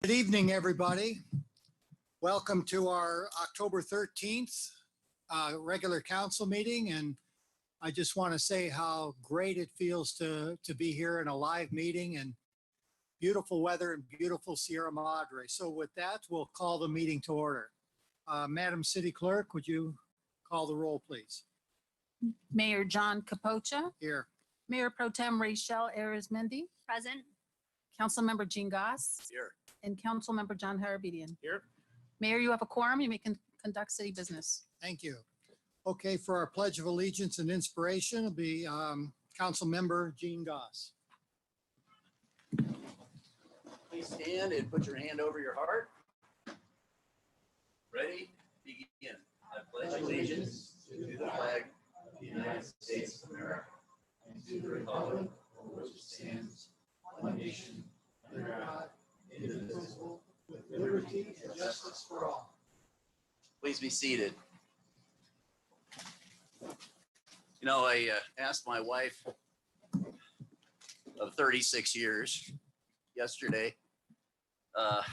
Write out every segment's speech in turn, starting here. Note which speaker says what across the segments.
Speaker 1: Good evening, everybody. Welcome to our October 13th regular council meeting. And I just want to say how great it feels to be here in a live meeting and beautiful weather and beautiful Sierra Madre. So with that, we'll call the meeting to order. Madam City Clerk, would you call the roll, please?
Speaker 2: Mayor John Capocha,
Speaker 1: Here.
Speaker 2: Mayor Pro Tem Rachel Arizmendi,
Speaker 3: Present.
Speaker 2: Councilmember Jean Goss,
Speaker 4: Here.
Speaker 2: and Councilmember John Harabedian.
Speaker 4: Here.
Speaker 2: Mayor, you have a quorum. You may conduct city business.
Speaker 1: Thank you. Okay, for our Pledge of Allegiance and inspiration, it'll be Councilmember Jean Goss.
Speaker 4: Please stand and put your hand over your heart. Ready? Begin. I pledge allegiance to the flag of the United States of America and to the republic for which it stands, one nation, under God, indivisible, with liberty and justice for all. Please be seated. You know, I asked my wife of 36 years yesterday, what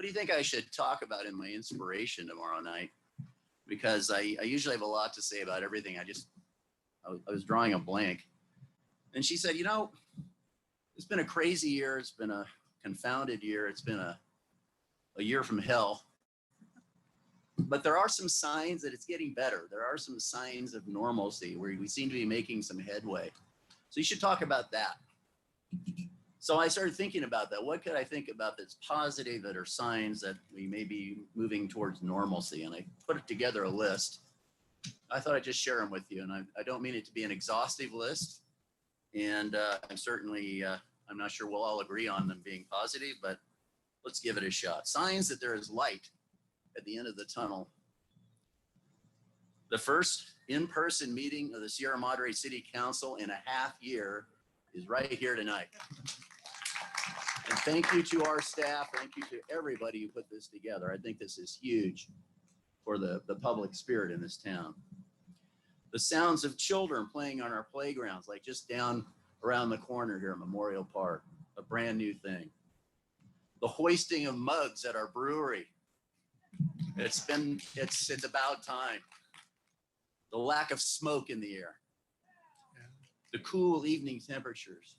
Speaker 4: do you think I should talk about in my inspiration tomorrow night? Because I usually have a lot to say about everything. I was drawing a blank. And she said, you know, it's been a crazy year. It's been a confounded year. It's been a year from hell. But there are some signs that it's getting better. There are some signs of normalcy where we seem to be making some headway. So you should talk about that. So I started thinking about that. What could I think about that's positive, that are signs that we may be moving towards normalcy? And I put together a list. I thought I'd just share them with you. And I don't mean it to be an exhaustive list. And I'm certainly, I'm not sure we'll all agree on them being positive, but let's give it a shot. Signs that there is light at the end of the tunnel. The first in-person meeting of the Sierra Madre City Council in a half year is right here tonight. And thank you to our staff. Thank you to everybody who put this together. I think this is huge for the public spirit in this town. The sounds of children playing on our playgrounds, like just down around the corner here at Memorial Park, a brand new thing. The hoisting of mugs at our brewery. It's about time. The lack of smoke in the air. The cool evening temperatures.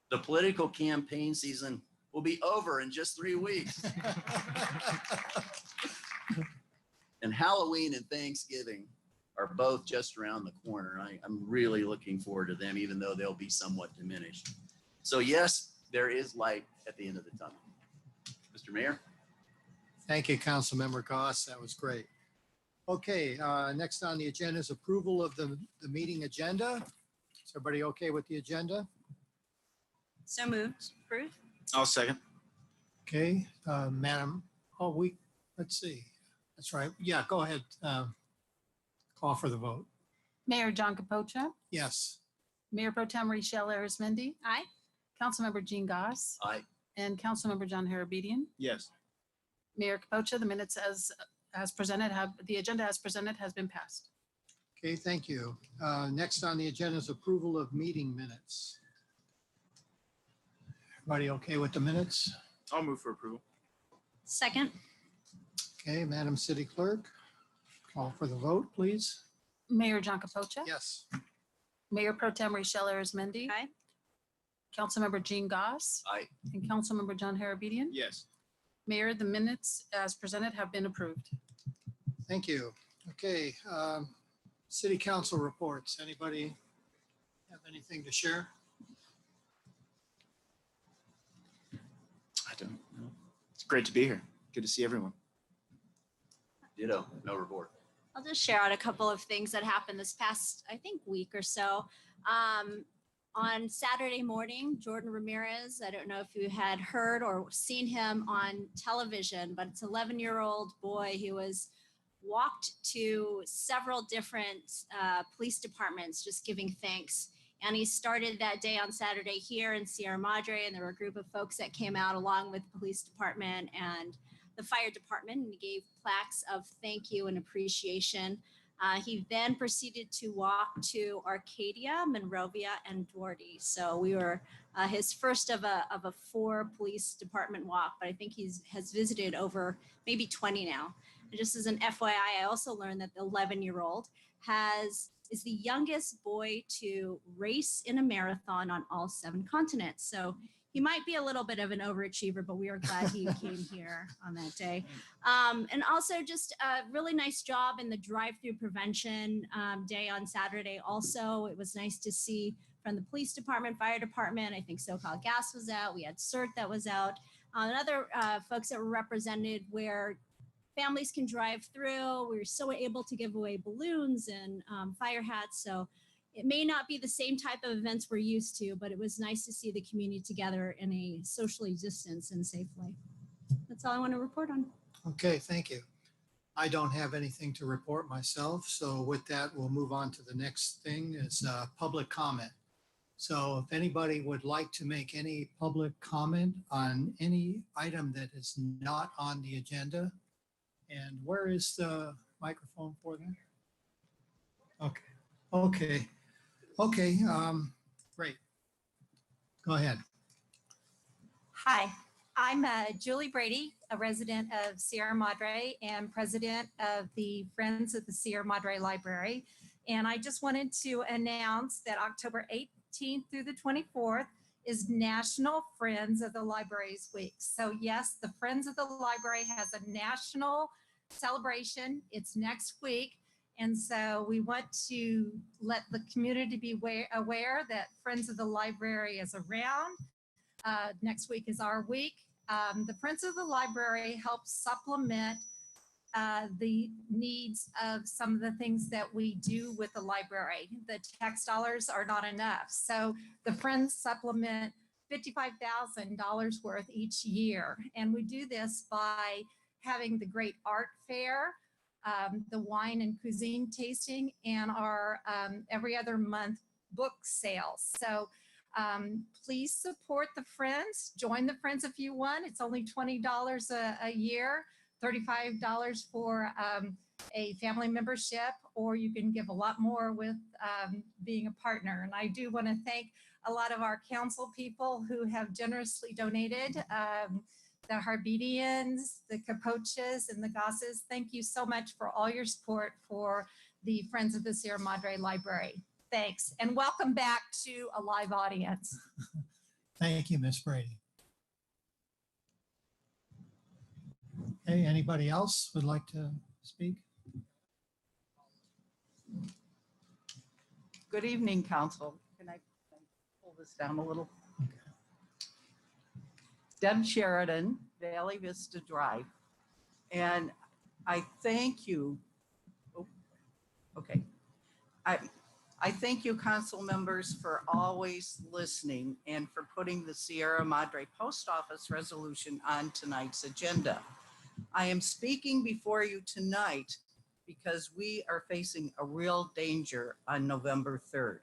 Speaker 4: The political campaign season will be over in just 3 weeks. And Halloween and Thanksgiving are both just around the corner. I'm really looking forward to them, even though they'll be somewhat diminished. So yes, there is light at the end of the tunnel. Mr. Mayor.
Speaker 1: Thank you, Councilmember Goss. That was great. Okay, next on the agenda is approval of the meeting agenda. Is everybody okay with the agenda?
Speaker 3: So moved. Approved.
Speaker 5: I'll second.
Speaker 1: Okay, Madam, let's see. That's right. Yeah, go ahead. Call for the vote.
Speaker 2: Mayor John Capocha,
Speaker 1: Yes.
Speaker 2: Mayor Pro Tem Rachel Arizmendi,
Speaker 3: Aye.
Speaker 2: Councilmember Jean Goss,
Speaker 4: Aye.
Speaker 2: and Councilmember John Harabedian.
Speaker 5: Yes.
Speaker 2: Mayor Capocha, the minutes as presented the agenda as presented has been passed.
Speaker 1: Okay, thank you. Next on the agenda is approval of meeting minutes. Everybody okay with the minutes?
Speaker 5: I'll move for approval.
Speaker 3: Second.
Speaker 1: Okay, Madam City Clerk, call for the vote, please.
Speaker 2: Mayor John Capocha.
Speaker 1: Yes.
Speaker 2: Mayor Pro Tem Rachel Arizmendi.
Speaker 3: Aye.
Speaker 2: Councilmember Jean Goss.
Speaker 4: Aye.
Speaker 2: And Councilmember John Harabedian.
Speaker 5: Yes.
Speaker 2: Mayor, the minutes as presented have been approved.
Speaker 1: Thank you. Okay, City Council reports. Anybody have anything to share?
Speaker 5: I don't know. It's great to be here. Good to see everyone.
Speaker 4: Ditto. No report.
Speaker 3: I'll just share out a couple of things that happened this past, I think, week or so. On Saturday morning, Jordan Ramirez, I don't know if you had heard or seen him on television, but it's an 11-year-old boy who was walked to several different police departments just giving thanks. And he started that day on Saturday here in Sierra Madre, and there were a group of folks that came out along with the police department and the fire department, and he gave plaques of thank you and appreciation. He then proceeded to walk to Arcadia, Monrovia, and Doherty. So we were his first of a 4 police department walk, but I think has visited over maybe 20 now. And just as an FYI, I also learned that the 11-year-old is the youngest boy to race in a marathon on all 7 continents. So he might be a little bit of an overachiever, but we are glad he came here on that day. And also just a really nice job in the drive-through prevention day on Saturday. Also, it was nice to see from the police department, fire department. I think SoCal Gas was out. We had CERT that was out. And other folks that were represented where families can drive through. We were so able to give away balloons and fire hats. So it may not be the same type of events we're used to, but it was nice to see the community together in a socially distanced and safe way. That's all I want to report on.
Speaker 1: Okay, thank you. I don't have anything to report myself. So with that, we'll move on to the next thing is public comment. So if anybody would like to make any public comment on any item that is not on the agenda, and where is the microphone for that? Okay. Great. Go ahead.
Speaker 6: Hi, I'm Julie Brady, a resident of Sierra Madre and president of the Friends of the Sierra Madre Library. And I just wanted to announce that October 18th through the 24th is National Friends of the Libraries Week. So yes, the Friends of the Library has a national celebration. It's next week. And so we want to let the community be aware that Friends of the Library is around. Next week is our week. The Friends of the Library helps supplement the needs of some of the things that we do with the library. The tax dollars are not enough. So the Friends supplement $55,000 worth each year. And we do this by having the great art fair, the wine and cuisine tasting, and our every other month book sales. So please support the Friends. Join the Friends if you want. It's only $20 a year, $35 for a family membership, or you can give a lot more with being a partner. And I do want to thank a lot of our council people who have generously donated. The Harbedians, the Capoches, and the Gosses. Thank you so much for all your support for the Friends of the Sierra Madre Library. Thanks, and welcome back to a live audience.
Speaker 1: Thank you, Ms. Brady. Okay, anybody else would like to speak?
Speaker 7: Good evening, Council. Can I pull this down a little?
Speaker 1: Okay.
Speaker 7: Deb Sheridan, Valley Vista Drive. And I thank you. Oh, okay. I thank you, council members, for always listening and for putting the Sierra Madre Post Office resolution on tonight's agenda. I am speaking before you tonight because we are facing a real danger on November 3rd.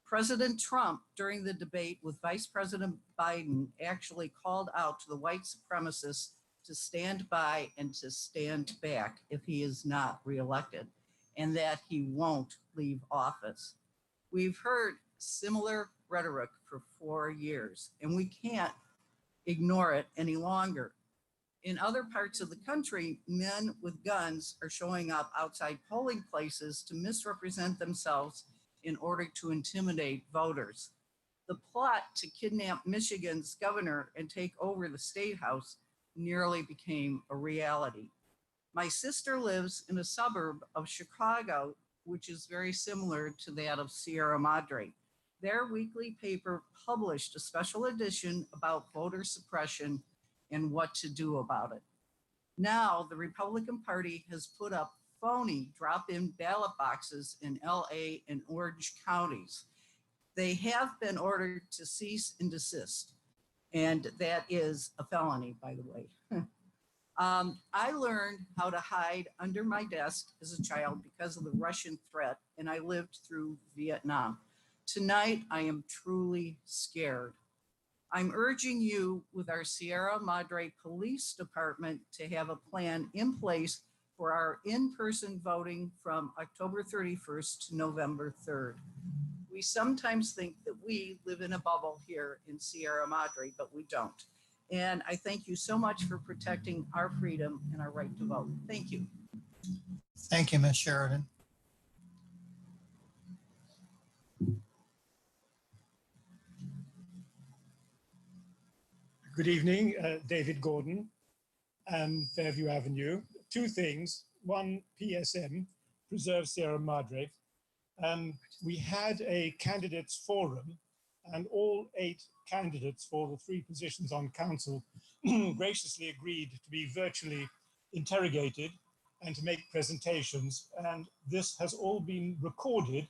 Speaker 7: President Trump, during the debate with Vice President Biden, actually called out to the white supremacists to stand by and to stand back if he is not reelected, and that he won't leave office. We've heard similar rhetoric for 4 years, and we can't ignore it any longer. In other parts of the country, men with guns are showing up outside polling places to misrepresent themselves in order to intimidate voters. The plot to kidnap Michigan's governor and take over the state house nearly became a reality. My sister lives in a suburb of Chicago, which is very similar to that of Sierra Madre. Their weekly paper published a special edition about voter suppression and what to do about it. Now, the Republican Party has put up phony drop-in ballot boxes in LA and Orange counties. They have been ordered to cease and desist, and that is a felony, by the way. I learned how to hide under my desk as a child because of the Russian threat, and I lived through Vietnam. Tonight, I am truly scared. I'm urging you with our Sierra Madre Police Department to have a plan in place for our in-person voting from October 31st to November 3rd. We sometimes think that we live in a bubble here in Sierra Madre, but we don't. And I thank you so much for protecting our freedom and our right to vote. Thank you.
Speaker 1: Thank you, Ms. Sheridan.
Speaker 8: Good evening, David Gordon and Fairview Avenue. Two things. One, PSM, Preserve Sierra Madre. We had a candidates forum and all 8 candidates for the 3 positions on council graciously agreed to be virtually interrogated and to make presentations. And this has all been recorded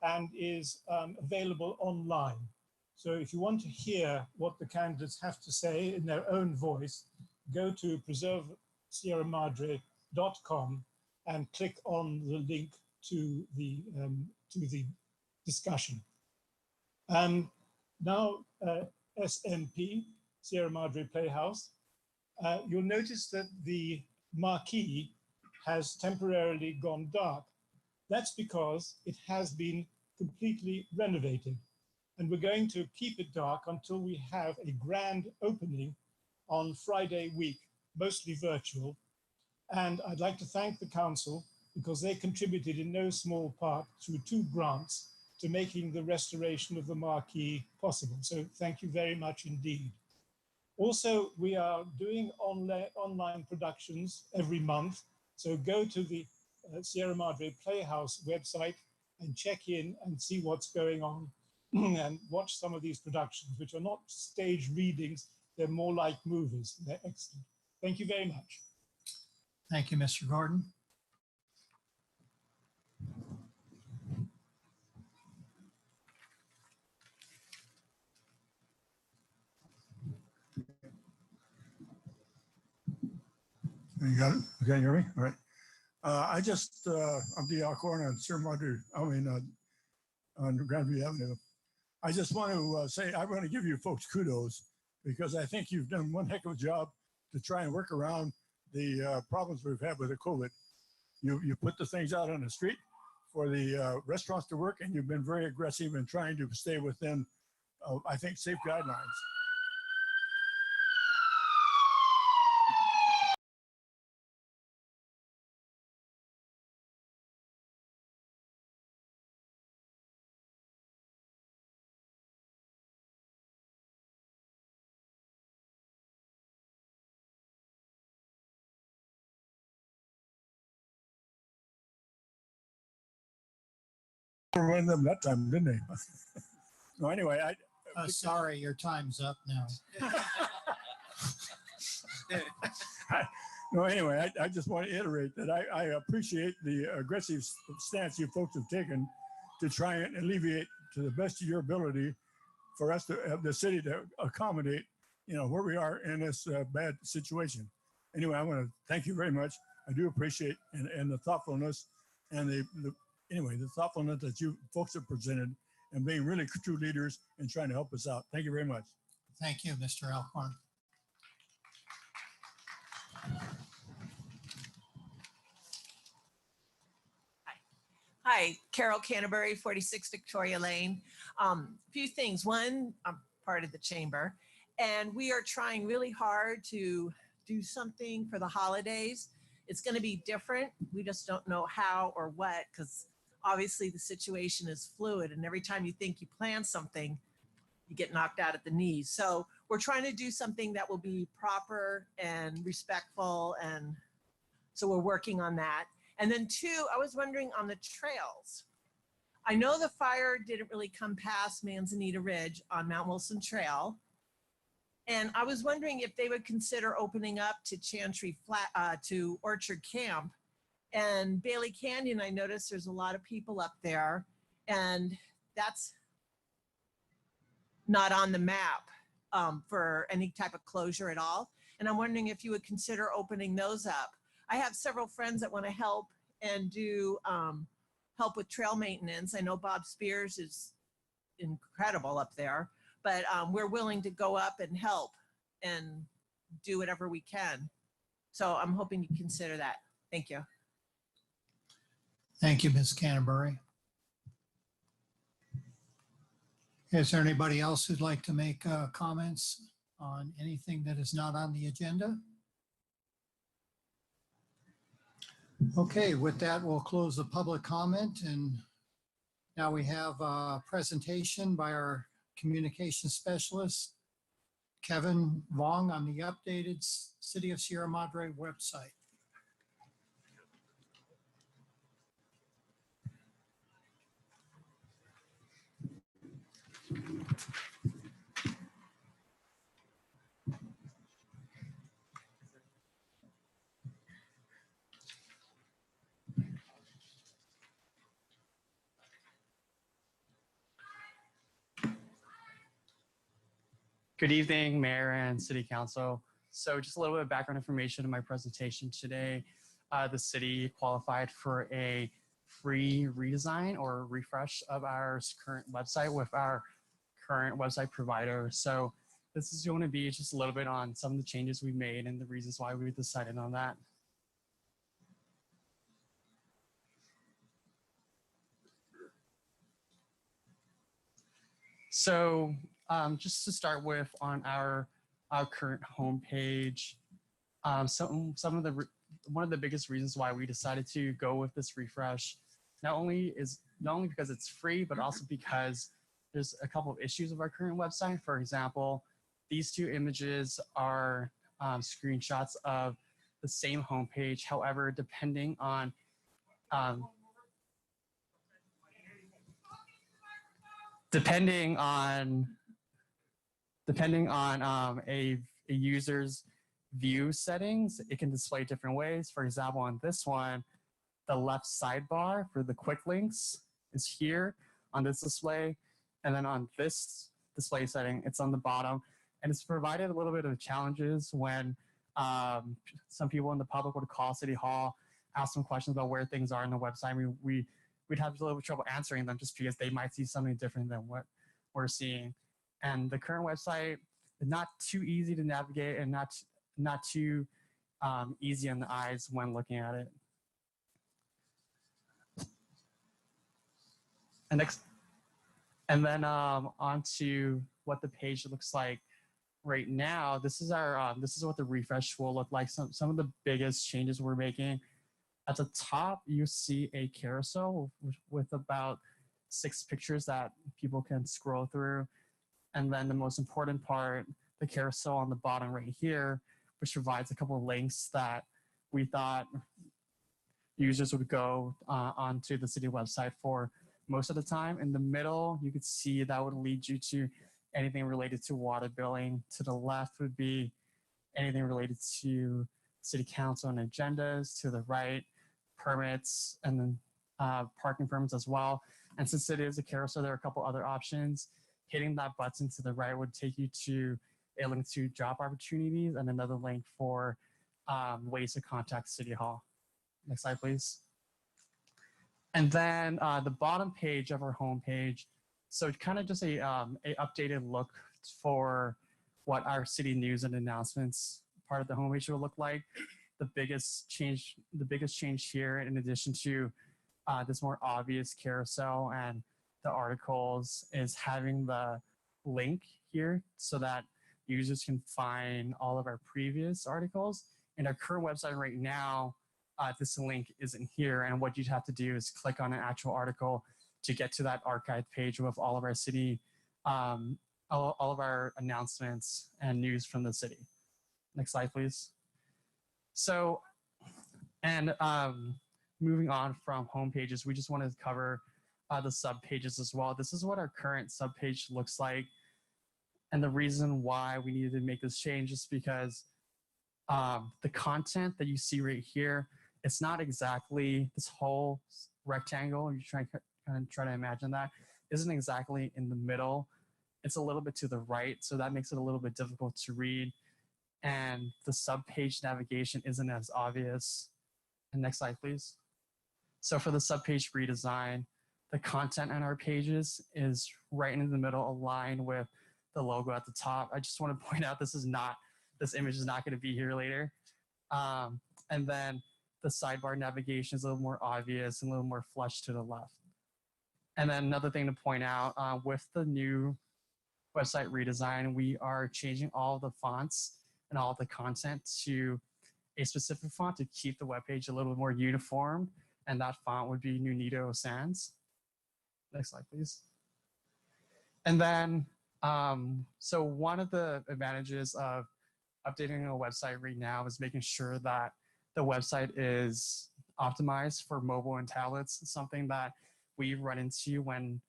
Speaker 8: and is available online. So if you want to hear what the candidates have to say in their own voice, go to preservesierramadre.com and click on the link to the discussion. Now, SMP, Sierra Madre Playhouse, you'll notice that the marquee has temporarily gone dark. That's because it has been completely renovated. And we're going to keep it dark until we have a grand opening on Friday week, mostly virtual. And I'd like to thank the council because they contributed in no small part through 2 grants to making the restoration of the marquee possible. So thank you very much indeed. Also, we are doing online productions every month. So go to the Sierra Madre Playhouse website and check in and see what's going on and watch some of these productions, which are not stage readings. They're more like movies. They're excellent. Thank you very much.
Speaker 1: Thank you, Mr. Gordon.
Speaker 9: You got it? Okay, you hear me? All right. I'm the Alcorn on Sierra Madre, on Grandview Avenue. I just want to say, I want to give you folks kudos because I think you've done one heck of a job to try and work around the problems we've had with the COVID. You put the things out on the street for the restaurants to work, and you've been very aggressive in trying to stay within, I think, safe guidelines. Run them that time, didn't they? No, anyway,
Speaker 1: Sorry, your time's up now.
Speaker 9: I just want to iterate that I appreciate the aggressive stance you folks have taken to try and alleviate to the best of your ability for us to have the city to accommodate, where we are in this bad situation. Anyway, I want to thank you very much. I do appreciate and the thoughtfulness and the thoughtfulness that you folks have presented and being really true leaders and trying to help us out. Thank you very much.
Speaker 1: Thank you, Mr. Alcorn.
Speaker 10: Hi, Carol Canterbury, 46 Victoria Lane. Few things. One, I'm part of the chamber, and we are trying really hard to do something for the holidays. It's going to be different. We just don't know how or what, because obviously the situation is fluid, and every time you think you plan something, you get knocked out at the knees. So we're trying to do something that will be proper and respectful, and so we're working on that. And then 2, I was wondering on the trails. I know the fire didn't really come past Manzanita Ridge on Mount Wilson Trail. And I was wondering if they would consider opening up to Chantry Flat, to Orchard Camp. And Bailey Canyon, I noticed there's a lot of people up there, and that's not on the map for any type of closure at all. And I'm wondering if you would consider opening those up. I have several friends that want to help and do help with trail maintenance. I know Bob Spears is incredible up there, but we're willing to go up and help and do whatever we can. So I'm hoping you consider that. Thank you.
Speaker 1: Thank you, Ms. Canterbury. Is there anybody else who'd like to make comments on anything that is not on the agenda? Okay, with that, we'll close the public comment, and now we have a presentation by our communication specialist, Kevin Vong, on the updated City of Sierra Madre website.
Speaker 11: Good evening, Mayor and City Council. So just a little bit of background information in my presentation today. The city qualified for a free redesign or refresh of our current website with our current website provider. So this is going to be just a little bit on some of the changes we made and the reasons why we decided on that. So just to start with, on our current homepage, one of the biggest reasons why we decided to go with this refresh, not only because it's free, but also because there's a couple of issues with our current website. For example, these two images are screenshots of the same homepage. However, depending on a user's view settings, it can display different ways. For example, on this one, the left sidebar for the quick links is here on this display. And then on this display setting, it's on the bottom. And it's provided a little bit of challenges when some people in the public would call City Hall, ask some questions about where things are in the website. We'd have a little bit of trouble answering them just because they might see something different than what we're seeing. And the current website is not too easy to navigate and not too easy on the eyes when looking at it. And then on to what the page looks like right now. This is what the refresh will look like. Some of the biggest changes we're making. At the top, you see a carousel with about 6 pictures that people can scroll through. And then the most important part, the carousel on the bottom right here, which provides a couple of links that we thought users would go onto the city website for most of the time. In the middle, you could see that would lead you to anything related to water billing. To the left would be anything related to city council and agendas. To the right, permits, and then parking permits as well. And since it is a carousel, there are a couple other options. Hitting that button to the right would take you to a link to job opportunities and another link for ways to contact City Hall. Next slide, please. And then the bottom page of our homepage, so kind of just a updated look for what our city news and announcements part of the homepage will look like. The biggest change here, in addition to this more obvious carousel and the articles, is having the link here so that users can find all of our previous articles. In our current website right now, this link isn't here, and what you'd have to do is click on an actual article to get to that archive page with all of our city, all of our announcements and news from the city. Next slide, please. So, and moving on from home pages, we just wanted to cover the sub pages as well. This is what our current sub page looks like. And the reason why we needed to make this change is because the content that you see right here, it's not exactly this whole rectangle. You try to imagine that isn't exactly in the middle. It's a little bit to the right, so that makes it a little bit difficult to read. And the sub-page navigation isn't as obvious. And next slide, please. So for the sub-page redesign, the content on our pages is right in the middle, aligned with the logo at the top. I just want to point out this image is not going to be here later. And then the sidebar navigation is a little more obvious and a little more flush to the left. And then another thing to point out, with the new website redesign, we are changing all the fonts and all the content to a specific font to keep the webpage a little more uniform. And that font would be Nunito Sans. Next slide, please. And then, so one of the advantages of updating a website right now is making sure that the website is optimized for mobile and tablets. Something that we run into when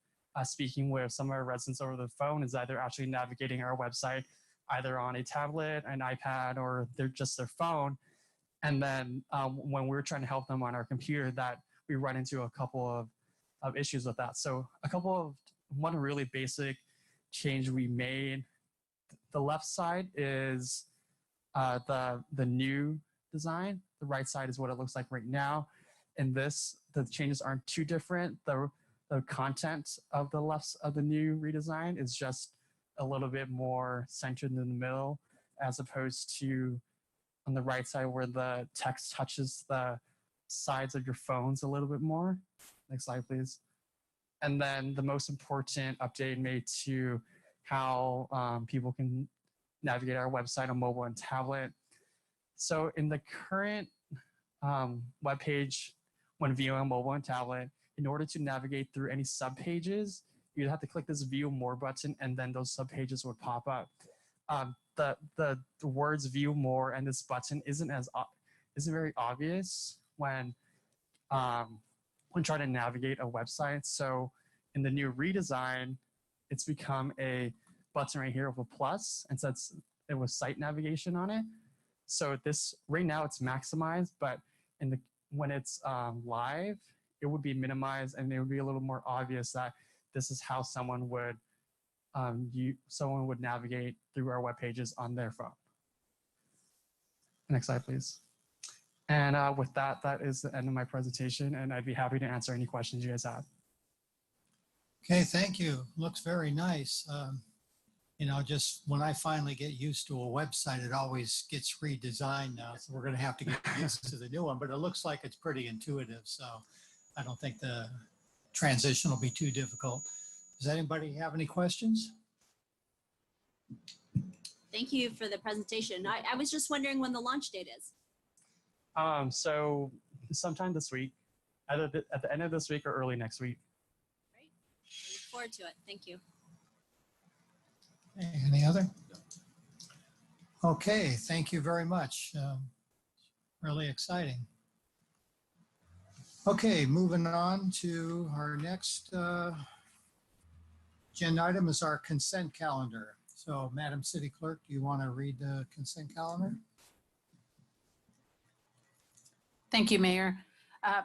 Speaker 11: speaking with some of our residents over the phone is that they're actually navigating our website either on a tablet, an iPad, or they're just their phone. And then when we're trying to help them on our computer, that we run into a couple of issues with that. So one really basic change we made, the left side is the new design. The right side is what it looks like right now. In this, the changes aren't too different. The content of the new redesign is just a little bit more centered in the middle, as opposed to on the right side where the text touches the sides of your phones a little bit more. Next slide, please. And then the most important update made to how people can navigate our website on mobile and tablet. So in the current webpage, when viewing mobile and tablet, in order to navigate through any subpages, you'd have to click this View More button, and then those subpages would pop up. The words View More and this button isn't very obvious when trying to navigate a website. So in the new redesign, it's become a button right here with a plus, and so it was site navigation on it. So this right now it's maximized, but when it's live, it would be minimized, and it would be a little more obvious that this is how someone would navigate through our web pages on their phone. Next slide, please. And with that, that is the end of my presentation, and I'd be happy to answer any questions you guys have.
Speaker 1: Okay, thank you. Looks very nice. Just when I finally get used to a website, it always gets redesigned now. So we're going to have to get used to the new one, but it looks like it's pretty intuitive. So I don't think the transition will be too difficult. Does anybody have any questions?
Speaker 3: Thank you for the presentation. I was just wondering when the launch date is.
Speaker 11: So sometime this week, either at the end of this week or early next week.
Speaker 3: Great. I look forward to it. Thank you.
Speaker 1: Any other? Okay, thank you very much. Really exciting. Okay, moving on to our next agenda item is our consent calendar. So Madam City Clerk, do you want to read the consent calendar?
Speaker 2: Thank you, Mayor.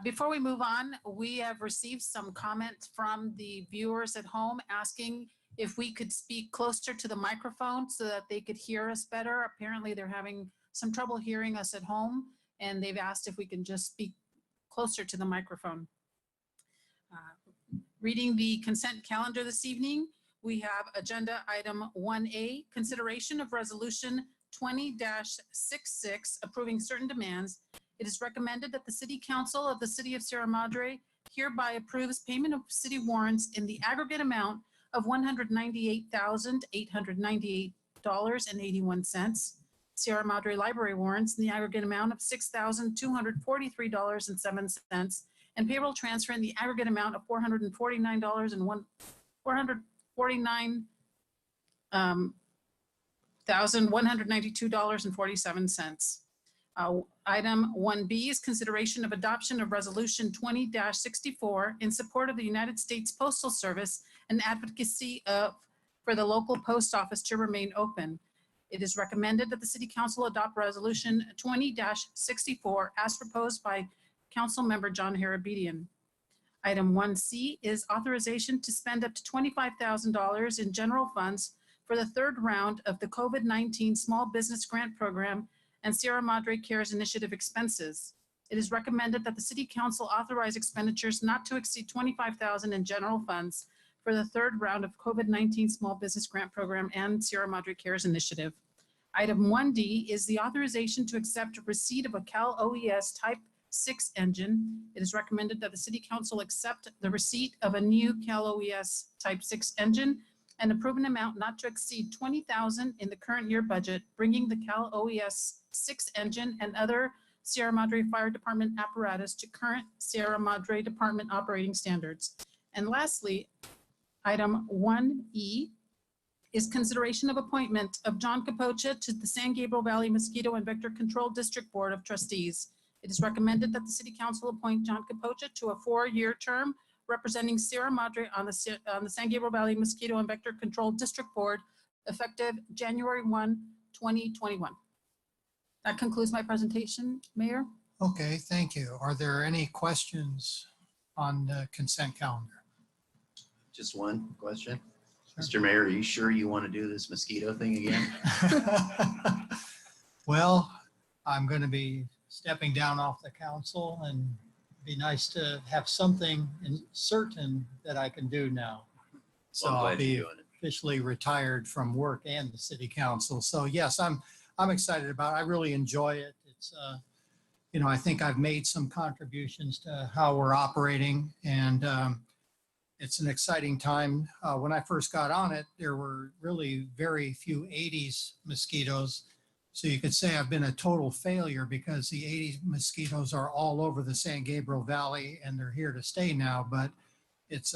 Speaker 2: Before we move on, we have received some comments from the viewers at home asking if we could speak closer to the microphone so that they could hear us better. Apparently they're having some trouble hearing us at home, and they've asked if we can just speak closer to the microphone. Reading the consent calendar this evening, we have agenda item 1A, consideration of resolution 20-66, approving certain demands. It is recommended that the City Council of the City of Sierra Madre hereby approves payment of city warrants in the aggregate amount of $198,898.81. Sierra Madre Library warrants in the aggregate amount of $6,243.07, and payroll transfer in the aggregate amount of $449,192.47. Item 1B is consideration of adoption of resolution 20-64 in support of the United States Postal Service and advocacy for the local post office to remain open. It is recommended that the City Council adopt resolution 20-64 as proposed by Council Member John Harabedian. Item 1C is authorization to spend up to $25,000 in general funds for the third round of the COVID-19 Small Business Grant Program and Sierra Madre Cares Initiative expenses. It is recommended that the City Council authorize expenditures not to exceed $25,000 in general funds for the third round of COVID-19 Small Business Grant Program and Sierra Madre Cares Initiative. Item 1D is the authorization to accept receipt of a Cal OES Type 6 engine. It is recommended that the City Council accept the receipt of a new Cal OES Type 6 engine and approve an amount not to exceed $20,000 in the current year budget, bringing the Cal OES 6 engine and other Sierra Madre Fire Department apparatus to current Sierra Madre Department operating standards. And lastly, item 1E is consideration of appointment of John Capocha to the San Gabriel Valley Mosquito and Vector Control District Board of Trustees. It is recommended that the City Council appoint John Capocha to a 4-year term representing Sierra Madre on the San Gabriel Valley Mosquito and Vector Control District Board effective January 1, 2021. That concludes my presentation, Mayor.
Speaker 1: Okay, thank you. Are there any questions on the consent calendar?
Speaker 4: Just one question.
Speaker 1: Sure.
Speaker 4: Mr. Mayor, are you sure you want to do this mosquito thing again?
Speaker 1: Well, I'm going to be stepping down off the council, and it'd be nice to have something certain that I can do now. So
Speaker 4: Well, I'm
Speaker 1: I'll
Speaker 4: glad
Speaker 1: be
Speaker 4: you're doing it.
Speaker 1: officially retired from work and the city council. So yes, I'm excited about it. I really enjoy it. It's, I think I've made some contributions to how we're operating, and it's an exciting time. When I first got on it, there were really very few 80s mosquitoes. So you could say I've been a total failure because the 80 mosquitoes are all over the San Gabriel Valley and they're here to stay now. But it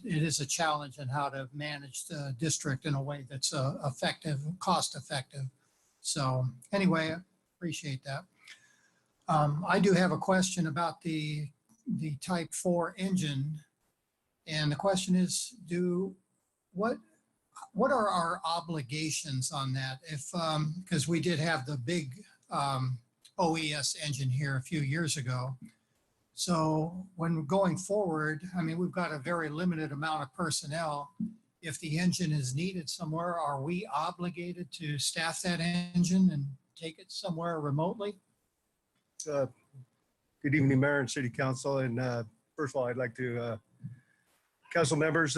Speaker 1: is a challenge in how to manage the district in a way that's effective, cost effective. So anyway, I appreciate that. I do have a question about the Type 4 engine. And the question is, what are our obligations on that? If, because we did have the big OES engine here a few years ago. So when going forward, I mean, we've got a very limited amount of personnel. If the engine is needed somewhere, are we obligated to staff that engine and take it somewhere remotely?
Speaker 12: Good evening, Mayor and City Council. And first of all, I'd like to council members,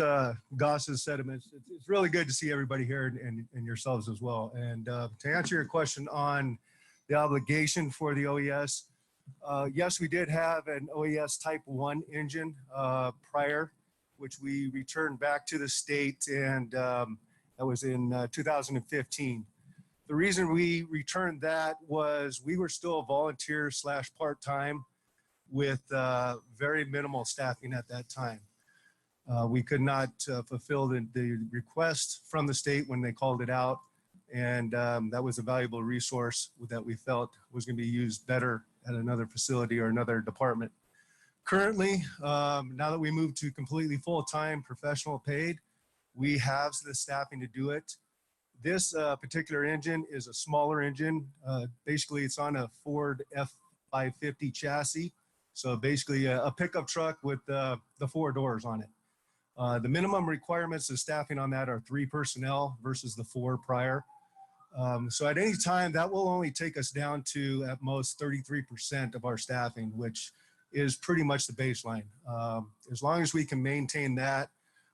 Speaker 12: Goss's sentiments. It's really good to see everybody here and yourselves as well. And to answer your question on the obligation for the OES, yes, we did have an OES Type 1 engine prior, which we returned back to the state, and that was in 2015. The reason we returned that was we were still a volunteer / part-time with very minimal staffing at that time. We could not fulfill the request from the state when they called it out. And that was a valuable resource that we felt was going to be used better at another facility or another department. Currently, now that we moved to completely full-time professional paid, we have the staffing to do it. This particular engine is a smaller engine. Basically, it's on a Ford F550 chassis. So basically a pickup truck with the 4 doors on it. The minimum requirements of staffing on that are 3 personnel versus the 4 prior. So at any time, that will only take us down to at most 33% of our staffing, which is pretty much the baseline. As long as we can maintain that,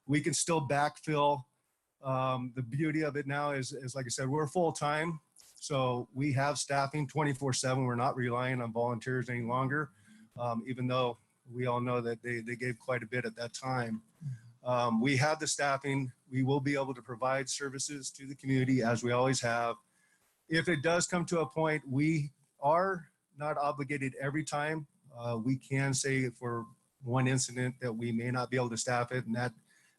Speaker 12: we can still backfill. The beauty of it now is like I said, we're full-time. So we have staffing 24/7. We're not relying on volunteers any longer, even though we all know that they gave quite a bit at that time. We have the staffing. We will be able to provide services to the community as we always have. If it does come to a point, we are not obligated every time. We can say for one incident that we may not be able to staff it, and that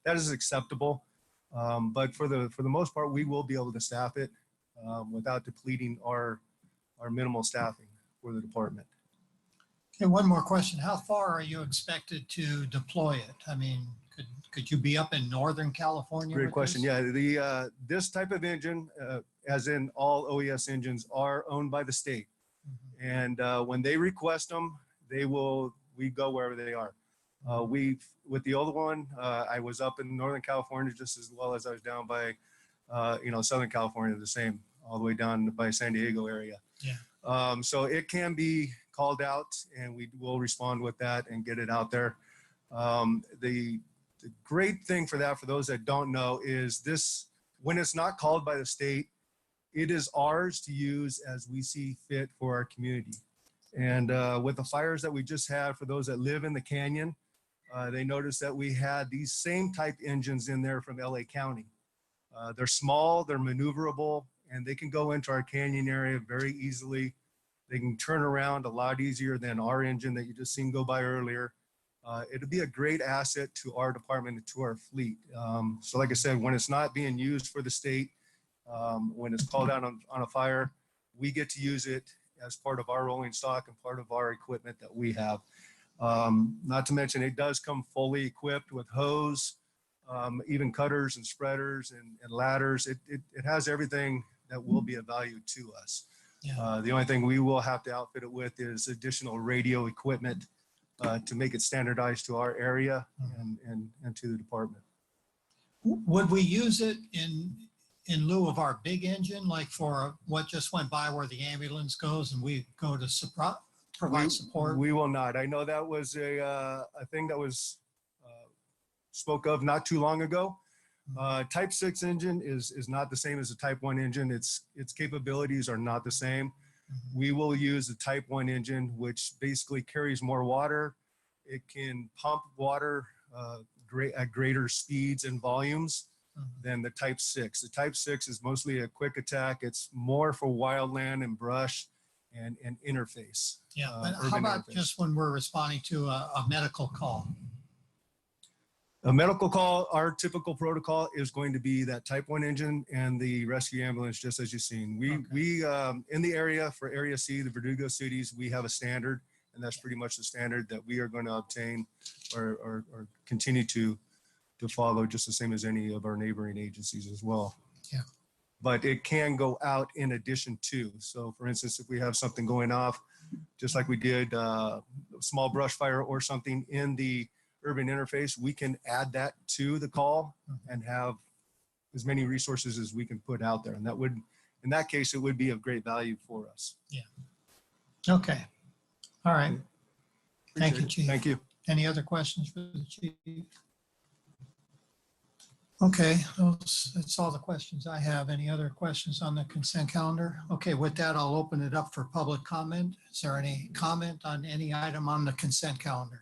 Speaker 12: is acceptable. But for the most part, we will be able to staff it without depleting our minimal staffing for the department.
Speaker 1: Okay, one more question. How far are you expected to deploy it? I mean, could you be up in Northern California?
Speaker 12: Great question. Yeah, this type of engine, as in all OES engines, are owned by the state. And when they request them, we go wherever they are. With the older one, I was up in Northern California just as well as I was down by, Southern California, the same, all the way down by San Diego area.
Speaker 1: Yeah.
Speaker 12: So it can be called out, and we will respond with that and get it out there. The great thing for that, for those that don't know, is this: when it's not called by the state, it is ours to use as we see fit for our community. And with the fires that we just had, for those that live in the canyon, they noticed that we had these same type engines in there from LA County. They're small, they're maneuverable, and they can go into our canyon area very easily. They can turn around a lot easier than our engine that you just seen go by earlier. It'll be a great asset to our department and to our fleet. So like I said, when it's not being used for the state, when it's called out on a fire, we get to use it as part of our rolling stock and part of our equipment that we have. Not to mention, it does come fully equipped with hose, even cutters and spreaders and ladders. It has everything that will be of value to us.
Speaker 1: Yeah.
Speaker 12: The only thing we will have to outfit it with is additional radio equipment to make it standardized to our area and to the department.
Speaker 1: Would we use it in lieu of our big engine, like for what just went by where the ambulance goes and we go to provide support?
Speaker 12: We will not. I know that was a thing that was spoke of not too long ago. Type 6 engine is not the same as a Type 1 engine. Its capabilities are not the same. We will use the Type 1 engine, which basically carries more water. It can pump water at greater speeds and volumes than the Type 6. The Type 6 is mostly a quick attack. It's more for wildland and brush and interface.
Speaker 1: Yeah, but how about just when we're responding to a medical call?
Speaker 12: A medical call, our typical protocol is going to be that Type 1 engine and the rescue ambulance, just as you've seen. We in the area for Area C, the Verdugo cities, we have a standard, and that's pretty much the standard that we are going to obtain or continue to follow, just the same as any of our neighboring agencies as well.
Speaker 1: Yeah.
Speaker 12: But it can go out in addition to. So for instance, if we have something going off, just like we did a small brush fire or something in the urban interface, we can add that to the call and have as many resources as we can put out there. And that would, in that case, it would be of great value for us.
Speaker 1: Yeah. Okay. All right. Thank you, Chief.
Speaker 12: Thank you.
Speaker 1: Any other questions for the Chief? Okay, that's all the questions I have. Any other questions on the consent calendar? Okay, with that, I'll open it up for public comment. Is there any comment on any item on the consent calendar?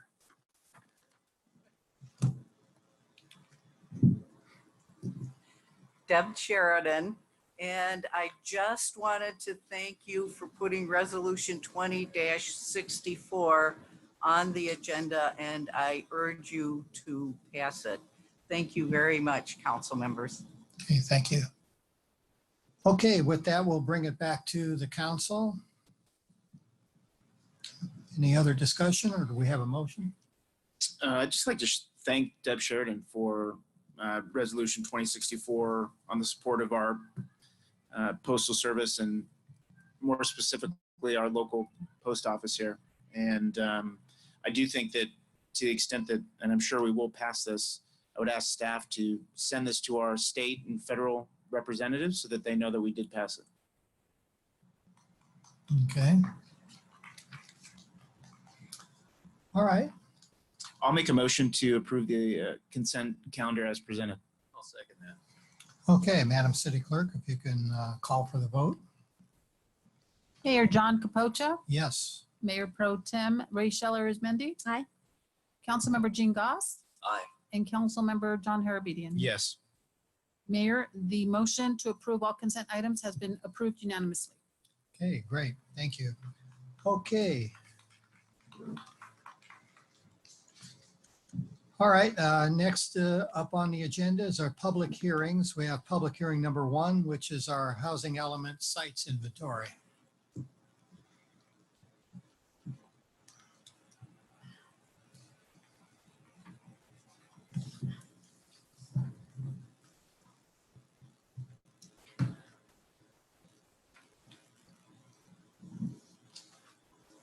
Speaker 7: Deb Sheridan, and I just wanted to thank you for putting resolution 20-64 on the agenda, and I urge you to pass it. Thank you very much, council members.
Speaker 1: Okay, thank you. Okay, with that, we'll bring it back to the council. Any other discussion, or do we have a motion?
Speaker 5: I'd just like to thank Deb Sheridan for resolution 2064 on the support of our postal service, and more specifically our local post office here. And I do think that to the extent that, and I'm sure we will pass this, I would ask staff to send this to our state and federal representatives so that they know that we did pass it.
Speaker 1: Okay. All right.
Speaker 5: I'll make a motion to approve the consent calendar as presented.
Speaker 4: I'll second that.
Speaker 1: Okay, Madam City Clerk, if you can call for the vote.
Speaker 2: Mayor John Capocha,
Speaker 1: Yes.
Speaker 2: Mayor Pro Tem Ray Scheller Ismendi.
Speaker 3: Aye.
Speaker 2: Councilmember Jean Goss
Speaker 4: Aye.
Speaker 2: and Councilmember John Harabedian.
Speaker 5: Yes.
Speaker 2: Mayor, the motion to approve all consent items has been approved unanimously.
Speaker 1: Okay, great. Thank you. Okay. All right, next up on the agenda is our public hearings. We have public hearing number 1, which is our housing element sites inventory.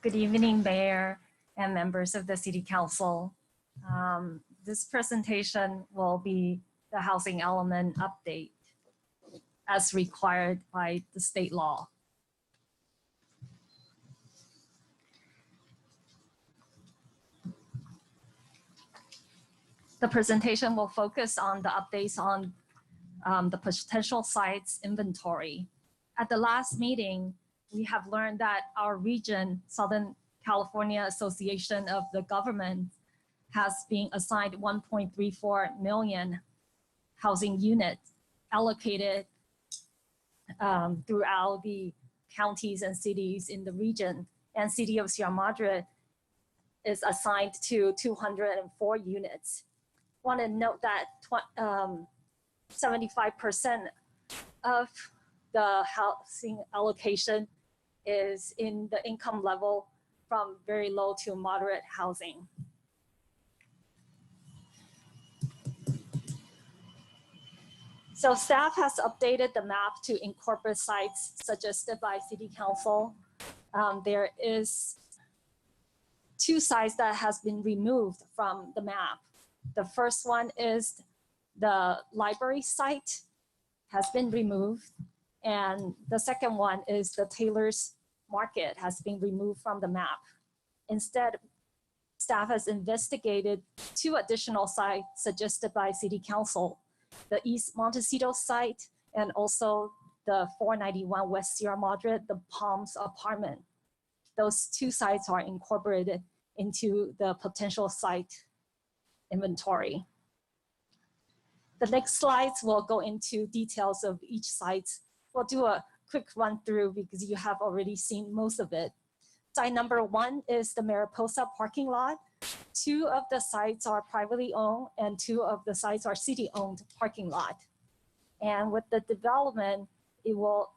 Speaker 13: Good evening, Mayor and members of the City Council. This presentation will be the housing element update as required by the state law. The presentation will focus on the updates on the potential sites inventory. At the last meeting, we have learned that our region, Southern California Association of the Government, has been assigned 1.34 million housing units allocated throughout the counties and cities in the region. And City of Sierra Madre is assigned to 204 units. Want to note that 75% of the housing allocation is in the income level from very low to moderate housing. So staff has updated the map to incorporate sites suggested by City Council. There is 2 sites that has been removed from the map. The first one is the library site has been removed. And the second one is the Taylor's Market has been removed from the map. Instead, staff has investigated 2 additional sites suggested by City Council, the East Montecito site and also the 491 West Sierra Madre, the Palms apartment. Those 2 sites are incorporated into the potential site inventory. The next slides will go into details of each site. We'll do a quick run through because you have already seen most of it. Site number 1 is the Mariposa parking lot. 2 of the sites are privately owned and 2 of the sites are city-owned parking lot. And with the development, it will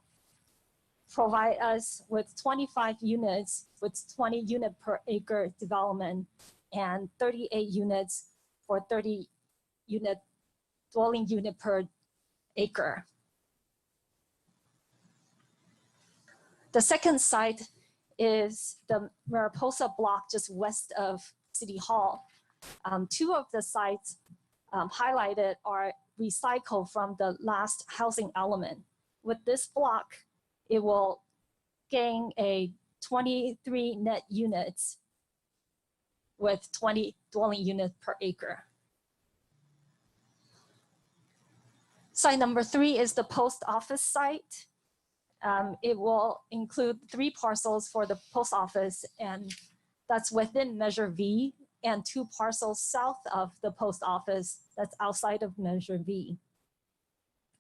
Speaker 13: provide us with 25 units with 20 unit per acre development and 38 units for 30 unit dwelling unit per acre. The second site is the Mariposa block just west of City Hall. 2 of the sites highlighted are recycled from the last housing element. With this block, it will gain a 23 net units with 20 dwelling units per acre. Site number 3 is the post office site. It will include 3 parcels for the post office, and that's within Measure V, and 2 parcels south of the post office that's outside of Measure V.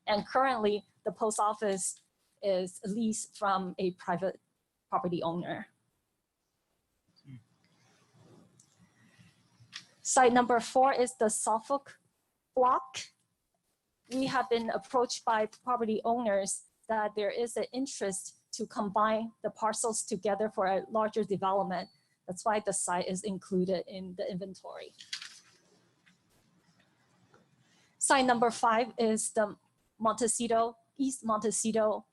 Speaker 13: And currently, the post office is leased from a private property owner. Site number 4 is the Suffolk block. We have been approached by property owners that there is an interest to combine the parcels together for a larger development. That's why the site is included in the inventory. Site number 5 is the Montecito, East Montecito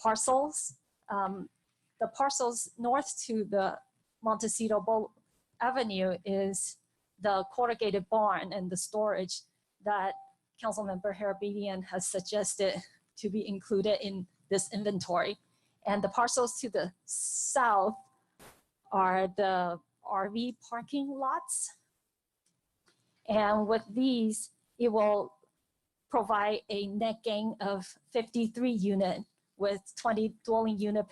Speaker 13: parcels. The parcels north to the Montecito Avenue is the corrugated barn and the storage that Councilmember Harabedian has suggested to be included in this inventory. And the parcels to the south are the RV parking lots. And with these, it will provide a net gain of 53 units with 20 dwelling units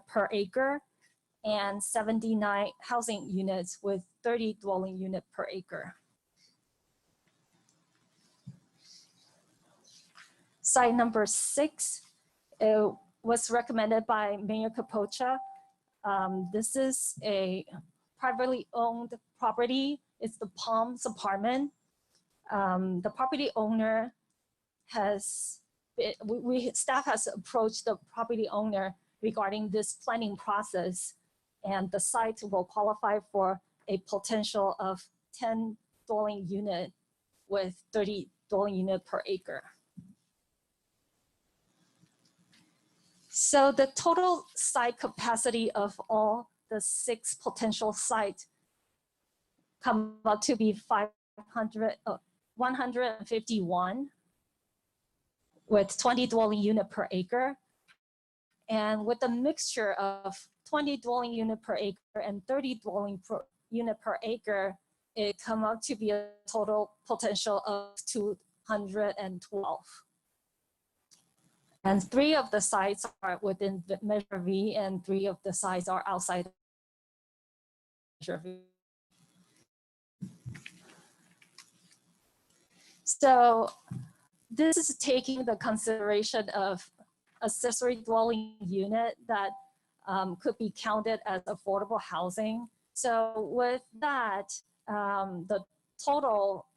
Speaker 13: per acre and 79 housing units with 30 dwelling units per acre. Site number 6 was recommended by Mayor Capocha. This is a privately owned property. It's the Palms apartment. The property owner has, staff has approached the property owner regarding this planning process, and the site will qualify for a potential of 10 dwelling unit with 30 dwelling unit per acre. So the total site capacity of all the 6 potential sites come up to be 151 with 20 dwelling unit per acre. And with a mixture of 20 dwelling unit per acre and 30 dwelling unit per acre, it come up to be a total potential of 212. And 3 of the sites are within the Measure V, and 3 of the sites are outside Measure V. So this is taking the consideration of accessory dwelling unit that could be counted as affordable housing. So with that, the total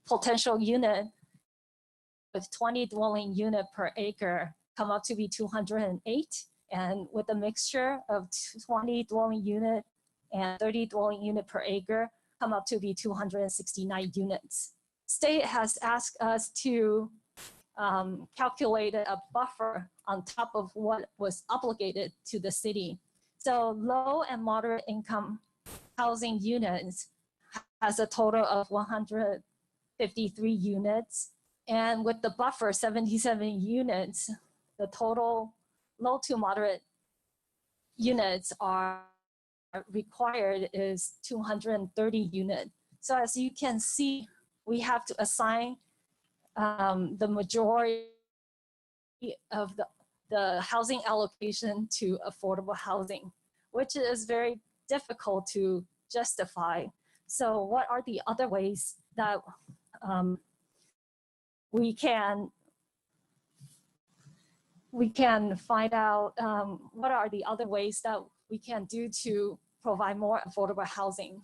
Speaker 13: potential unit with 20 dwelling unit per acre come up to be 208. And with a mixture of 20 dwelling unit and 30 dwelling unit per acre come up to be 269 units. State has asked us to calculate a buffer on top of what was obligated to the city. So low and moderate income housing units has a total of 153 units. And with the buffer, 77 units, the total low to moderate units are required is 230 units. So as you can see, we have to assign the majority of the housing allocation to affordable housing, which is very difficult to justify. So what are the other ways that we can find out what are the other ways that we can do to provide more affordable housing?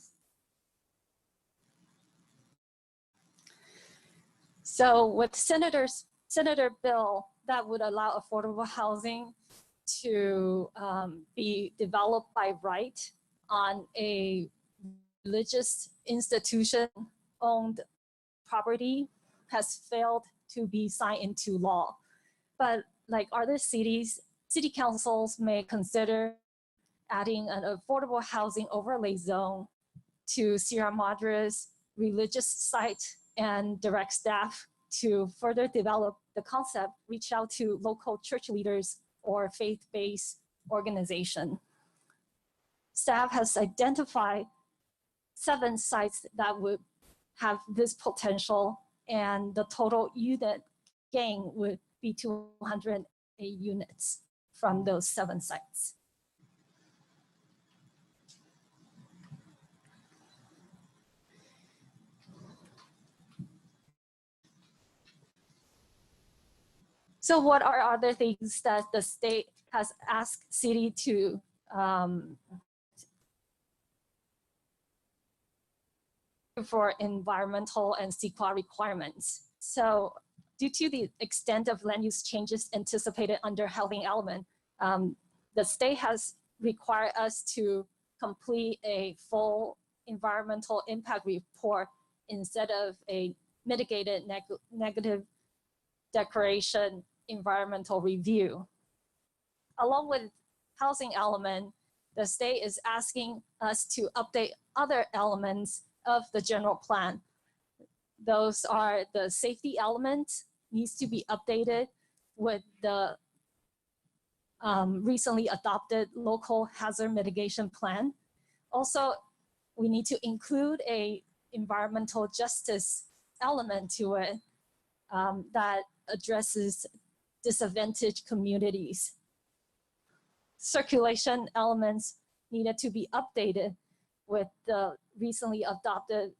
Speaker 13: So with Senator bill that would allow affordable housing to be developed by right on a religious institution owned property has failed to be signed into law. But like other cities, city councils may consider adding an affordable housing overlay zone to Sierra Madre's religious site and direct staff to further develop the concept, reach out to local church leaders or faith-based organization. Staff has identified 7 sites that would have this potential, and the total unit gain would be 208 units from those 7 sites. So what are other things that the state has asked city to for environmental and CEQA requirements? So due to the extent of land use changes anticipated under housing element, the state has required us to complete a full environmental impact report instead of a mitigated negative declaration environmental review. Along with housing element, the state is asking us to update other elements of the general plan. Those are the safety element needs to be updated with the recently adopted local hazard mitigation plan. Also, we need to include a environmental justice element to it that addresses disadvantaged communities. Circulation elements needed to be updated with the recently adopted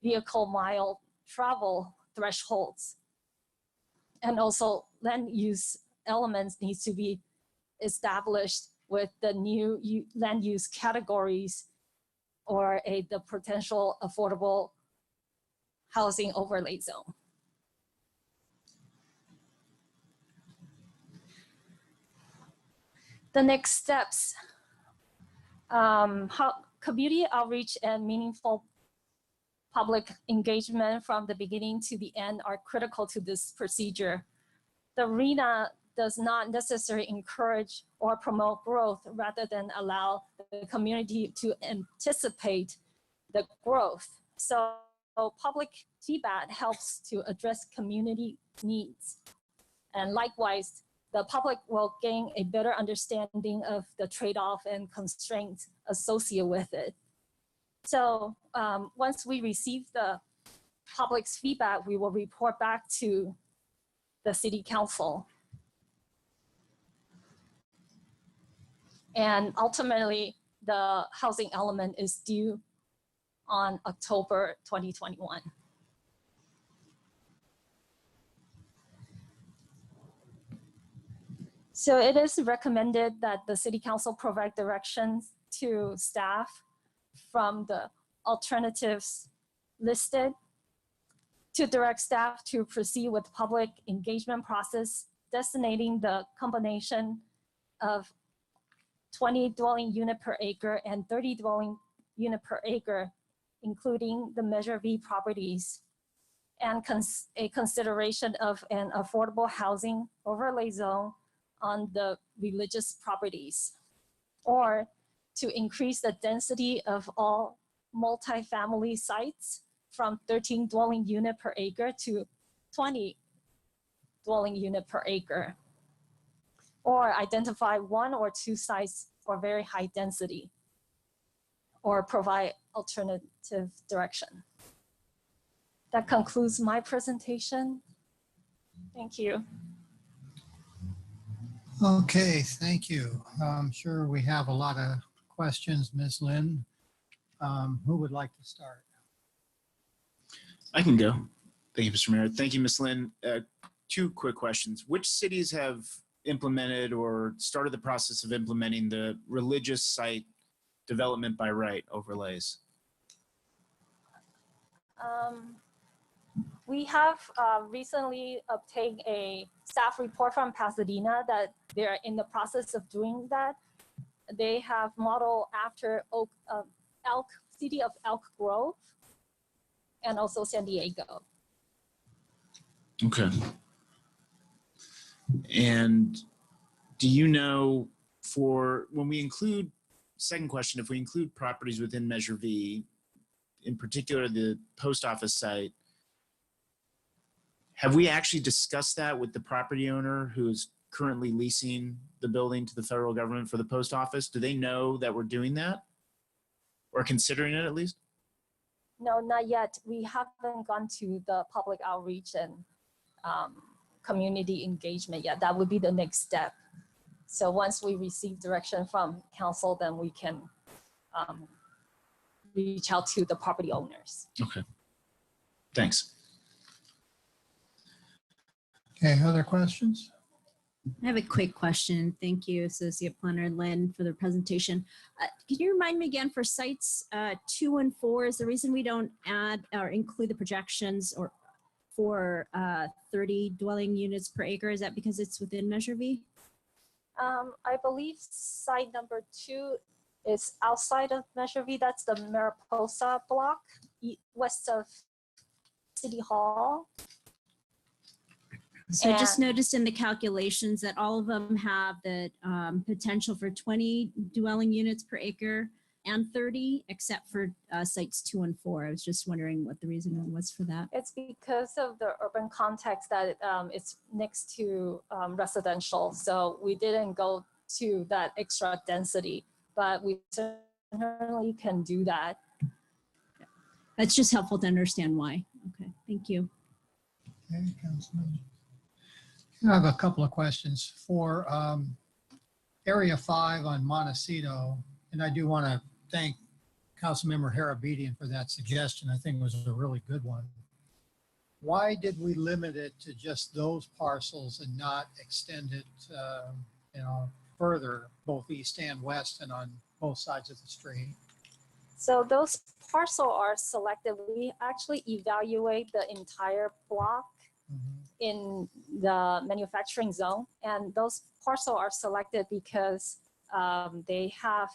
Speaker 13: vehicle mile travel thresholds. And also land use elements needs to be established with the new land use categories or the potential affordable housing overlay zone. The next steps, community outreach and meaningful public engagement from the beginning to the end are critical to this procedure. The RHNA does not necessarily encourage or promote growth rather than allow the community to anticipate the growth. So public feedback helps to address community needs. And likewise, the public will gain a better understanding of the trade-off and constraints associated with it. So once we receive the public's feedback, we will report back to the city council. And ultimately, the housing element is due on October 2021. So it is recommended that the city council provide directions to staff from the alternatives listed to direct staff to proceed with public engagement process, designating the combination of 20 dwelling unit per acre and 30 dwelling unit per acre, including the Measure V properties, and a consideration of an affordable housing overlay zone on the religious properties, or to increase the density of all multifamily sites from 13 dwelling unit per acre to 20 dwelling unit per acre, or identify 1 or 2 sites for very high density, or provide alternative direction. That concludes my presentation. Thank you.
Speaker 1: Okay, thank you. I'm sure we have a lot of questions, Ms. Lynn. Who would like to start?
Speaker 5: I can go. Thank you, Mr. Mayor. Thank you, Ms. Lynn. 2 quick questions. Which cities have implemented or started the process of implementing the religious site development by right overlays?
Speaker 13: We have recently obtained a staff report from Pasadena that they're in the process of doing that. They have modeled after city of Elk Grove and also San Diego.
Speaker 5: Okay. And do you know, for when we include, second question, if we include properties within Measure V, in particular the post office site, have we actually discussed that with the property owner who is currently leasing the building to the federal government for the post office? Do they know that we're doing that, or considering it at least?
Speaker 13: No, not yet. We haven't gone to the public outreach and community engagement yet. That would be the next step. So once we receive direction from council, then we can reach out to the property owners.
Speaker 5: Okay. Thanks.
Speaker 1: Okay, other questions?
Speaker 3: I have a quick question. Thank you, Associate Planner Lynn, for the presentation. Can you remind me again for sites 2 and 4, is the reason we don't add or include the projections or for 30 dwelling units per acre? Is that because it's within Measure V?
Speaker 13: I believe site number 2 is outside of Measure V. That's the Mariposa block west of City Hall.
Speaker 3: So I just noticed in the calculations that all of them have the potential for 20 dwelling units per acre and 30, except for sites 2 and 4. I was just wondering what the reason was for that.
Speaker 13: It's because of the urban context that it's next to residential. So we didn't go to that extra density, but we certainly can do that.
Speaker 3: That's just helpful to understand why. Okay, thank you.
Speaker 1: Okay, Councilman. I have a couple of questions for Area 5 on Montecito, and I do want to thank Councilmember Harabedian for that suggestion. I think it was a really good one. Why did we limit it to just those parcels and not extend it, further, both east and west, and on both sides of the street?
Speaker 13: So those parcels are selected. We actually evaluate the entire block in the manufacturing zone, and those parcels are selected because they have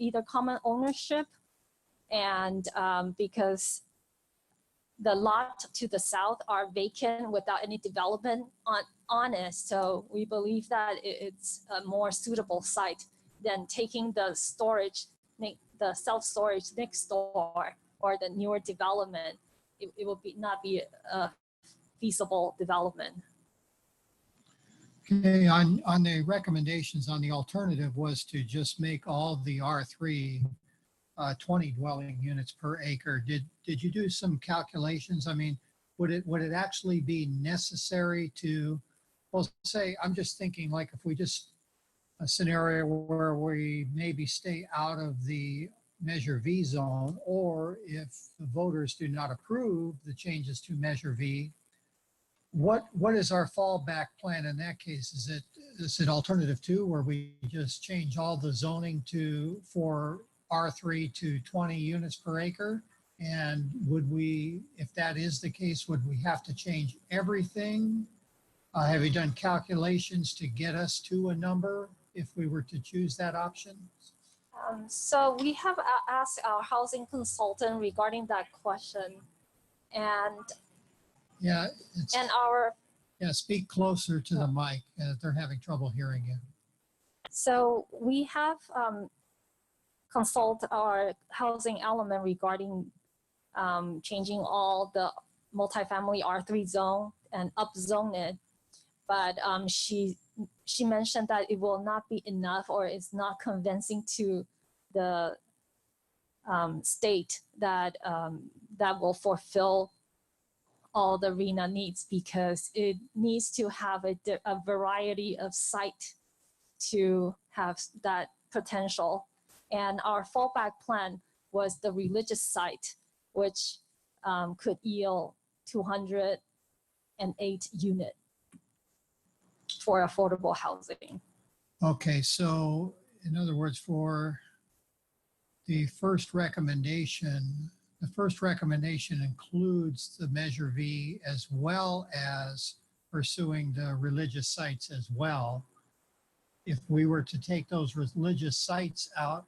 Speaker 13: either common ownership, and because the lot to the south are vacant without any development on it. So we believe that it's a more suitable site than taking the storage, the self-storage next door or the newer development. It will not be a feasible development.
Speaker 1: Okay, on the recommendations on the alternative was to just make all the R3 20 dwelling units per acre. Did you do some calculations? I mean, would it actually be necessary to, well, say, I'm just thinking like if we just, a scenario where we maybe stay out of the Measure V zone, or if the voters do not approve the changes to Measure V, what is our fallback plan in that case? Is it alternative 2 where we just change all the zoning for R3 to 20 units per acre? And would we, if that is the case, would we have to change everything? Have you done calculations to get us to a number if we were to choose that option?
Speaker 13: So we have asked our housing consultant regarding that question, and
Speaker 1: Yeah, speak closer to the mic. They're having trouble hearing you.
Speaker 13: so we have consult our housing element regarding changing all the multifamily R3 zone and upzone it. But she mentioned that it will not be enough, or it's not convincing to the state that that will fulfill all the RHNA needs, because it needs to have a variety of site to have that potential. And our fallback plan was the religious site, which could yield 208 units for affordable housing.
Speaker 1: Okay, so in other words, for the first recommendation includes the Measure V as well as pursuing the religious sites as well. If we were to take those religious sites out,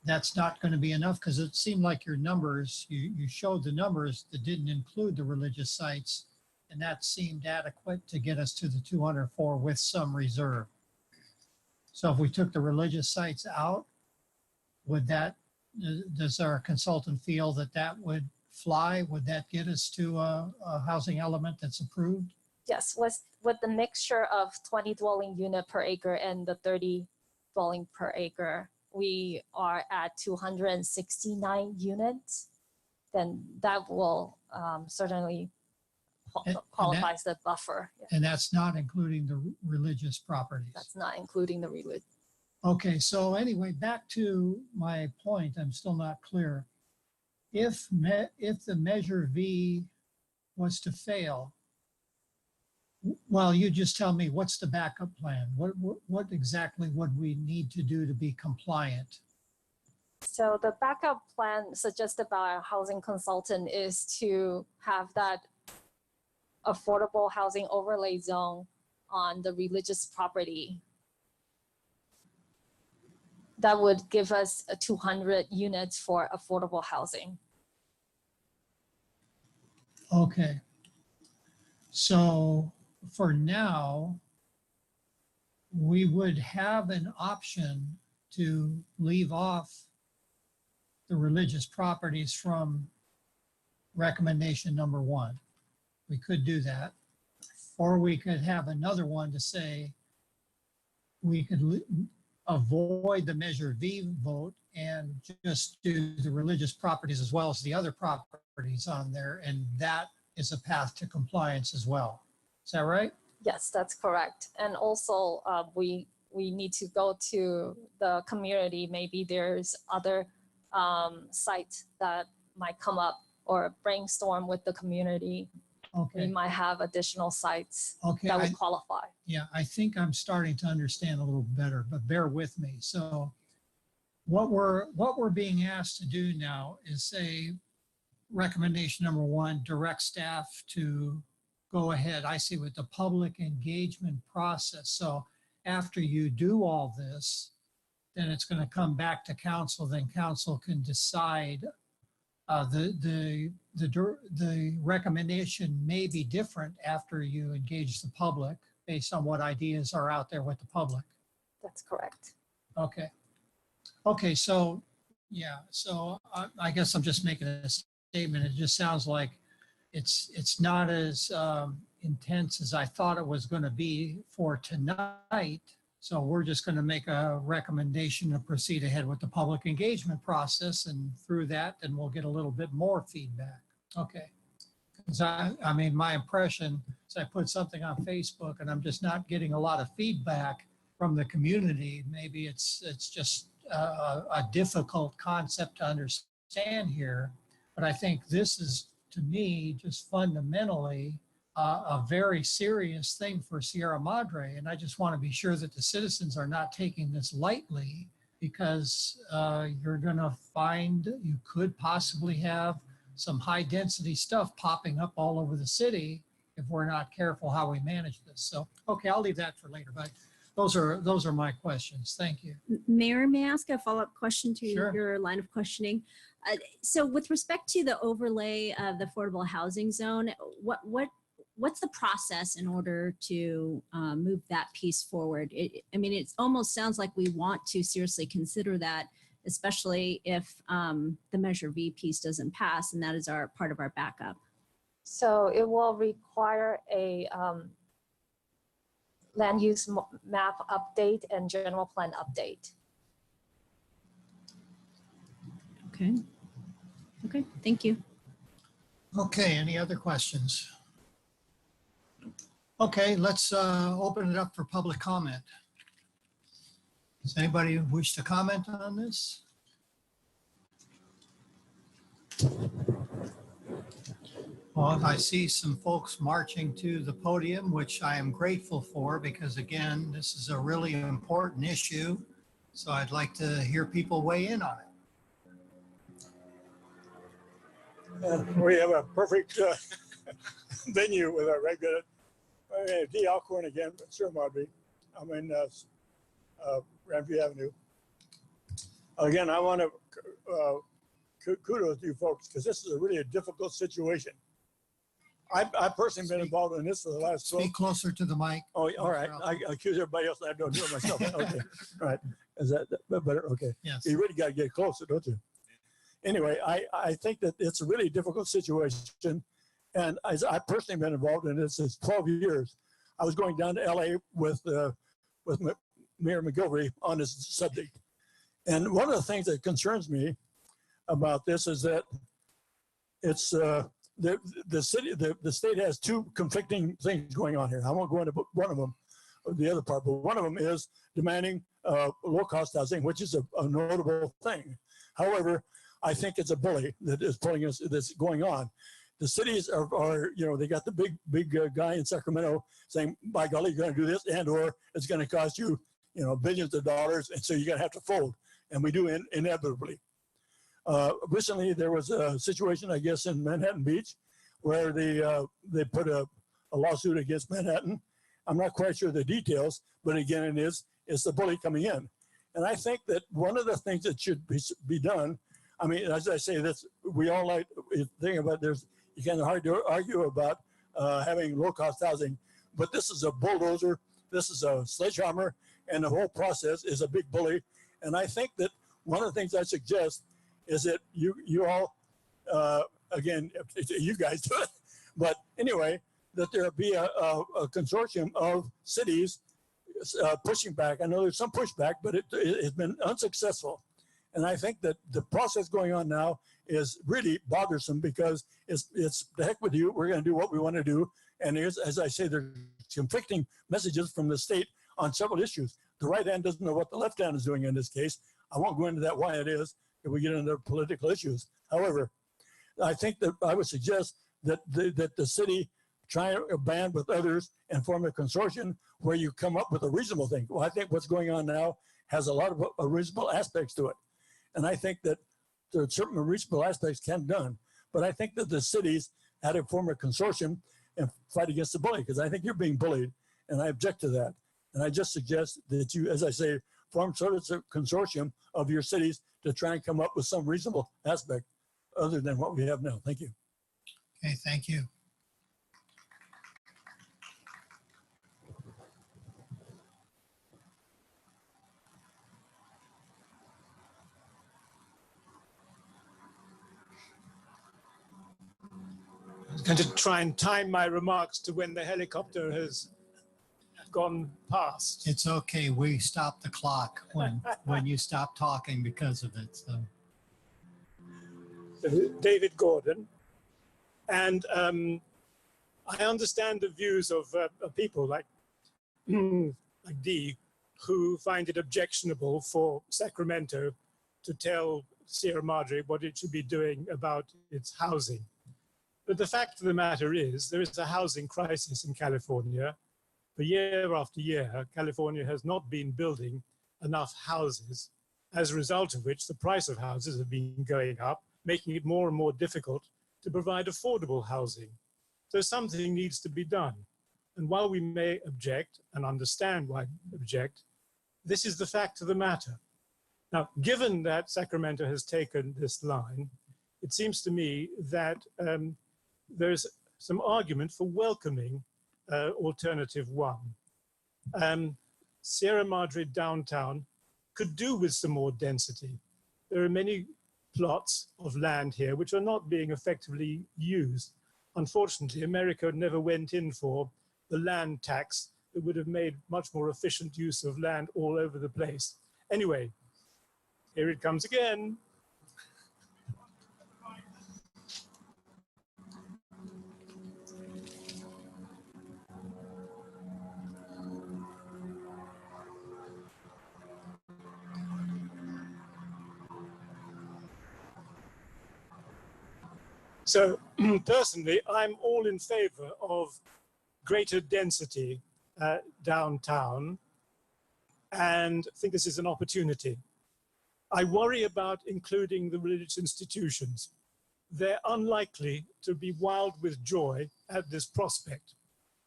Speaker 1: that's not going to be enough, because it seemed like your numbers, you showed the numbers that didn't include the religious sites, and that seemed adequate to get us to the 204 with some reserve. So if we took the religious sites out, does our consultant feel that would fly? Would that get us to a housing element that's approved?
Speaker 13: Yes, with the mixture of 20 dwelling unit per acre and the 30 dwelling per acre, we are at 269 units. Then that will certainly qualifies the buffer. Yeah.
Speaker 1: And that's not including the religious properties.
Speaker 13: That's not including the religion.
Speaker 1: Okay, so anyway, back to my point, I'm still not clear. If the Measure V was to fail, well, you just tell me, what's the backup plan? What exactly would we need to do to be compliant?
Speaker 13: So the backup plan suggested by our housing consultant is to have that affordable housing overlay zone on the religious property. That would give us 200 units for affordable housing.
Speaker 1: Okay. So for now, we would have an option to leave off the religious properties from recommendation number 1. We could do that. Or we could have another one to say we could avoid the Measure V vote and just do the religious properties as well as the other properties on there. And that is a path to compliance as well. Is that right?
Speaker 13: Yes, that's correct. And also we need to go to the community. Maybe there's other sites that might come up, or brainstorm with the community.
Speaker 1: Okay.
Speaker 13: We might have additional sites
Speaker 1: Okay.
Speaker 13: that would qualify.
Speaker 1: Yeah, I think I'm starting to understand a little better, but bear with me. So what we're being asked to do now is say recommendation number 1, direct staff to go ahead, I see, with the public engagement process. So after you do all this, then it's going to come back to council. Then council can decide. The recommendation may be different after you engage the public based on what ideas are out there with the public.
Speaker 13: That's correct.
Speaker 1: Okay. Okay, so yeah, so I guess I'm just making a statement. It just sounds like it's not as intense as I thought it was going to be for tonight. So we're just going to make a recommendation to proceed ahead with the public engagement process, and through that, then we'll get a little bit more feedback. Okay. 'Cause I mean, my impression is I put something on Facebook and I'm just not getting a lot of feedback from the community. Maybe it's just a difficult concept to understand here. But I think this is, to me, just fundamentally a very serious thing for Sierra Madre. And I just want to be sure that the citizens are not taking this lightly, because you're going to find you could possibly have some high density stuff popping up all over the city if we're not careful how we manage this. So, okay, I'll leave that for later, but those are my questions. Thank you.
Speaker 3: Mayor, may I ask a follow-up question to
Speaker 1: Sure.
Speaker 3: your line of questioning? So with respect to the overlay of the affordable housing zone, what's the process in order to move that piece forward? I mean, it almost sounds like we want to seriously consider that, especially if the Measure V piece doesn't pass, and that is part of our backup.
Speaker 13: So it will require a land use map update and general plan update.
Speaker 3: Okay. Okay, thank you.
Speaker 1: Okay, any other questions? Okay, let's open it up for public comment. Does anybody wish to comment on this? Well, I see some folks marching to the podium, which I am grateful for, because again, this is a really important issue. So I'd like to hear people weigh in on it.
Speaker 9: We have a perfect venue with our regular D. Alcorn again, Sierra Madre. I'm in Grandview Avenue. Again, I want to kudos to you folks, because this is really a difficult situation. I've personally been involved in this for the last 12.
Speaker 1: Speak closer to the mic.
Speaker 9: Oh, all right. I accuse everybody else. I don't do it myself. Okay. All right. Is that better? Okay.
Speaker 1: Yes.
Speaker 9: You really got to get closer, don't you? Anyway, I think that it's a really difficult situation. And as I personally been involved in this since 12 years. I was going down to LA with Mayor McGilvery on this subject. And one of the things that concerns me about this is that it's the state has two conflicting things going on here. I won't go into one of them, or the other part, but one of them is demanding low-cost housing, which is a notable thing. However, I think it's a bully that is pulling us, that's going on. The cities are they got the big guy in Sacramento saying, by golly, you're going to do this, and or it's going to cost you, billions of dollars, and so you're going to have to fold. And we do inevitably. Recently, there was a situation, I guess, in Manhattan Beach, where they put a lawsuit against Manhattan. I'm not quite sure the details, but again, it's the bully coming in. And I think that one of the things that should be done, I mean, as I say, that's we all like think about. You can hard to argue about having low-cost housing, but this is a bulldozer. This is a sledgehammer, and the whole process is a big bully. And I think that one of the things I suggest is that you all, again, you guys do it, but anyway, that there be a consortium of cities pushing back. I know there's some pushback, but it's been unsuccessful. And I think that the process going on now is really bothersome, because it's the heck with you. We're going to do what we want to do. And as I say, there's conflicting messages from the state on several issues. The right hand doesn't know what the left hand is doing in this case. I won't go into that why it is if we get into political issues. However, I think that I would suggest that the city try a band with others and form a consortium where you come up with a reasonable thing. Well, I think what's going on now has a lot of reasonable aspects to it. And I think that there are certain reasonable aspects can be done. But I think that the cities had to form a consortium and fight against the bully, because I think you're being bullied, and I object to that. And I just suggest that you, as I say, form sort of a consortium of your cities to try and come up with some reasonable aspect other than what we have now. Thank you.
Speaker 1: Okay, thank you.
Speaker 8: I was going to try and time my remarks to when the helicopter has gone past.
Speaker 1: It's okay. We stop the clock when you stop talking because of it. So
Speaker 8: David Gordon. And I understand the views of people like, like Dee, who find it objectionable for Sacramento to tell Sierra Madre what it should be doing about its housing. But the fact of the matter is, there is a housing crisis in California. For year after year, California has not been building enough houses, as a result of which the price of houses have been going up, making it more and more difficult to provide affordable housing. So something needs to be done. And while we may object and understand why we object, this is the fact of the matter. Now, given that Sacramento has taken this line, it seems to me that there's some argument for welcoming alternative one. Sierra Madre downtown could do with some more density. There are many plots of land here which are not being effectively used. Unfortunately, America never went in for the land tax that would have made much more efficient use of land all over the place. Anyway, here it comes again. So personally, I'm all in favor of greater density downtown and think this is an opportunity. I worry about including the religious institutions. They're unlikely to be wild with joy at this prospect,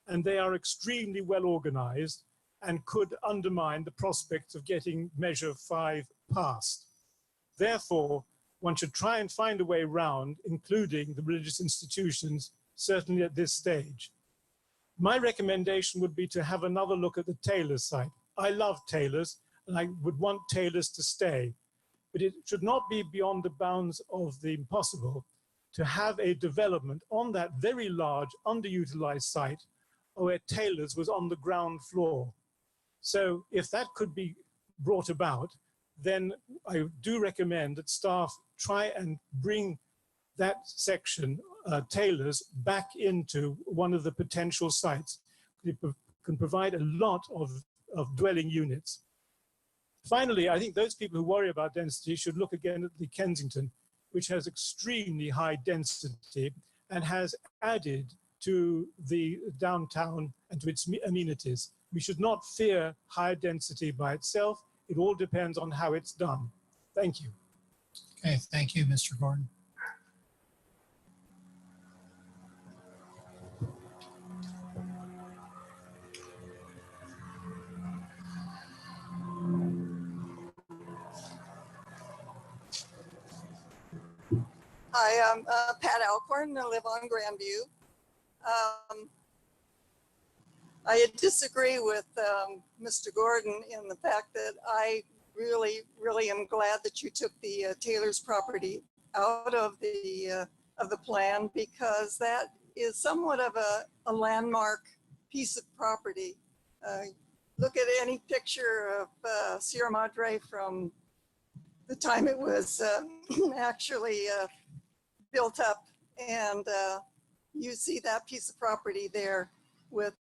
Speaker 8: and they are extremely well organized and could undermine the prospects of getting Measure 5 passed. Therefore, one should try and find a way around including the religious institutions, certainly at this stage. My recommendation would be to have another look at the Taylor's site. I love Taylor's and I would want Taylor's to stay, but it should not be beyond the bounds of the impossible to have a development on that very large underutilized site where Taylor's was on the ground floor. So if that could be brought about, then I do recommend that staff try and bring that section, Taylor's, back into one of the potential sites. It can provide a lot of dwelling units. Finally, I think those people who worry about density should look again at the Kensington, which has extremely high density and has added to the downtown and to its amenities. We should not fear high density by itself. It all depends on how it's done. Thank you.
Speaker 1: Okay, thank you, Mr. Gordon.
Speaker 14: Hi, I'm Pat Alcorn. I live on Grandview. I disagree with Mr. Gordon in the fact that I really am glad that you took the Taylor's property out of the plan, because that is somewhat of a landmark piece of property. Look at any picture of Sierra Madre from the time it was actually built up, and you see that piece of property there with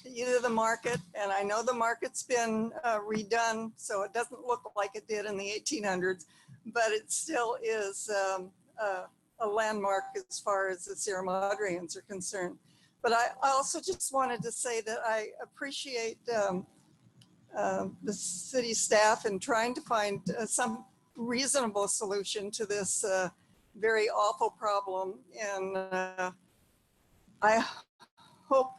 Speaker 14: either the market, and I know the market's been redone, so it doesn't look like it did in the 1800s, but it still is a landmark as far as the Sierra Madreans are concerned. But I also just wanted to say that I appreciate the city staff in trying to find some reasonable solution to this very awful problem. And I hope,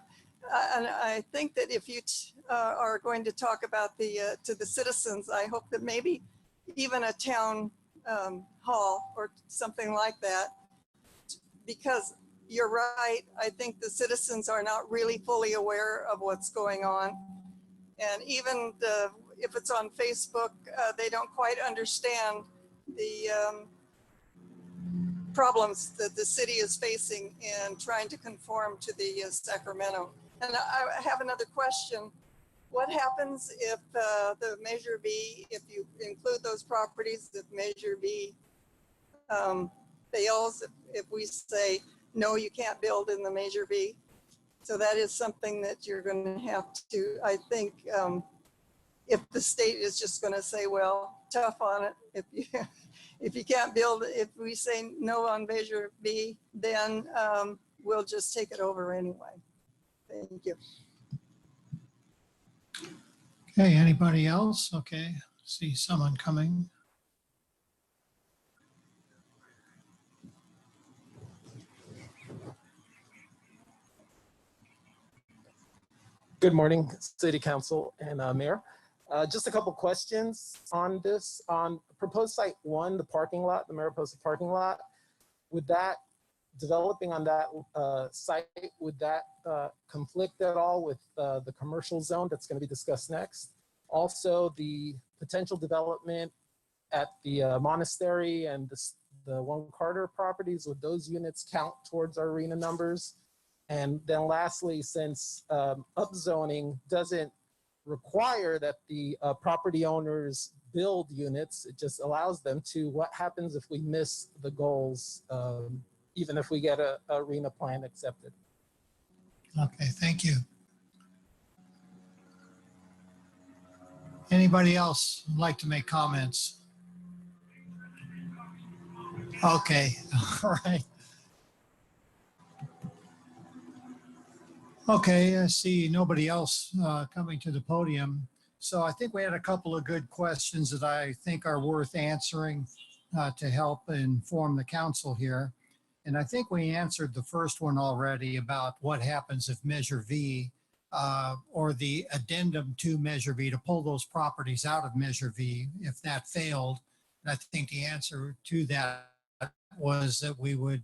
Speaker 14: and I think that if you are going to talk about to the citizens, I hope that maybe even a town hall or something like that, because you're right, I think the citizens are not really fully aware of what's going on. And even if it's on Facebook, they don't quite understand the problems that the city is facing in trying to conform to the Sacramento. And I have another question. What happens if the Measure B, if you include those properties, if Measure B fails, if we say no, you can't build in the Measure V. So that is something that you're going to have to, I think, if the state is just going to say, well, tough on it. If you can't build, if we say no on Measure B, then we'll just take it over anyway. Thank you.
Speaker 1: Okay, anybody else? Okay, see someone coming.
Speaker 15: Good morning, City Council and Mayor. Just a couple questions on this. On proposed site 1, the parking lot, the Mariposa parking lot, would that, developing on that site, would that conflict at all with the commercial zone that's going to be discussed next? Also, the potential development at the monastery and the One Carter properties, would those units count towards our arena numbers? And then lastly, since upzoning doesn't require that the property owners build units, it just allows them to, what happens if we miss the goals, even if we get a arena plan accepted?
Speaker 1: Okay, thank you. Anybody else like to make comments? Okay, all right. Okay, I see nobody else coming to the podium. So I think we had a couple of good questions that I think are worth answering to help inform the council here. And I think we answered the first one already about what happens if Measure V or the addendum to Measure V, to pull those properties out of Measure V if that failed. And I think the answer to that was that we would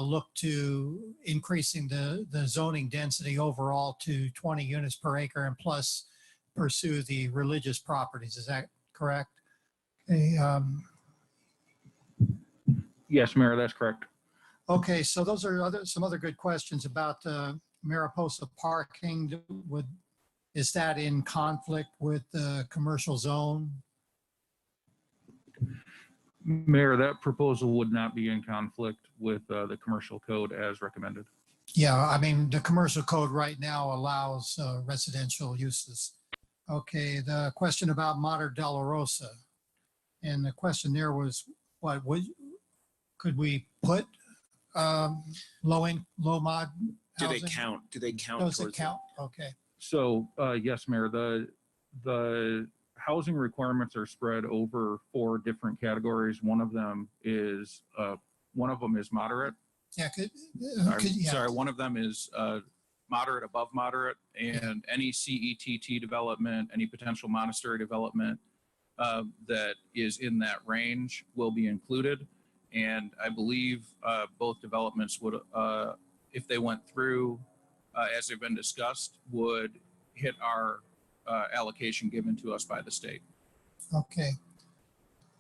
Speaker 1: look to increasing the zoning density overall to 20 units per acre and plus pursue the religious properties. Is that correct? Okay,
Speaker 16: yes, Mayor, that's correct.
Speaker 1: okay, so those are some other good questions about Mariposa parking. Is that in conflict with the commercial zone?
Speaker 16: Mayor, that proposal would not be in conflict with the commercial code as recommended.
Speaker 1: Yeah, I mean, the commercial code right now allows residential uses. Okay, the question about Madre de la Rosa. And the question there was, could we put low mod
Speaker 5: Do they
Speaker 1: housing?
Speaker 5: count? Do they count?
Speaker 1: Does it
Speaker 5: towards
Speaker 1: count? Okay.
Speaker 16: So yes, Mayor, the housing requirements are spread over 4 different categories. One of them is moderate.
Speaker 1: Yeah,
Speaker 16: Sorry, one of them is moderate, above moderate, and any CETT development, any potential monastery development that is in that range will be included. And I believe both developments would, if they went through as they've been discussed, would hit our allocation given to us by the state.
Speaker 1: Okay.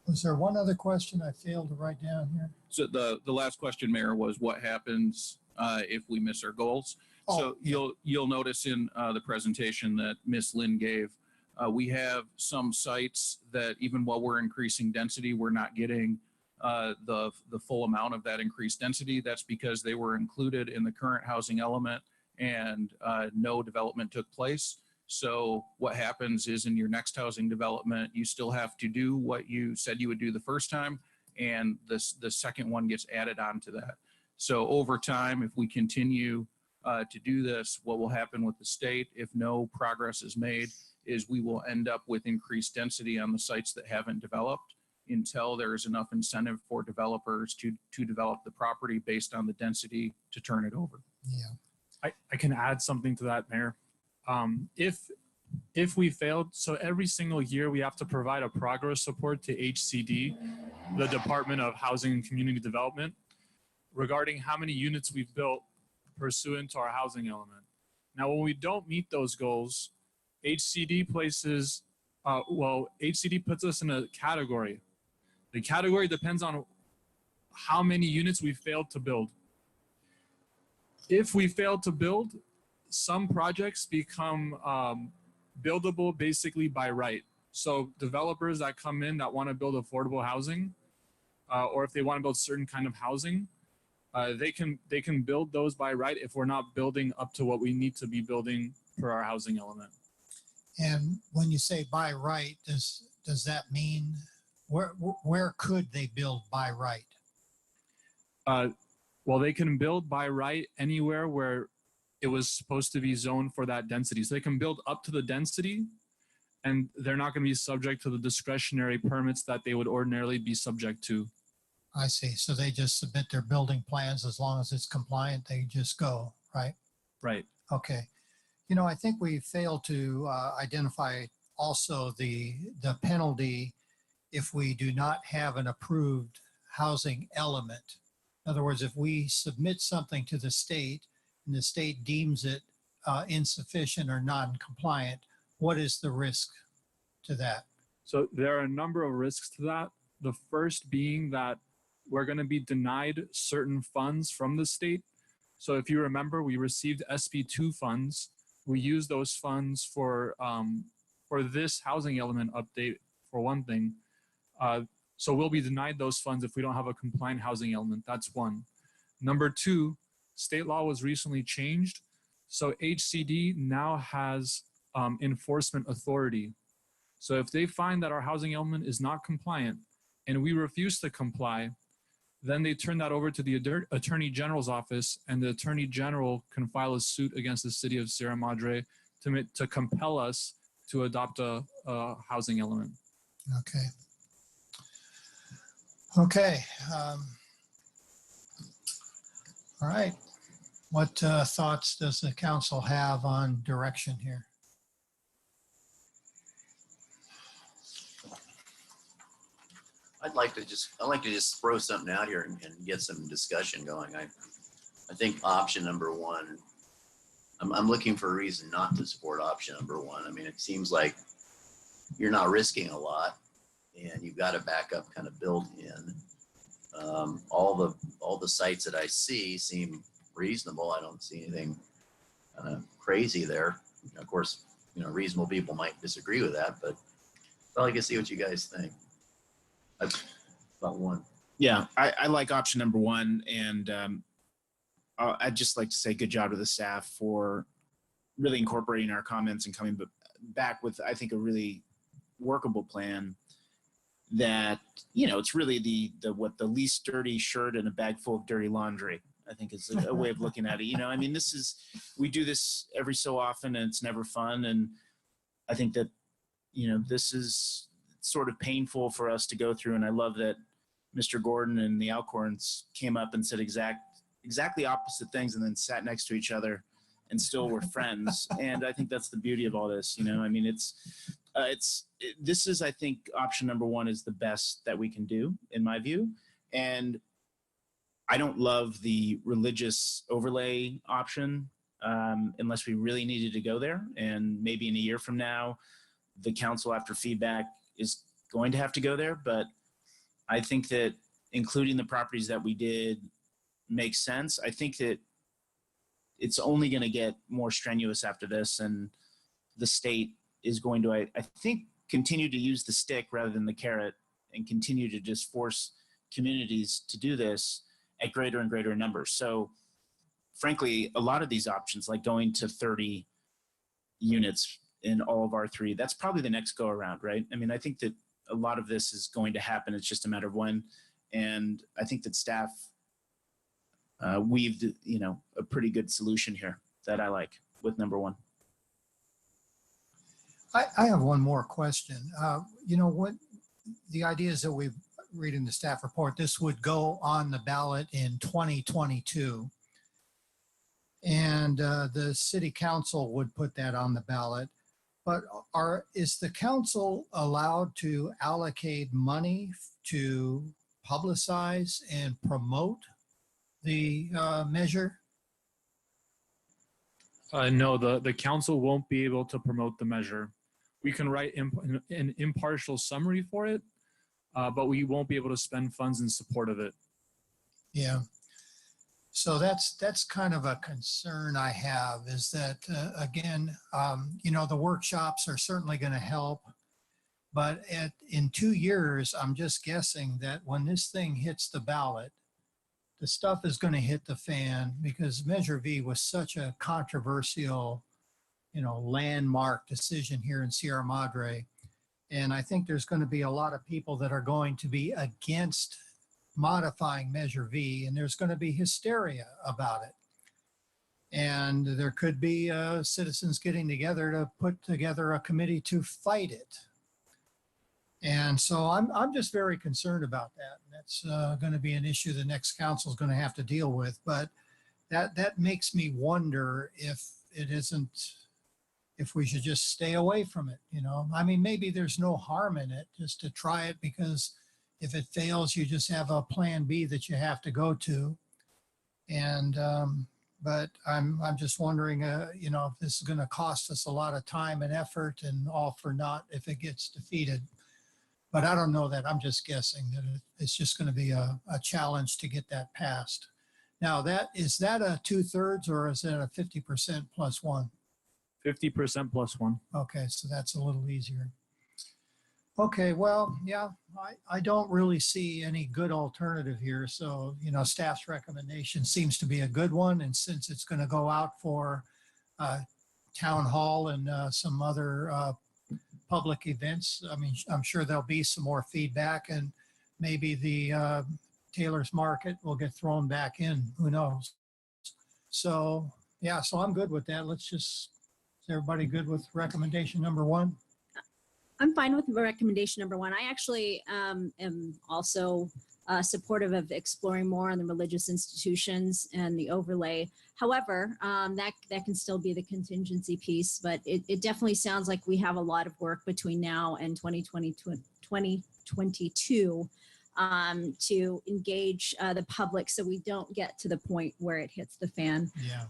Speaker 1: Was there one other question I failed to write down here?
Speaker 16: So the last question, Mayor, was what happens if we miss our goals?
Speaker 1: Oh,
Speaker 16: So you'll notice in the presentation that Ms. Lynn gave, we have some sites that even while we're increasing density, we're not getting the full amount of that increased density. That's because they were included in the current housing element and no development took place. So what happens is in your next housing development, you still have to do what you said you would do the first time, and the second one gets added on to that. So over time, if we continue to do this, what will happen with the state, if no progress is made, is we will end up with increased density on the sites that haven't developed until there is enough incentive for developers to develop the property based on the density to turn it over.
Speaker 1: Yeah.
Speaker 17: I can add something to that, Mayor. If we failed, so every single year we have to provide a progress report to HCD, the Department of Housing and Community Development, regarding how many units we've built pursuant to our housing element. Now, when we don't meet those goals, HCD places, HCD puts us in a category. The category depends on how many units we failed to build. If we fail to build, some projects become buildable basically by right. So developers that come in that want to build affordable housing, or if they want to build certain kind of housing, They can build those by right if we're not building up to what we need to be building for our housing element.
Speaker 1: And when you say by right, does that mean where could they build by right?
Speaker 17: Well, they can build by right anywhere where it was supposed to be zoned for that density. So they can build up to the density, and they're not going to be subject to the discretionary permits that they would ordinarily be subject to.
Speaker 1: I see. So they just submit their building plans as long as it's compliant, they just go, right?
Speaker 17: Right.
Speaker 1: Okay. You know, I think we failed to identify also the penalty if we do not have an approved housing element. In other words, if we submit something to the state and the state deems it insufficient or non-compliant, what is the risk to that?
Speaker 17: So there are a number of risks to that. The first being that we're going to be denied certain funds from the state. So if you remember, we received SB2 funds. We used those funds for this housing element update, for one thing. So we'll be denied those funds if we don't have a compliant housing element. That's one. Number two, state law was recently changed. So HCD now has enforcement authority. So if they find that our housing element is not compliant and we refuse to comply, then they turn that over to the Attorney General's office, and the Attorney General can file a suit against the city of Sierra Madre to compel us to adopt a housing element.
Speaker 1: Okay. Okay. All right. What thoughts does the council have on direction here?
Speaker 4: I'd like to just throw something out here and get some discussion going. I think option number one, I'm looking for a reason not to support option number one. I mean, it seems like you're not risking a lot and you've got a backup kind of built in. All the sites that I see seem reasonable. I don't see anything crazy there. Of course, reasonable people might disagree with that, but I'd like to see what you guys think. That's about one.
Speaker 5: Yeah, I like option number one, and I'd just like to say good job to the staff for really incorporating our comments and coming back with, I think, a really workable plan that, it's really the least dirty shirt in a bag full of dirty laundry, I think is a way of looking at it. I mean, we do this every so often and it's never fun. And I think that, this is sort of painful for us to go through. And I love that Mr. Gordon and the Alcorns came up and said exactly opposite things and then sat next to each other and still were friends. And I think that's the beauty of all this. I mean, this is, I think, option number one is the best that we can do, in my view. And I don't love the religious overlay option unless we really needed to go there. And maybe in a year from now, the council, after feedback, is going to have to go there. But I think that including the properties that we did makes sense. I think that it's only going to get more strenuous after this, and the state is going to, I think, continue to use the stick rather than the carrot and continue to just force communities to do this at greater and greater numbers. So frankly, a lot of these options, like going to 30 units in all of R3, that's probably the next go around, right? I mean, I think that a lot of this is going to happen. It's just a matter of when. And I think that staff weaved, a pretty good solution here that I like with number one.
Speaker 1: I have one more question. What the idea is that we read in the staff report, this would go on the ballot in 2022. And the city council would put that on the ballot. But is the council allowed to allocate money to publicize and promote the measure?
Speaker 17: No, the council won't be able to promote the measure. We can write an impartial summary for it, but we won't be able to spend funds in support of it.
Speaker 1: Yeah. So that's kind of a concern I have, is that, again, the workshops are certainly going to help. But in 2 years, I'm just guessing that when this thing hits the ballot, the stuff is going to hit the fan because Measure V was such a controversial, landmark decision here in Sierra Madre. And I think there's going to be a lot of people that are going to be against modifying Measure V, and there's going to be hysteria about it. And there could be citizens getting together to put together a committee to fight it. And so I'm just very concerned about that. And that's going to be an issue the next council is going to have to deal with. But that makes me wonder if we should just stay away from it. I mean, maybe there's no harm in it just to try it, because if it fails, you just have a plan B that you have to go to. And but I'm just wondering, if this is going to cost us a lot of time and effort and all for naught if it gets defeated. But I don't know that. I'm just guessing that it's just going to be a challenge to get that passed. Now, is that a 2/3 or is that a 50% plus one?
Speaker 17: 50% plus one.
Speaker 1: Okay, so that's a little easier. Okay, well, yeah, I don't really see any good alternative here. So, staff's recommendation seems to be a good one. And since it's going to go out for town hall and some other public events, I mean, I'm sure there'll be some more feedback, and maybe the Taylor's Market will get thrown back in. Who knows? So, yeah, so I'm good with that. Is everybody good with recommendation number 1?
Speaker 3: I'm fine with recommendation number 1. I actually am also supportive of exploring more on the religious institutions and the overlay. However, that can still be the contingency piece, but it definitely sounds like we have a lot of work between now and 2022 to engage the public so we don't get to the point where it hits the fan.
Speaker 1: Yeah.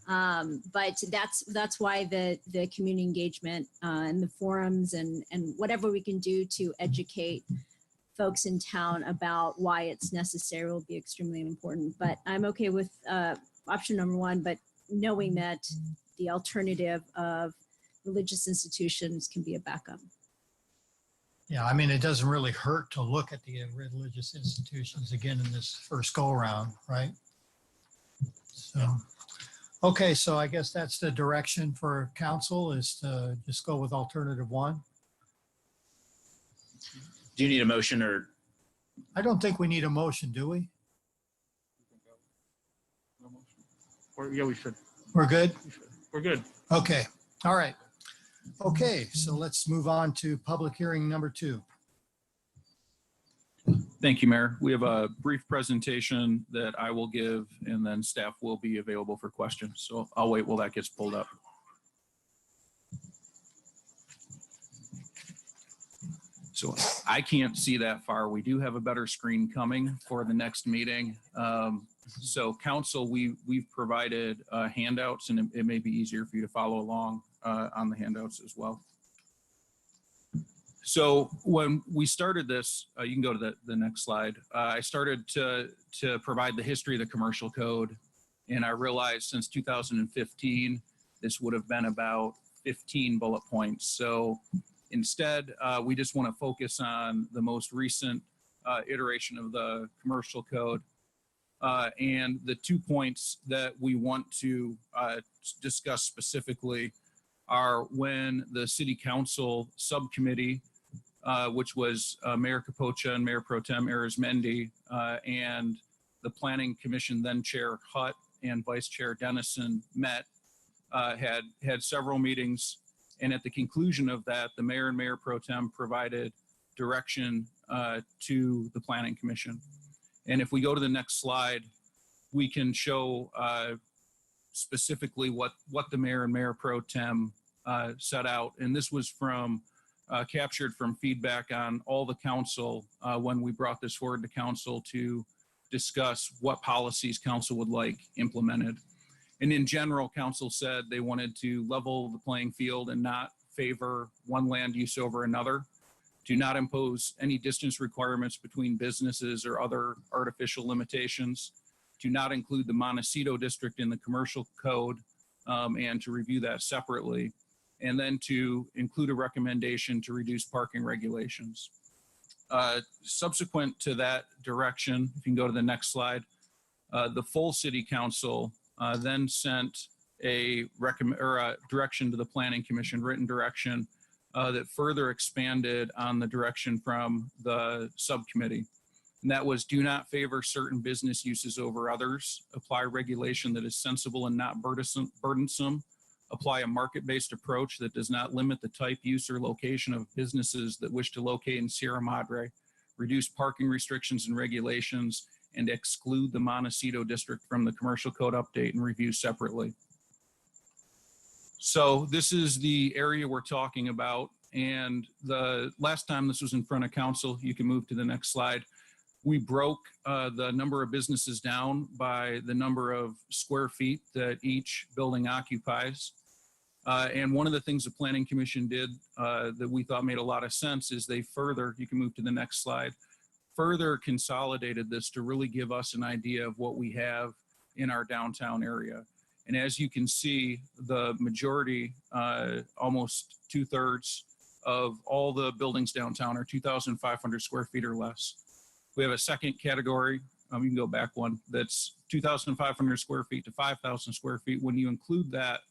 Speaker 3: But that's why the community engagement and the forums and whatever we can do to educate folks in town about why it's necessary will be extremely important. But I'm okay with option number 1, but knowing that the alternative of religious institutions can be a backup.
Speaker 1: Yeah, I mean, it doesn't really hurt to look at the religious institutions again in this first go around, right? So, okay, so I guess that's the direction for council, is to just go with alternative 1.
Speaker 5: Do you need a motion or?
Speaker 1: I don't think we need a motion, do we?
Speaker 17: Yeah, we should.
Speaker 1: We're good?
Speaker 17: We're good.
Speaker 1: Okay, all right. Okay, so let's move on to public hearing number 2.
Speaker 16: Thank you, Mayor. We have a brief presentation that I will give, and then staff will be available for questions. So I'll wait while that gets pulled up. So I can't see that far. We do have a better screen coming for the next meeting. So council, we've provided handouts, and it may be easier for you to follow along on the handouts as well. So when we started this, you can go to the next slide. I started to provide the history of the commercial code, and I realized since 2015, this would have been about 15 bullet points. So instead, we just want to focus on the most recent iteration of the commercial code. And the 2 points that we want to discuss specifically are when the City Council subcommittee, which was Mayor Capocha and Mayor Pro Tem Arizmendi, and the Planning Commission then Chair Hutt and Vice Chair Dennison met, had several meetings. And at the conclusion of that, the Mayor and Mayor Pro Tem provided direction to the Planning Commission. And if we go to the next slide, we can show specifically what the Mayor and Mayor Pro Tem set out. And this was captured from feedback on all the council when we brought this forward to council to discuss what policies council would like implemented. And in general, council said they wanted to level the playing field and not favor one land use over another, do not impose any distance requirements between businesses or other artificial limitations, do not include the Montecito district in the commercial code, and to review that separately, and then to include a recommendation to reduce parking regulations. Subsequent to that direction, if you can go to the next slide, The full city council then sent a direction to the planning commission, written direction that further expanded on the direction from the subcommittee. And that was, do not favor certain business uses over others, apply regulation that is sensible and not burdensome, apply a market-based approach that does not limit the type, use, or location of businesses that wish to locate in Sierra Madre, reduce parking restrictions and regulations, and exclude the Montecito district from the commercial code update and review separately. So this is the area we're talking about. And the last time this was in front of council, you can move to the next slide, we broke the number of businesses down by the number of square feet that each building occupies. And one of the things the Planning Commission did that we thought made a lot of sense is they further, you can move to the next slide, further consolidated this to really give us an idea of what we have in our downtown area. And as you can see, the majority, almost 2/3 of all the buildings downtown are 2,500 square feet or less. We have a second category, you can go back one, that's 2,500 square feet to 5,000 square feet. When you include that,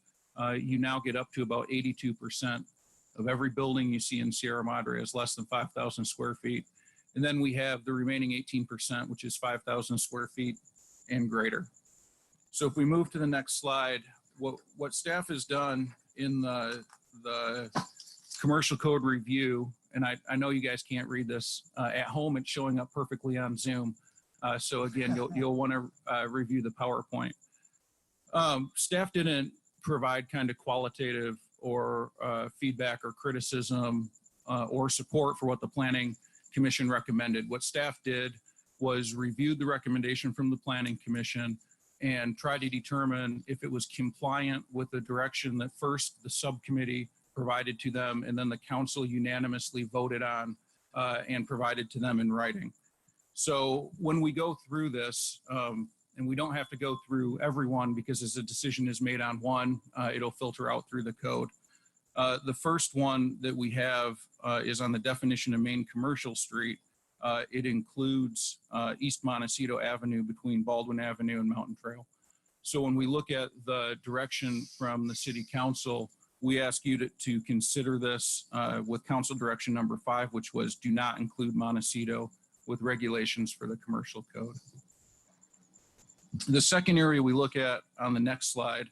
Speaker 16: you now get up to about 82% of every building you see in Sierra Madre is less than 5,000 square feet. And then we have the remaining 18%, which is 5,000 square feet and greater. So if we move to the next slide, what staff has done in the commercial code review, and I know you guys can't read this at home, it's showing up perfectly on Zoom. So again, you'll want to review the PowerPoint. Staff didn't provide kind of qualitative or feedback or criticism or support for what the Planning Commission recommended. What staff did was reviewed the recommendation from the Planning Commission and tried to determine if it was compliant with the direction that first the subcommittee provided to them and then the council unanimously voted on and provided to them in writing. So when we go through this, and we don't have to go through every one because as a decision is made on one, it'll filter out through the code. The first one that we have is on the definition of main commercial street. It includes East Montecito Avenue between Baldwin Avenue and Mountain Trail. So when we look at the direction from the city council, we ask you to consider this with council direction number 5, which was do not include Montecito with regulations for the commercial code. The second area we look at on the next slide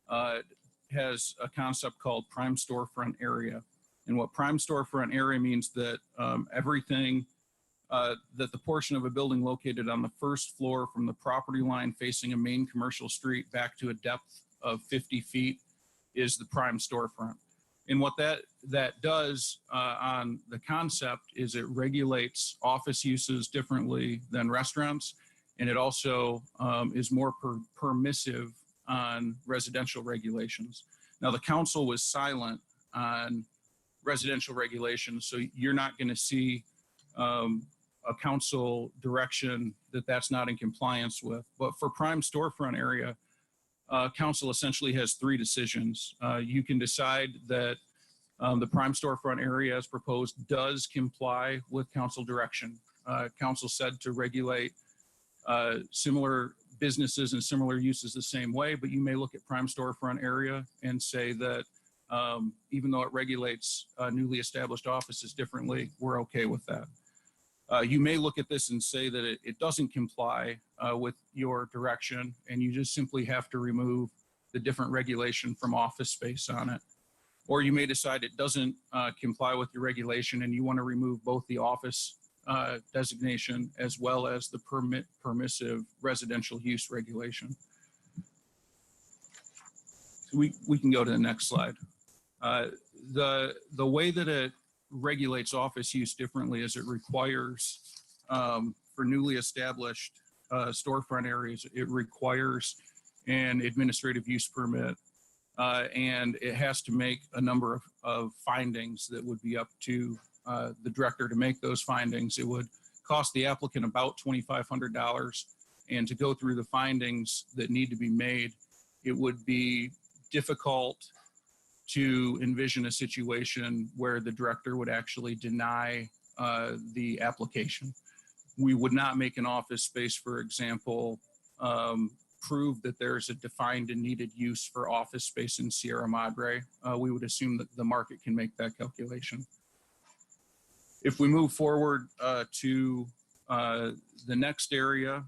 Speaker 16: has a concept called prime storefront area. And what prime storefront area means that everything that the portion of a building located on the first floor from the property line facing a main commercial street back to a depth of 50 feet is the prime storefront. And what that does on the concept is it regulates office uses differently than restaurants. And it also is more permissive on residential regulations. Now the council was silent on residential regulations, so you're not going to see a council direction that's not in compliance with. But for prime storefront area, council essentially has 3 decisions. You can decide that the prime storefront area as proposed does comply with council direction. Council said to regulate similar businesses and similar uses the same way, but you may look at prime storefront area and say that even though it regulates newly established offices differently, we're okay with that. You may look at this and say that it doesn't comply with your direction and you just simply have to remove the different regulation from office space on it. Or you may decide it doesn't comply with your regulation and you want to remove both the office designation as well as the permissive residential use regulation. So we can go to the next slide. The way that it regulates office use differently is it requires for newly established storefront areas, it requires an administrative use permit and it has to make a number of findings that would be up to the director to make those findings. It would cost the applicant about $2,500, and to go through the findings that need to be made, it would be difficult to envision a situation where the director would actually deny the application. We would not make an office space, for example, prove that there's a defined and needed use for office space in Sierra Madre, we would assume that the market can make that calculation. If we move forward to the next area,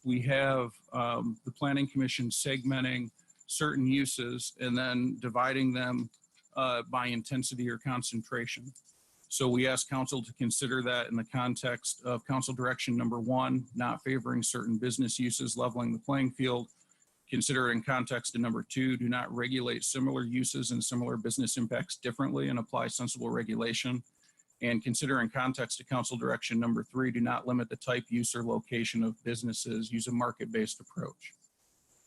Speaker 16: we have the Planning Commission segmenting certain uses and then dividing them by intensity or concentration. So we ask council to consider that in the context of council direction number 1, not favoring certain business uses, leveling the playing field. Consider in context of number 2, do not regulate similar uses and similar business impacts differently and apply sensible regulation. And consider in context of council direction number 3, do not limit the type, use, or location of businesses, use a market-based approach.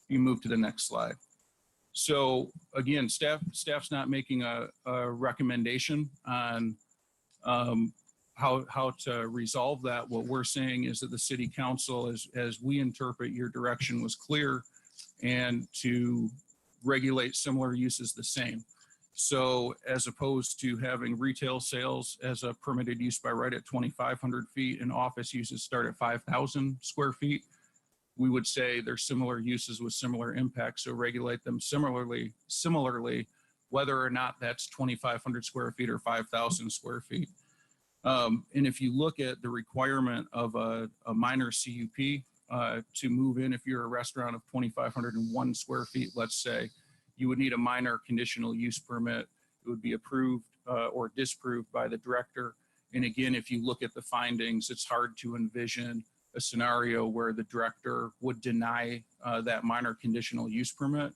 Speaker 16: You move to the next slide. So again, staff's not making a recommendation on how to resolve that. What we're saying is that the city council, as we interpret your direction, was clear and to regulate similar uses the same. So as opposed to having retail sales as a permitted use by right at 2,500 feet and office uses start at 5,000 square feet, we would say they're similar uses with similar impacts. So regulate them similarly, whether or not that's 2,500 square feet or 5,000 square feet. And if you look at the requirement of a minor CUP to move in, if you're a restaurant of 2,501 square feet, let's say, you would need a minor conditional use permit. It would be approved or disproved by the director. And again, if you look at the findings, it's hard to envision a scenario where the director would deny that minor conditional use permit.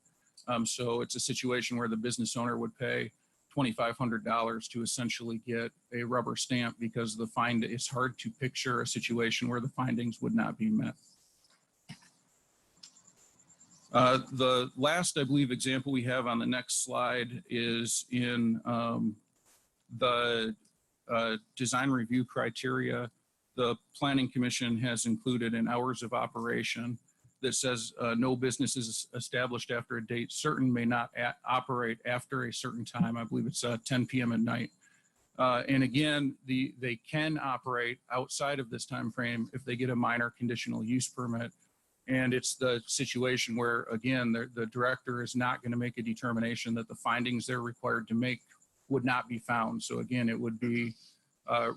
Speaker 16: So it's a situation where the business owner would pay $2,500 to essentially get a rubber stamp because it's hard to picture a situation where the findings would not be met. The last, I believe, example we have on the next slide is in the design review criteria. The Planning Commission has included in hours of operation that says no business is established after a date certain may not operate after a certain time. I believe it's 10 p.m. at night. And again, they can operate outside of this time frame if they get a minor conditional use permit. And it's the situation where, again, the director is not going to make a determination that the findings they're required to make would not be found. So again, it would be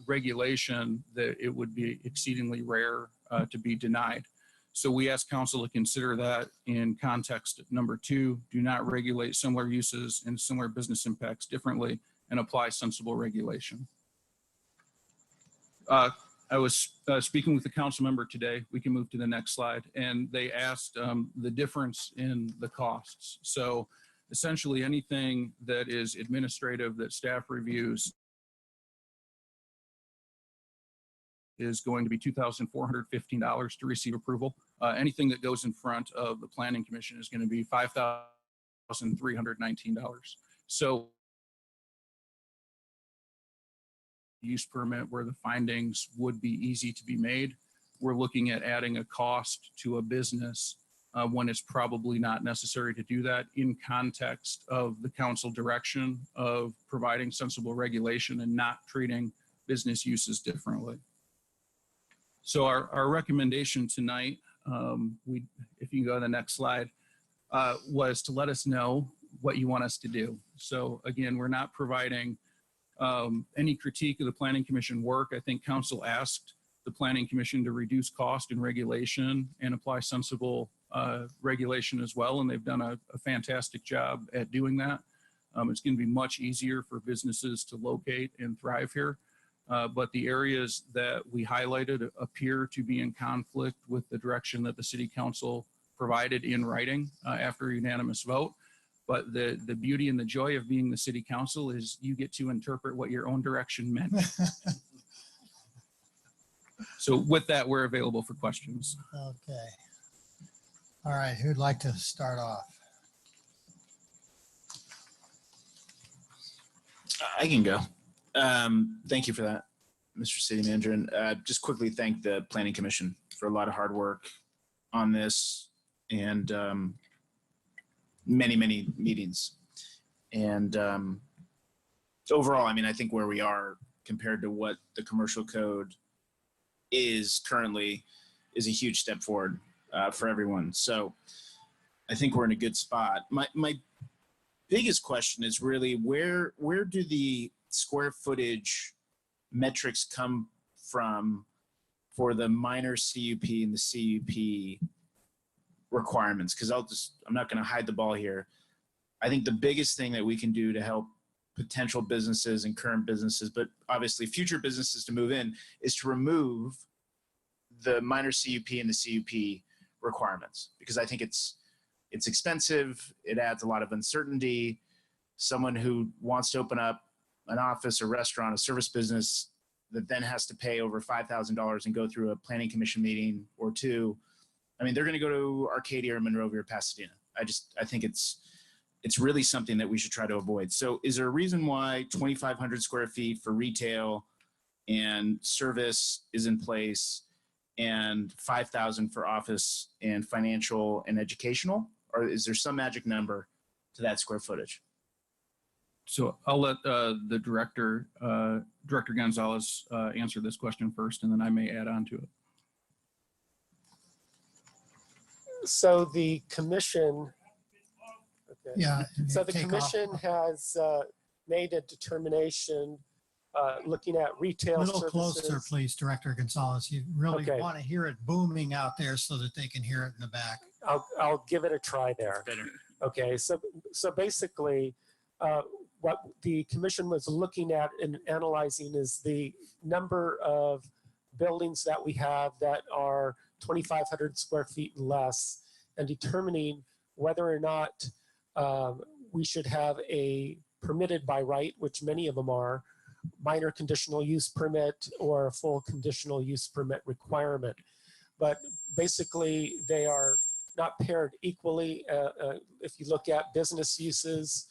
Speaker 16: regulation that it would be exceedingly rare to be denied. So we ask council to consider that in context number 2, do not regulate similar uses and similar business impacts differently and apply sensible regulation. I was speaking with a council member today. We can move to the next slide. And they asked the difference in the costs. So essentially anything that is administrative that staff reviews is going to be $2,415 to receive approval. Anything that goes in front of the Planning Commission is going to be $5,319. So use permit where the findings would be easy to be made. We're looking at adding a cost to a business when it's probably not necessary to do that in context of the council direction of providing sensible regulation and not treating business uses differently. So our recommendation tonight, if you can go to the next slide, was to let us know what you want us to do. So again, we're not providing any critique of the Planning Commission work. I think council asked the Planning Commission to reduce cost and regulation and apply sensible regulation as well. And they've done a fantastic job at doing that. It's going to be much easier for businesses to locate and thrive here. But the areas that we highlighted appear to be in conflict with the direction that the City Council provided in writing after a unanimous vote. But the beauty and the joy of being the City Council is you get to interpret what your own direction meant. So with that, we're available for questions.
Speaker 1: Okay. All right, who'd like to start off?
Speaker 5: I can go. Thank you for that, Mr. City Manager. And just quickly thank the Planning Commission for a lot of hard work on this and many, many meetings. And overall, I mean, I think where we are compared to what the commercial code is currently is a huge step forward. for everyone. So I think we're in a good spot. My biggest question is really where do the square footage metrics come from for the minor CUP and the CUP requirements? Because I'm not going to hide the ball here. I think the biggest thing that we can do to help potential businesses and current businesses, but obviously future businesses to move in, is to remove the minor CUP and the CUP requirements, because I think it's expensive. It adds a lot of uncertainty. Someone who wants to open up an office or restaurant, a service business, that then has to pay over $5,000 and go through a planning commission meeting or two. I mean, they're going to go to Arcadia or Monrovia or Pasadena. I think it's really something that we should try to avoid. So is there a reason why 2,500 square feet for retail and service is in place and 5,000 for office and financial and educational? Or is there some magic number to that square footage?
Speaker 16: So I'll let the director, Director Gonzalez, answer this question first, and then I may add on to it.
Speaker 15: So the commission, okay.
Speaker 1: Yeah.
Speaker 15: So the
Speaker 1: take off.
Speaker 15: commission has made a determination looking at
Speaker 1: A
Speaker 15: retail
Speaker 1: little
Speaker 15: services.
Speaker 1: closer, please, Director Gonzalez. You really
Speaker 15: Okay.
Speaker 1: want to hear it booming out there so that they can hear it in the back.
Speaker 15: I'll give it a try there.
Speaker 5: Better.
Speaker 15: Okay, so basically, what the commission was looking at and analyzing is the number of buildings that we have that are 2,500 square feet and less, and determining whether or not we should have a permitted by right, which many of them are, minor conditional use permit or a full conditional use permit requirement. But basically, they are not paired equally. If you look at business uses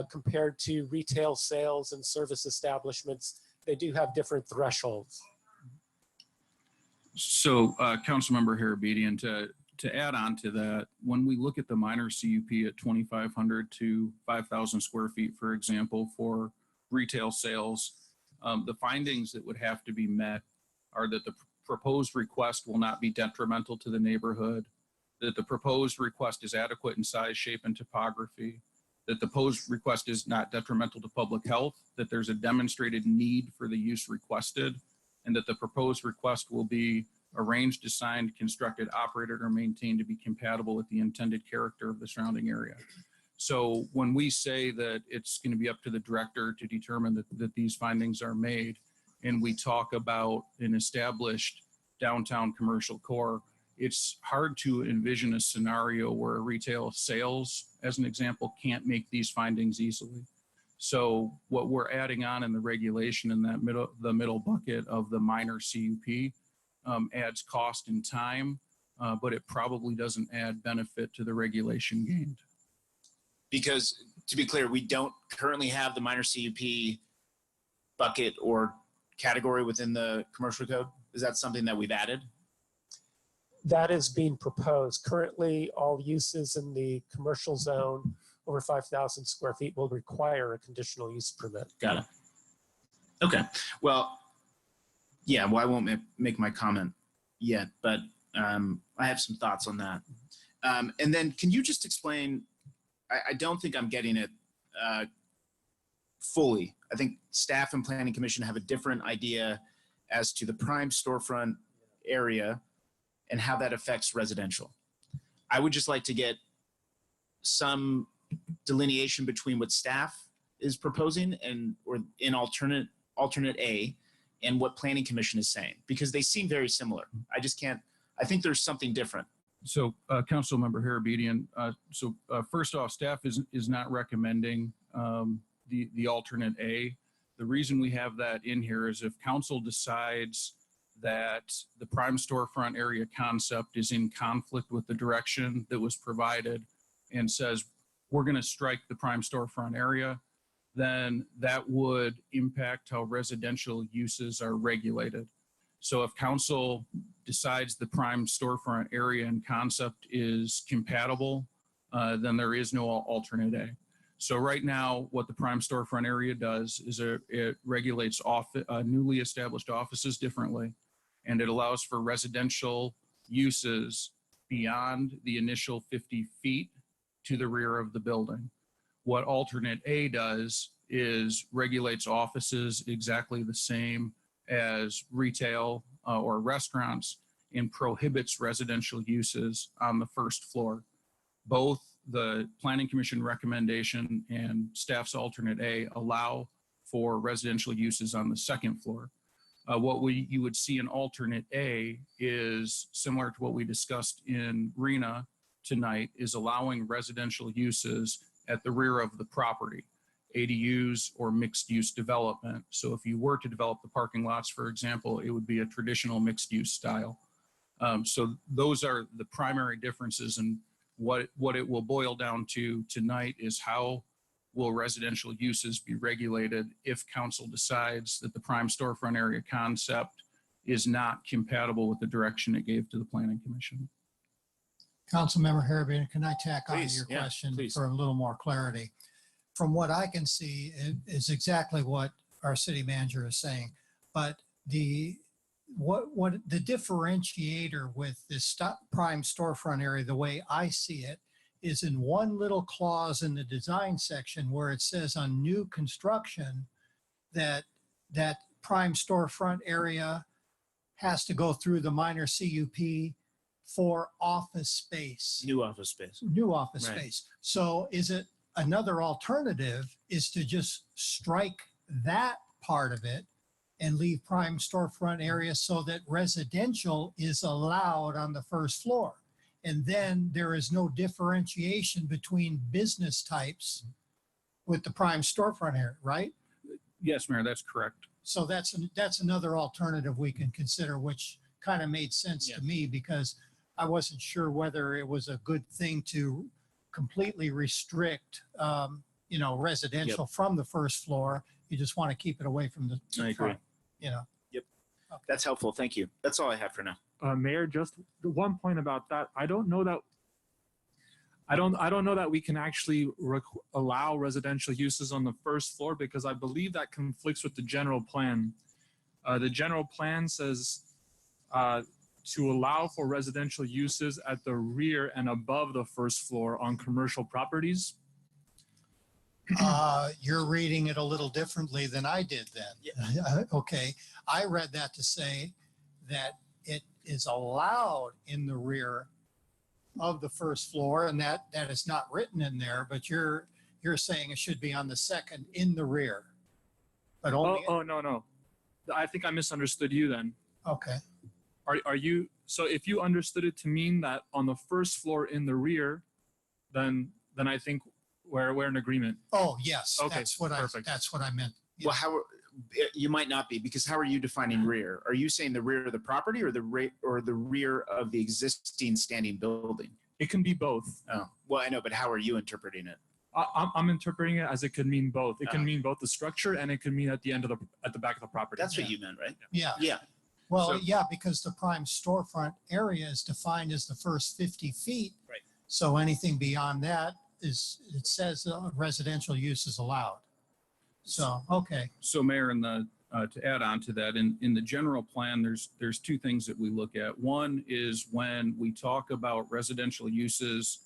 Speaker 15: compared to retail sales and service establishments, they do have different thresholds.
Speaker 16: So, Councilmember Harabedian, to add on to that, when we look at the minor CUP at 2,500 to 5,000 square feet, for example, for retail sales, the findings that would have to be met are that the proposed request will not be detrimental to the neighborhood, that the proposed request is adequate in size, shape, and topography, that the proposed request is not detrimental to public health, that there's a demonstrated need for the use requested, and that the proposed request will be arranged, designed, constructed, operated, or maintained to be compatible with the intended character of the surrounding area. So when we say that it's going to be up to the director to determine that these findings are made, and we talk about an established downtown commercial core, it's hard to envision a scenario where retail sales, as an example, can't make these findings easily. So what we're adding on in the regulation in that middle bucket of the minor CUP adds cost and time, but it probably doesn't add benefit to the regulation gained.
Speaker 5: Because to be clear, we don't currently have the minor CUP bucket or category within the commercial code. Is that something that we've added?
Speaker 15: That is being proposed. Currently, all uses in the commercial zone over 5,000 square feet will require a conditional use permit.
Speaker 5: Got it. Okay. Well, yeah, well, I won't make my comment yet, but I have some thoughts on that. And then can you just explain, I don't think I'm getting it fully. I think staff and planning commission have a different idea as to the prime storefront area and how that affects residential. I would just like to get some delineation between what staff is proposing or in alternate A and what planning commission is saying, because they seem very similar. I think there's something different.
Speaker 16: So, Councilmember Harabedian, first off, staff is not recommending the alternate A. The reason we have that in here is if council decides that the prime storefront area concept is in conflict with the direction that was provided and says, we're going to strike the prime storefront area, then that would impact how residential uses are regulated. So if council decides the prime storefront area and concept is compatible, then there is no alternate A. So right now, what the prime storefront area does is it regulates newly established offices differently, and it allows for residential uses beyond the initial 50 feet to the rear of the building. What alternate A does is regulates offices exactly the same as retail or restaurants and prohibits residential uses on the first floor. Both the Planning Commission recommendation and staff's alternate A allow for residential uses on the second floor. What you would see in alternate A is similar to what we discussed in RHNA tonight, is allowing residential uses at the rear of the property, ADUs or mixed use development. So if you were to develop the parking lots, for example, it would be a traditional mixed use style. So those are the primary differences, and what it will boil down to tonight is how will residential uses be regulated if council decides that the prime storefront area concept is not compatible with the direction it gave to the Planning Commission.
Speaker 1: Councilmember Harriman, can I tack on to
Speaker 5: Please,
Speaker 1: your
Speaker 5: yeah,
Speaker 1: question
Speaker 5: please.
Speaker 1: for a little more clarity? From what I can see, it is exactly what our city manager is saying. But what the differentiator with this prime storefront area, the way I see it, is in one little clause in the design section where it says on new construction that prime storefront area has to go through the minor CUP for office space.
Speaker 5: New office space.
Speaker 1: New office
Speaker 5: Right.
Speaker 1: space. So is it another alternative is to just strike that part of it and leave prime storefront area so that residential is allowed on the first floor? And then there is no differentiation between business types with the prime storefront area, right?
Speaker 16: Yes, Mayor, that's correct.
Speaker 1: So that's another alternative we can consider, which kind of made sense to me because I wasn't sure whether it was a good thing to completely restrict, residential from the first floor. You just want to keep it away from the
Speaker 5: I agree.
Speaker 1: front,
Speaker 5: Yep. That's helpful. Thank you. That's all I have for now.
Speaker 17: Mayor, just one point about that. I don't know that we can actually allow residential uses on the first floor because I believe that conflicts with the general plan. The general plan says to allow for residential uses at the rear and above the first floor on commercial properties.
Speaker 1: You're reading it a little differently than I did then. Okay. I read that to say that it is allowed in the rear of the first floor, and that is not written in there, but you're saying it should be on the second in the rear. But only.
Speaker 17: No. I think I misunderstood you then.
Speaker 1: Okay.
Speaker 17: Are you, so if you understood it to mean that on the first floor in the rear, then I think we're in agreement.
Speaker 1: Oh, yes.
Speaker 17: Okay,
Speaker 1: That's what I meant. Yeah.
Speaker 5: Well, you might not be, because how are you defining rear? Are you saying the rear of the property or the rear of the existing standing building?
Speaker 17: It can be both.
Speaker 5: Oh, well, I know, but how are you interpreting it?
Speaker 17: I'm interpreting it as it could mean both. It can mean both the structure and it can mean at the back of the property.
Speaker 5: That's what you meant, right?
Speaker 1: Yeah.
Speaker 5: Yeah.
Speaker 1: Well, because the prime storefront area is defined as the first 50 feet.
Speaker 5: Right.
Speaker 1: So anything beyond that it says residential use is allowed. So, okay.
Speaker 16: So Mayor, to add on to that, in the general plan, there's two things that we look at. One is when we talk about residential uses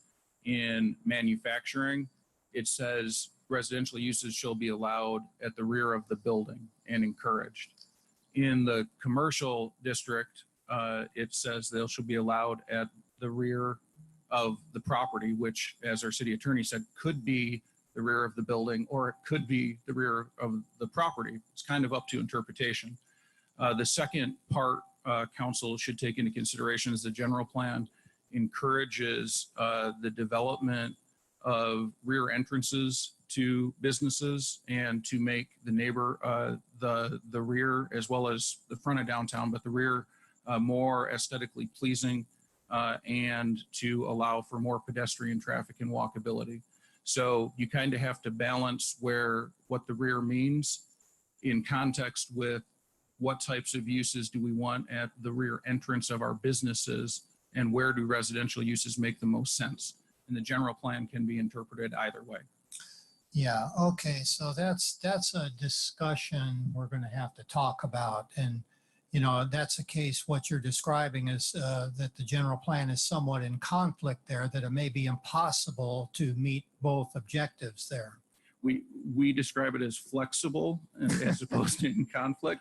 Speaker 16: in manufacturing, it says residential uses shall be allowed at the rear of the building and encouraged. In the commercial district, it says they shall be allowed at the rear of the property, which, as our city attorney said, could be the rear of the building or it could be the rear of the property. It's kind of up to interpretation. The second part council should take into consideration is the general plan encourages the development of rear entrances to businesses and to make the neighbor, the rear as well as the front of downtown, but the rear more aesthetically pleasing and to allow for more pedestrian traffic and walkability. So you kind of have to balance what the rear means in context with what types of uses do we want at the rear entrance of our businesses and where do residential uses make the most sense. And the general plan can be interpreted either way.
Speaker 1: Yeah. Okay. So that's a discussion we're going to have to talk about. And you know, that's the case, what you're describing is that the general plan is somewhat in conflict there, that it may be impossible to meet both objectives there.
Speaker 16: We describe it as flexible as opposed to in conflict.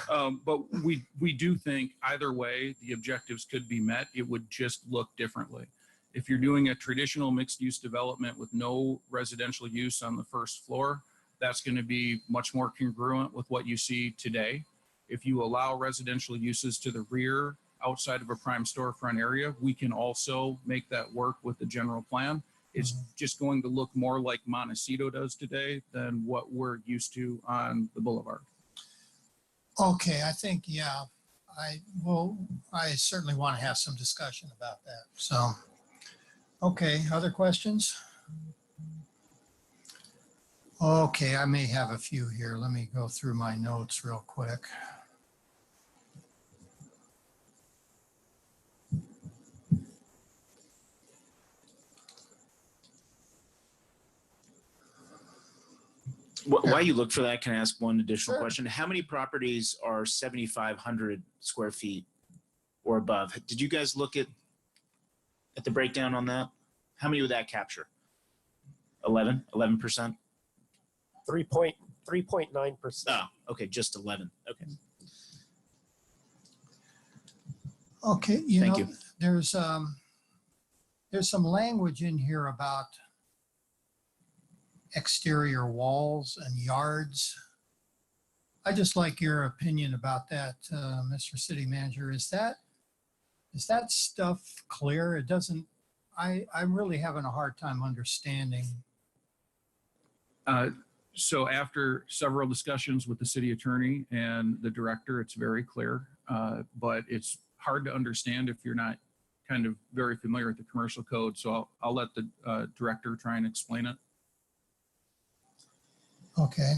Speaker 16: But we do think either way, the objectives could be met. It would just look differently. If you're doing a traditional mixed use development with no residential use on the first floor, that's going to be much more congruent with what you see today. If you allow residential uses to the rear outside of a prime storefront area, we can also make that work with the general plan. It's just going to look more like Montecito does today than what we're used to on the boulevard.
Speaker 1: Okay, I think, yeah, I certainly want to have some discussion about that. So, okay, other questions? Okay, I may have a few here. Let me go through my notes real quick.
Speaker 5: While you look for that, can I ask one additional question? How many properties are 7,500 square feet or above? Did you guys look at the breakdown on that? How many would that capture? 11%?
Speaker 15: 3.9%.
Speaker 5: Oh, okay, just 11. Okay.
Speaker 1: Okay,
Speaker 5: Thank you.
Speaker 1: there's some language in here about exterior walls and yards. I just like your opinion about that, Mr. City Manager. Is that stuff clear? It doesn't, I'm really having a hard time understanding.
Speaker 16: So after several discussions with the city attorney and the director, it's very clear, but it's hard to understand if you're not kind of very familiar with the commercial code. So I'll let the director try and explain it.
Speaker 1: Okay.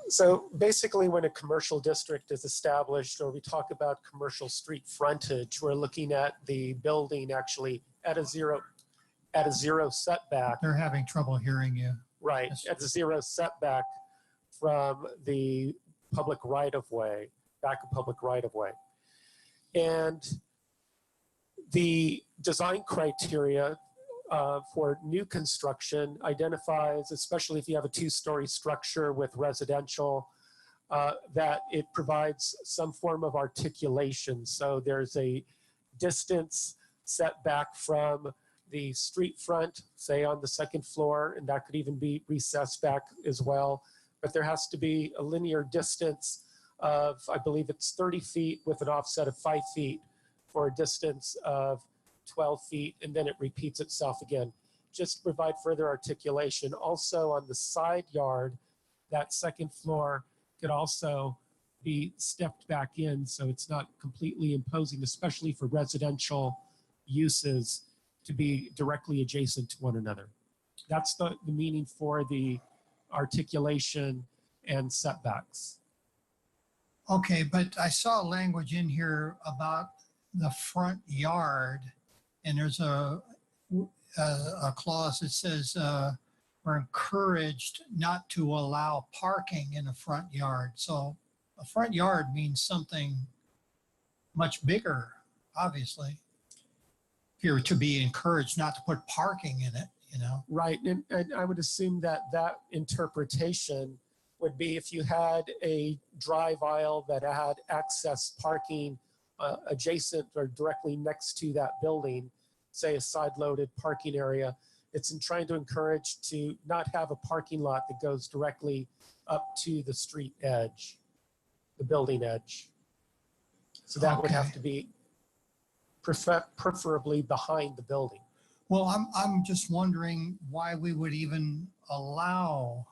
Speaker 15: So basically, when a commercial district is established, or we talk about commercial street frontage, we're looking at the building actually at a zero setback.
Speaker 1: They're having trouble hearing you.
Speaker 15: Right, at the zero setback from the public right-of-way, back of public right-of-way. And the design criteria for new construction identifies, especially if you have a two-story structure with residential, that it provides some form of articulation. So there's a distance set back from the street front, say on the second floor, and that could even be recessed back as well. But there has to be a linear distance of, I believe it's 30 feet with an offset of 5 feet for a distance of 12 feet, and then it repeats itself again, just to provide further articulation. Also on the side yard, that second floor could also be stepped back in, so it's not completely imposing, especially for residential uses, to be directly adjacent to one another. That's the meaning for the articulation and setbacks.
Speaker 1: Okay, but I saw language in here about the front yard, and there's a clause that says we're encouraged not to allow parking in a front yard. So a front yard means something much bigger, obviously. If you're to be encouraged not to put parking in it, you know.
Speaker 15: Right, and I would assume that that interpretation would be if you had a drive aisle that had access parking adjacent or directly next to that building, say a side-loaded parking area, it's in trying to encourage to not have a parking lot that goes directly up to the street edge, the building edge. So that would have to be preferably behind the building.
Speaker 1: Well, I'm just wondering why we would even allow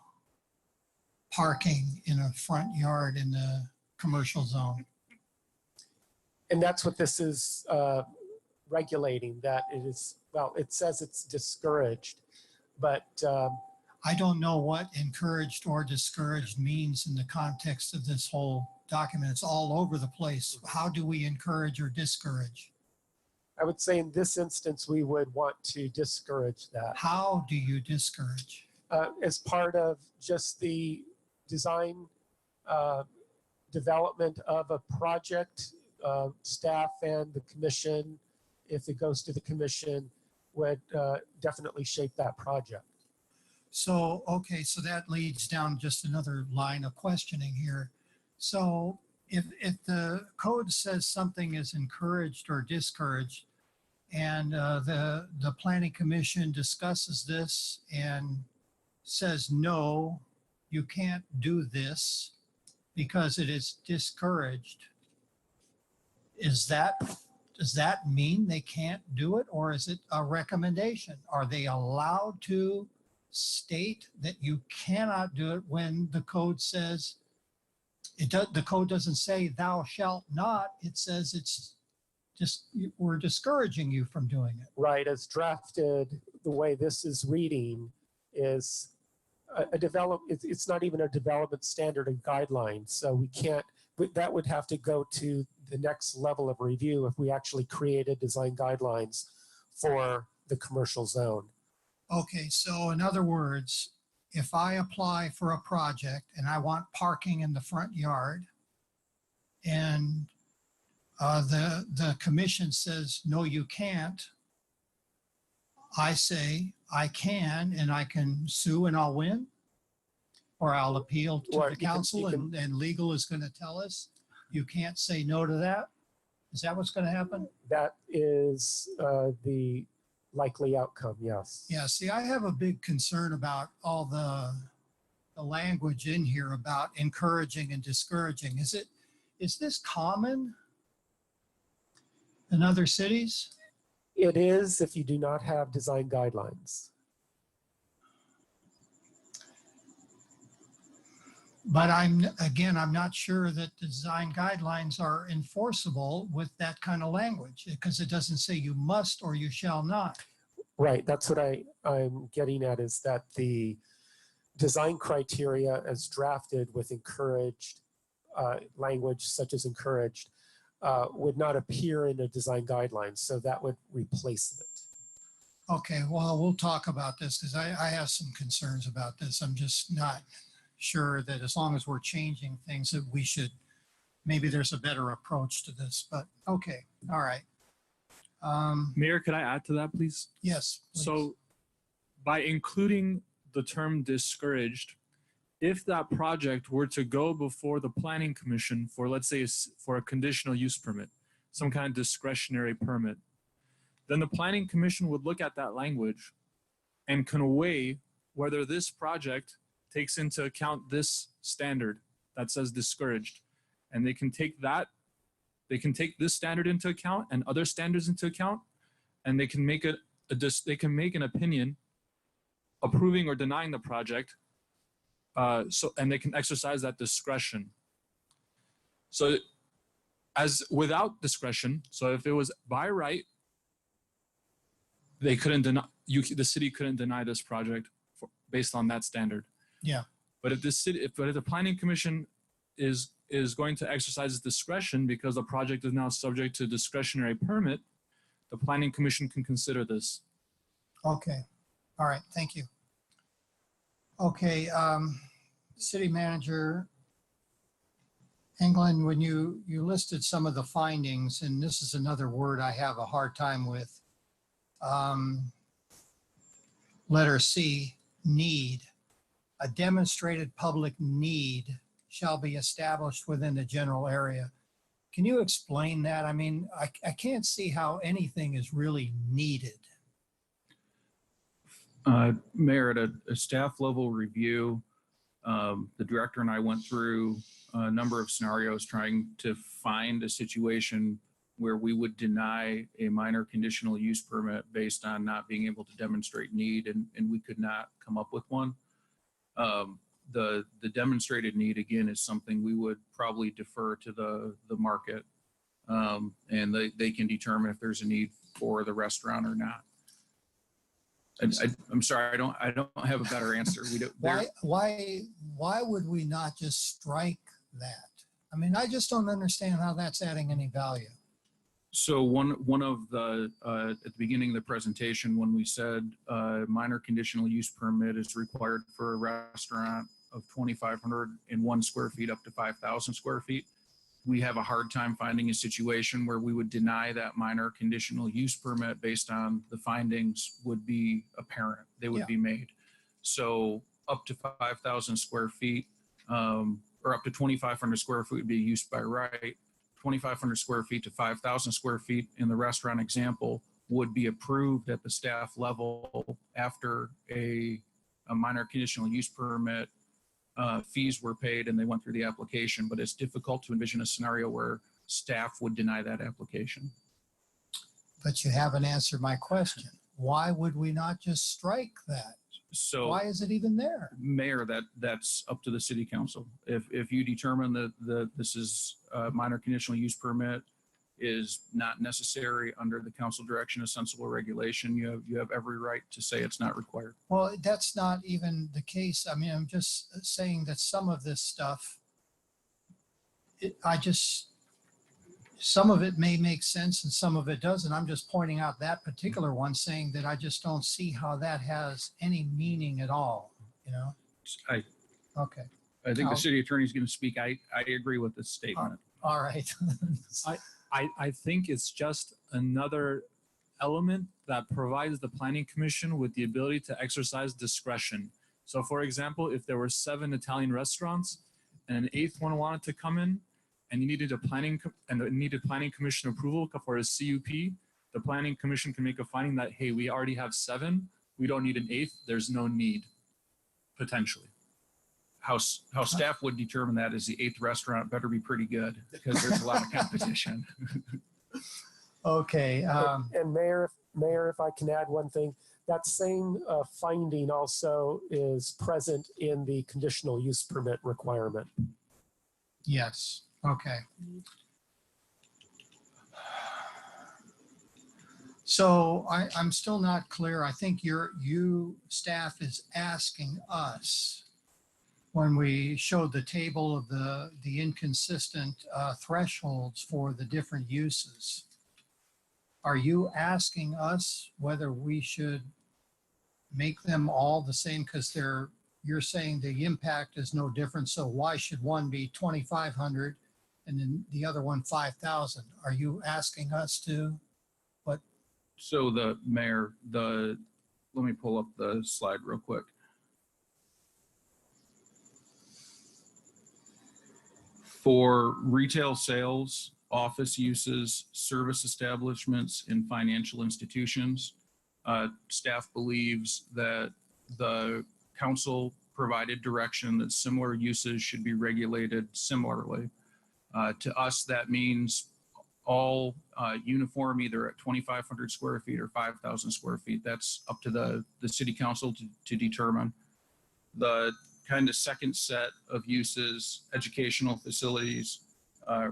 Speaker 1: parking in a front yard in the commercial zone.
Speaker 15: And that's what this is regulating, that it is, well, it says it's discouraged, but
Speaker 1: I don't know what encouraged or discouraged means in the context of this whole document. It's all over the place. How do we encourage or discourage?
Speaker 15: I would say in this instance, we would want to discourage that.
Speaker 1: How do you discourage?
Speaker 15: As part of just the design development of a project, staff and the commission, if it goes to the commission, would definitely shape that project.
Speaker 1: So, okay, so that leads down just another line of questioning here. So if the code says something is encouraged or discouraged, and the planning commission discusses this and says, no, you can't do this because it is discouraged, does that mean they can't do it, or is it a recommendation? Are they allowed to state that you cannot do it when the code says the code doesn't say thou shalt not, it says it's just we're discouraging you from doing it.
Speaker 15: Right, as drafted, the way this is reading is it's not even a development standard and guideline. So we can't, that would have to go to the next level of review if we actually created design guidelines for the commercial zone.
Speaker 1: Okay, so in other words, if I apply for a project and I want parking in the front yard, and the commission says, no, you can't, I say I can, and I can sue and I'll win? Or I'll appeal to
Speaker 15: Or
Speaker 1: the
Speaker 15: you can-
Speaker 1: council and legal is going to tell us you can't say no to that? Is that what's going to happen?
Speaker 15: That is the likely outcome, yes.
Speaker 1: Yeah, see, I have a big concern about all the language in here about encouraging and discouraging. Is this common in other cities?
Speaker 15: It is if you do not have design guidelines.
Speaker 1: But I'm not sure that design guidelines are enforceable with that kind of language, because it doesn't say you must or you shall not.
Speaker 15: Right, that's what I'm getting at, is that the design criteria as drafted with encouraged language such as encouraged would not appear in a design guideline. So that would replace it.
Speaker 1: Okay, well, we'll talk about this because I have some concerns about this. I'm just not sure that as long as we're changing things that we should, maybe there's a better approach to this, but okay, all right.
Speaker 17: Mayor, could I add to that, please?
Speaker 1: Yes. Please.
Speaker 17: So by including the term discouraged, if that project were to go before the planning commission for, let's say, for a conditional use permit, some kind of discretionary permit, then the planning commission would look at that language and can weigh whether this project takes into account this standard that says discouraged. And they can take this standard into account and other standards into account, and they can make an opinion approving or denying the project. And they can exercise that discretion. So as without discretion, so if it was by right, they couldn't deny, the city couldn't deny this project based on that standard.
Speaker 1: Yeah.
Speaker 17: But if the planning commission is going to exercise its discretion because the project is now subject to discretionary permit, the planning commission can consider this.
Speaker 1: Okay, all right, thank you. Okay, city manager England, when you listed some of the findings, and this is another word I have a hard time with. Letter C, need. A demonstrated public need shall be established within the general area. Can you explain that? I mean, I can't see how anything is really needed.
Speaker 16: Mayor, at a staff level review, the director and I went through a number of scenarios trying to find a situation where we would deny a minor conditional use permit based on not being able to demonstrate need, and we could not come up with one. The demonstrated need, again, is something we would probably defer to the market, and they can determine if there's a need for the restaurant or not. I'm sorry, I don't have a better answer.
Speaker 1: Why would we not just strike that? I mean, I just don't understand how that's adding any value.
Speaker 16: So one of the at the beginning of the presentation, when we said minor conditional use permit is required for a restaurant 2,501 square feet up to 5,000 square feet. We have a hard time finding a situation where we would deny that minor conditional use permit based on the findings would be apparent. They would be made. So up to 5,000 square feet, or up to 2,500 square feet would be used by right. 2,500 square feet to 5,000 square feet in the restaurant example would be approved at the staff level after a minor conditional use permit fees were paid and they went through the application, but it's difficult to envision a scenario where staff would deny that application.
Speaker 1: But you haven't answered my question. Why would we not just strike that?
Speaker 16: So
Speaker 1: why is it even there?
Speaker 16: Mayor, that's up to the city council. If you determine that this is a minor conditional use permit is not necessary under the council direction of sensible regulation, you have every right to say it's not required.
Speaker 1: Well, that's not even the case. I mean, I'm just saying that some of this stuff, some of it may make sense and some of it doesn't. I'm just pointing out that particular one, saying that I just don't see how that has any meaning at all, you know? Okay.
Speaker 16: I think the city attorney is going to speak. I agree with this statement.
Speaker 1: All right.
Speaker 17: I think it's just another element that provides the planning commission with the ability to exercise discretion. So for example, if there were 7 Italian restaurants and an 8th one wanted to come in and you needed planning commission approval for a CUP, the planning commission can make a finding that, hey, we already have 7, we don't need an 8th, there's no need, potentially. How staff would determine that is the 8th restaurant better be pretty good because there's a lot of competition.
Speaker 1: Okay.
Speaker 15: And Mayor, if I can add one thing, that same finding also is present in the conditional use permit requirement.
Speaker 1: Yes. Okay. So I'm still not clear. I think staff is asking us, when we showed the table of the inconsistent thresholds for the different uses, are you asking us whether we should make them all the same? Because you're saying the impact is no different. So why should one be 2,500 and then the other one 5,000? Are you asking us to what?
Speaker 16: So the mayor, let me pull up the slide real quick. For retail sales, office uses, service establishments, and financial institutions, staff believes that the council provided direction that similar uses should be regulated similarly. To us, that means all uniform, either at 2,500 square feet or 5,000 square feet. That's up to the city council to determine. The kind of second set of uses, educational facilities,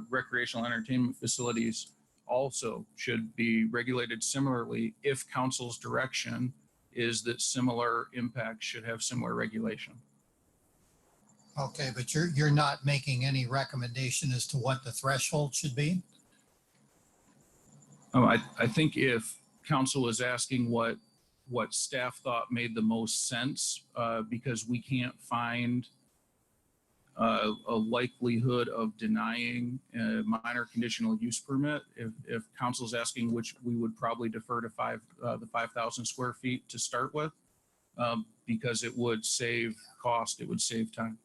Speaker 16: recreational entertainment facilities also should be regulated similarly if council's direction is that similar impacts should have similar regulation.
Speaker 1: Okay, but you're not making any recommendation as to what the threshold should be?
Speaker 16: Oh, I think if council is asking what staff thought made the most sense, because we can't find a likelihood of denying a minor conditional use permit. If council's asking, which we would probably defer to the 5,000 square feet to start with, because it would save cost, it would save time.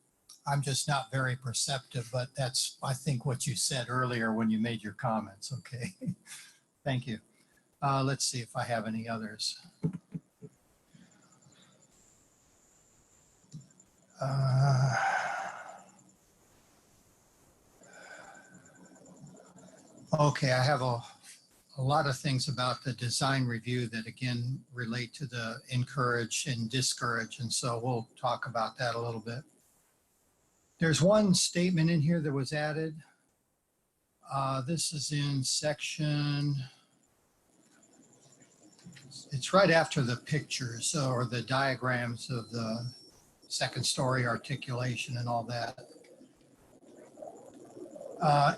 Speaker 1: I'm just not very perceptive, but that's, I think, what you said earlier when you made your comments. Okay. Thank you. Let's see if I have any others. Okay, I have a lot of things about the design review that again relate to the encourage and discourage, and so we'll talk about that a little bit. There's one statement in here that was added. This is in section, it's right after the pictures or the diagrams of the second story articulation and all that.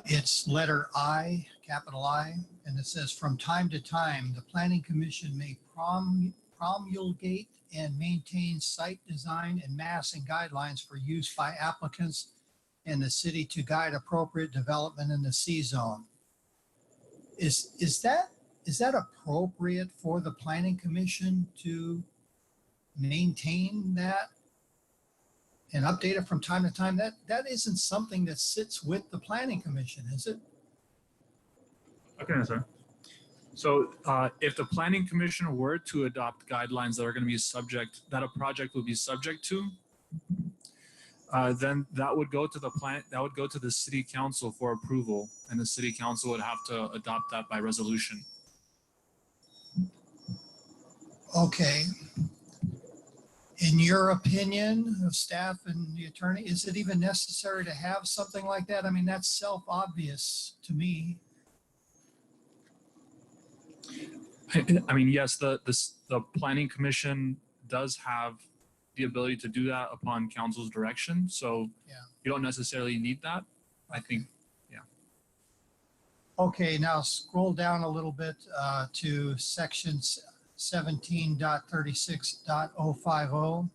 Speaker 1: It's letter I, capital I, and it says, from time to time, the Planning Commission may promulgate and maintain site design and massing guidelines for use by applicants and the city to guide appropriate development in the C zone. Is that appropriate for the planning commission to maintain that and update it from time to time? That isn't something that sits with the planning commission, is it?
Speaker 17: Okay, answer. So if the planning commission were to adopt guidelines that are going to be subject, that a project would be subject to, then that would go to the city council for approval, and the city council would have to adopt that by resolution.
Speaker 1: Okay. In your opinion of staff and the attorney, is it even necessary to have something like that? I mean, that's self-obvious to me.
Speaker 17: I mean, yes, the planning commission does have the ability to do that upon council's direction. So
Speaker 1: Yeah.
Speaker 17: you don't necessarily need that. I think,
Speaker 1: Okay, now scroll down a little bit to section 17.36.050.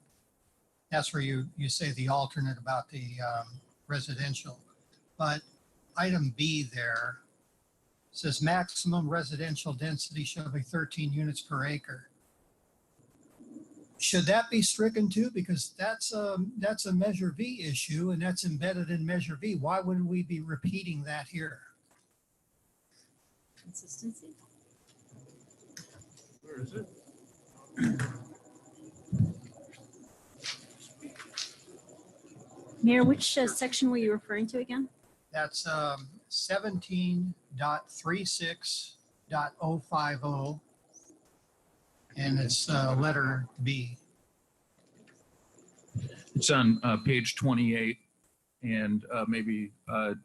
Speaker 1: That's where you say the alternate about the residential. But item B there says maximum residential density shall be 13 units per acre. Should that be stricken too? Because that's a Measure V issue, and that's embedded in Measure V. Why wouldn't we be repeating that here?
Speaker 3: Consistency.
Speaker 17: where is it?
Speaker 3: Mayor, which section were you referring to again?
Speaker 1: That's 17.36.050, and it's letter B.
Speaker 16: It's on page 28, and maybe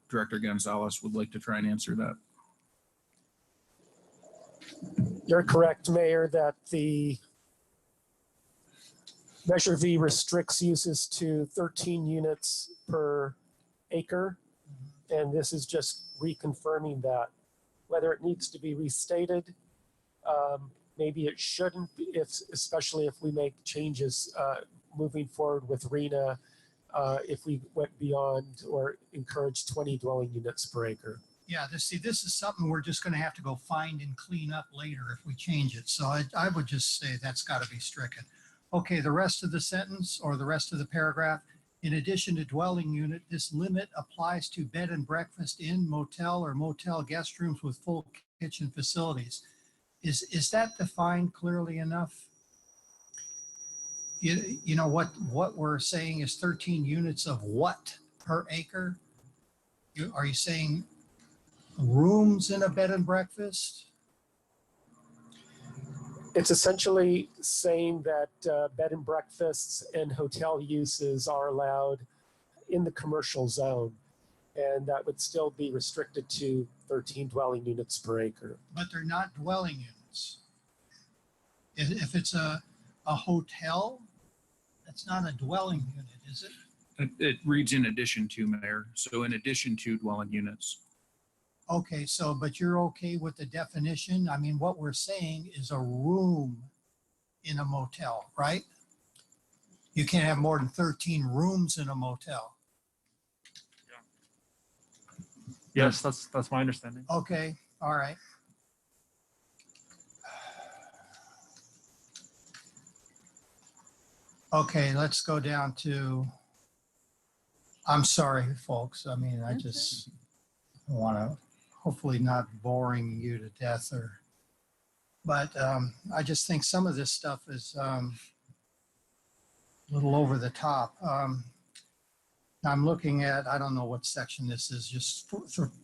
Speaker 16: Director Gonzalez would like to try and answer that.
Speaker 15: You're correct, Mayor, that the Measure V restricts uses to 13 units per acre. And this is just reconfirming that. Whether it needs to be restated, maybe it shouldn't, especially if we make changes moving forward with RHNA, if we went beyond or encouraged 20 dwelling units per acre.
Speaker 1: Yeah, this is something we're just going to have to go find and clean up later if we change it. So I would just say that's got to be stricken. Okay, the rest of the sentence or the rest of the paragraph, in addition to dwelling unit, this limit applies to bed and breakfast in motel or motel guest rooms with full kitchen facilities. Is that defined clearly enough? You know what we're saying is 13 units of what per acre? Are you saying rooms in a bed and breakfast?
Speaker 15: It's essentially saying that bed and breakfasts and hotel uses are allowed in the commercial zone, and that would still be restricted to 13 dwelling units per acre.
Speaker 1: But they're not dwelling units. If it's a hotel, that's not a dwelling unit, is it?
Speaker 16: It reads in addition to, Mayor. So in addition to dwelling units.
Speaker 1: Okay, so, but you're okay with the definition? I mean, what we're saying is a room in a motel, right? You can't have more than 13 rooms in a motel.
Speaker 17: Yes, that's my understanding.
Speaker 1: Okay, all right. Okay, let's go down to, I'm sorry, folks. I mean, I just want to hopefully not boring you to death but I just think some of this stuff is a little over the top. I'm looking at, I don't know what section this is, just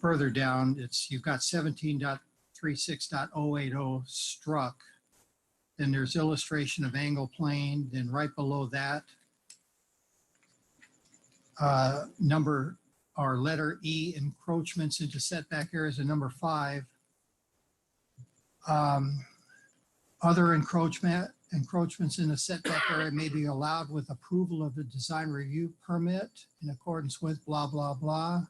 Speaker 1: further down, you've got 17.36.080 struck. Then there's illustration of angle plane. Then right below that, number or letter E, encroachments into setback areas, and number 5, other encroachments in the setback area may be allowed with approval of the design review permit in accordance with blah, blah, blah.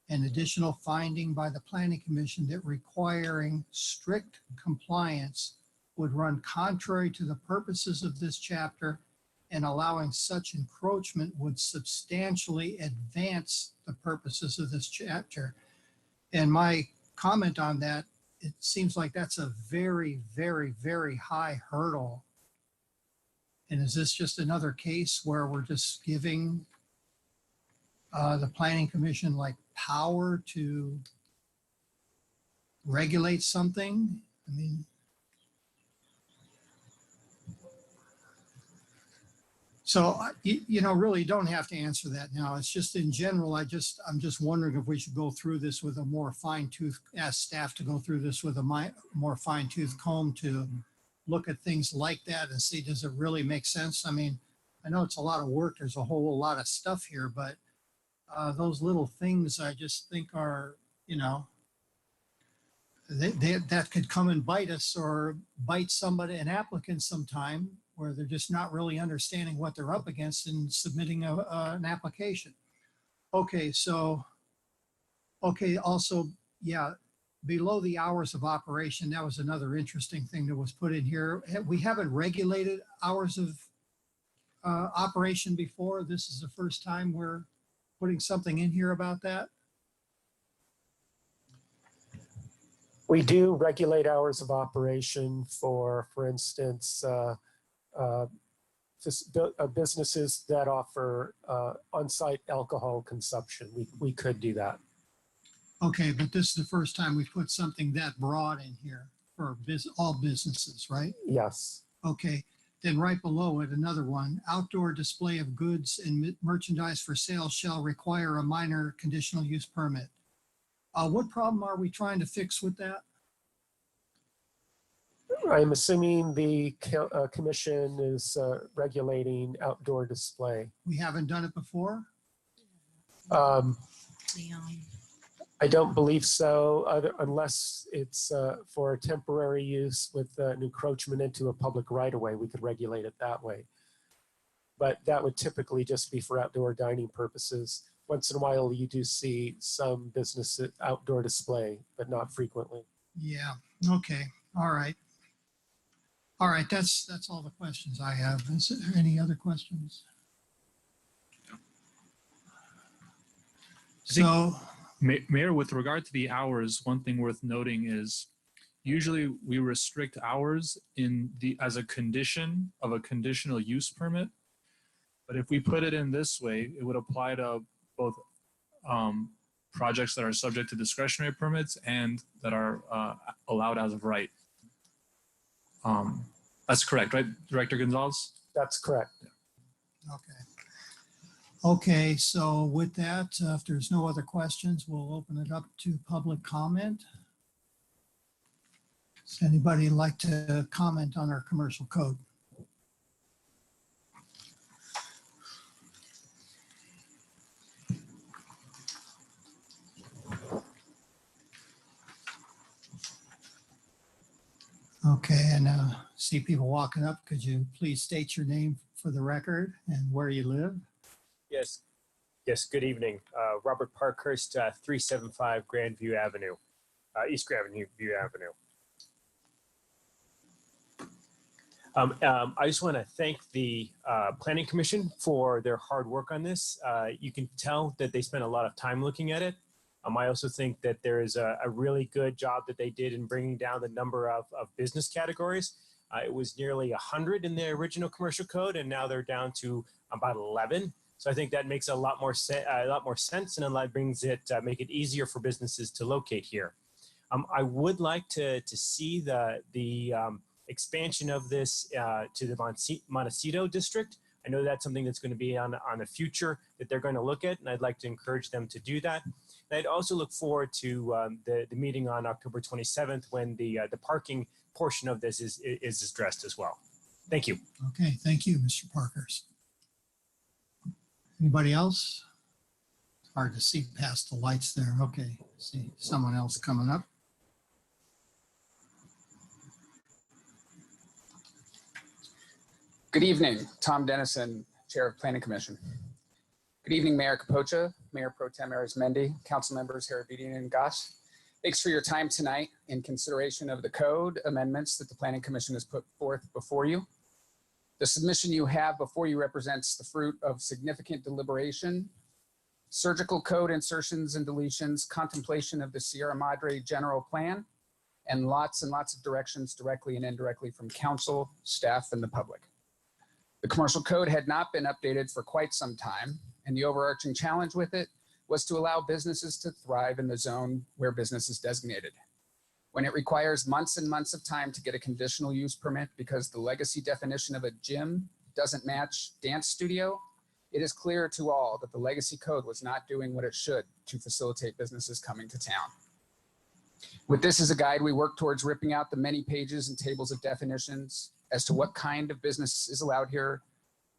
Speaker 1: An additional finding by the planning commission that requiring strict compliance would run contrary to the purposes of this chapter, and allowing such encroachment would substantially advance the purposes of this chapter. And my comment on that, it seems like that's a very, very, very high hurdle. And is this just another case where we're just giving the Planning Commission like power to regulate something? I mean, so, you know, really don't have to answer that now. It's just in general, I'm just wondering if we should go through this with a more fine-tooth, ask staff to go through this with a more fine-tooth comb to look at things like that and see, does it really make sense? I mean, I know it's a lot of work. There's a whole lot of stuff here, but those little things I just think are, you know, that could come and bite us or bite somebody, an applicant sometime, where they're just not really understanding what they're up against in submitting an application. Okay, so, okay, also, yeah, below the hours of operation, that was another interesting thing that was put in here. We haven't regulated hours of operation before. This is the first time we're putting something in here about that.
Speaker 15: We do regulate hours of operation for instance, businesses that offer on-site alcohol consumption. We could do that.
Speaker 1: Okay, but this is the first time we've put something that broad in here for all businesses, right?
Speaker 15: Yes.
Speaker 1: Okay, then right below it, another one, outdoor display of goods and merchandise for sale shall require a minor conditional use permit. What problem are we trying to fix with that?
Speaker 15: I'm assuming the commission is regulating outdoor display.
Speaker 1: We haven't done it before?
Speaker 15: I don't believe so, unless it's for a temporary use with an encroachment into a public right-of-way. We could regulate it that way. But that would typically just be for outdoor dining purposes. Once in a while, you do see some business outdoor display, but not frequently.
Speaker 1: Yeah, okay, all right. All right, that's all the questions I have. Is there any other questions? So,
Speaker 17: Mayor, with regard to the hours, one thing worth noting is usually we restrict hours as a condition of a conditional use permit. But if we put it in this way, it would apply to both projects that are subject to discretionary permits and that are allowed as of right. That's correct, right, Director Gonzalez?
Speaker 15: That's correct.
Speaker 1: okay. Okay, so with that, if there's no other questions, we'll open it up to public comment. Does anybody like to comment on our commercial code? Okay, and see people walking up. Could you please state your name for the record and where you live?
Speaker 18: Yes. Yes. Good evening. Robert Parkhurst, 375 Grandview Avenue, East Grandview Avenue. I just want to thank the Planning Commission for their hard work on this. You can tell that they spent a lot of time looking at it. I also think that there is a really good job that they did in bringing down the number of business categories. It was nearly 100 in the original commercial code, and now they're down to about 11. So I think that makes a lot more sense, and it brings it make it easier for businesses to locate here. I would like to see the expansion of this to the Montecito district. I know that's something that's going to be on the future that they're going to look at, and I'd like to encourage them to do that. And I'd also look forward to the meeting on October 27th when the parking portion of this is addressed as well. Thank you.
Speaker 1: Okay, thank you, Mr. Parkhurst. Anybody else? It's hard to see past the lights there. Okay, see someone else coming up.
Speaker 19: Good evening, Tom Dennison, Chair of Planning Commission. Good evening, Mayor Capocha, Mayor Pro Tem Arizmendi, council members Harabedian and Goss. Thanks for your time tonight in consideration of the code amendments that the Planning Commission has put forth before you. The submission you have before you represents the fruit of significant deliberation, surgical code insertions and deletions, contemplation of the Sierra Madre general plan, and lots of directions directly and indirectly from council, staff, and the public. The commercial code had not been updated for quite some time, and the overarching challenge with it was to allow businesses to thrive in the zone where business is designated. When it requires months and months of time to get a conditional use permit because the legacy definition of a gym doesn't match dance studio, it is clear to all that the legacy code was not doing what it should to facilitate businesses coming to town. With this as a guide, we work towards ripping out the many pages and tables of definitions as to what kind of business is allowed here,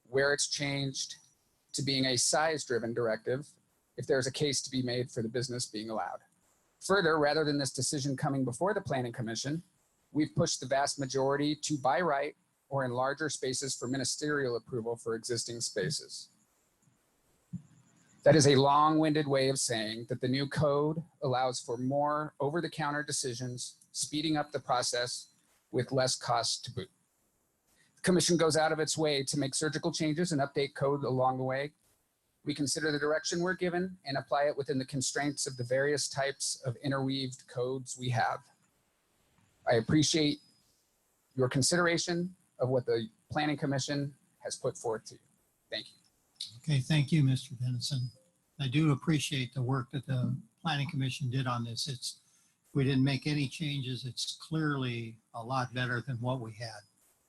Speaker 19: where it's changed, to being a size-driven directive, if there's a case to be made for the business being allowed. Further, rather than this decision coming before the Planning Commission, we've pushed the vast majority to by right or in larger spaces for ministerial approval for existing spaces. That is a long-winded way of saying that the new code allows for more over-the-counter decisions, speeding up the process with less cost to boot. The Commission goes out of its way to make surgical changes and update code along the way. We consider the direction we're given and apply it within the constraints of the various types of interweaved codes we have. I appreciate your consideration of what the Planning Commission has put forth to you. Thank you.
Speaker 1: Okay, thank you, Mr. Dennison. I do appreciate the work that the Planning Commission did on this. If we didn't make any changes, it's clearly a lot better than what we had.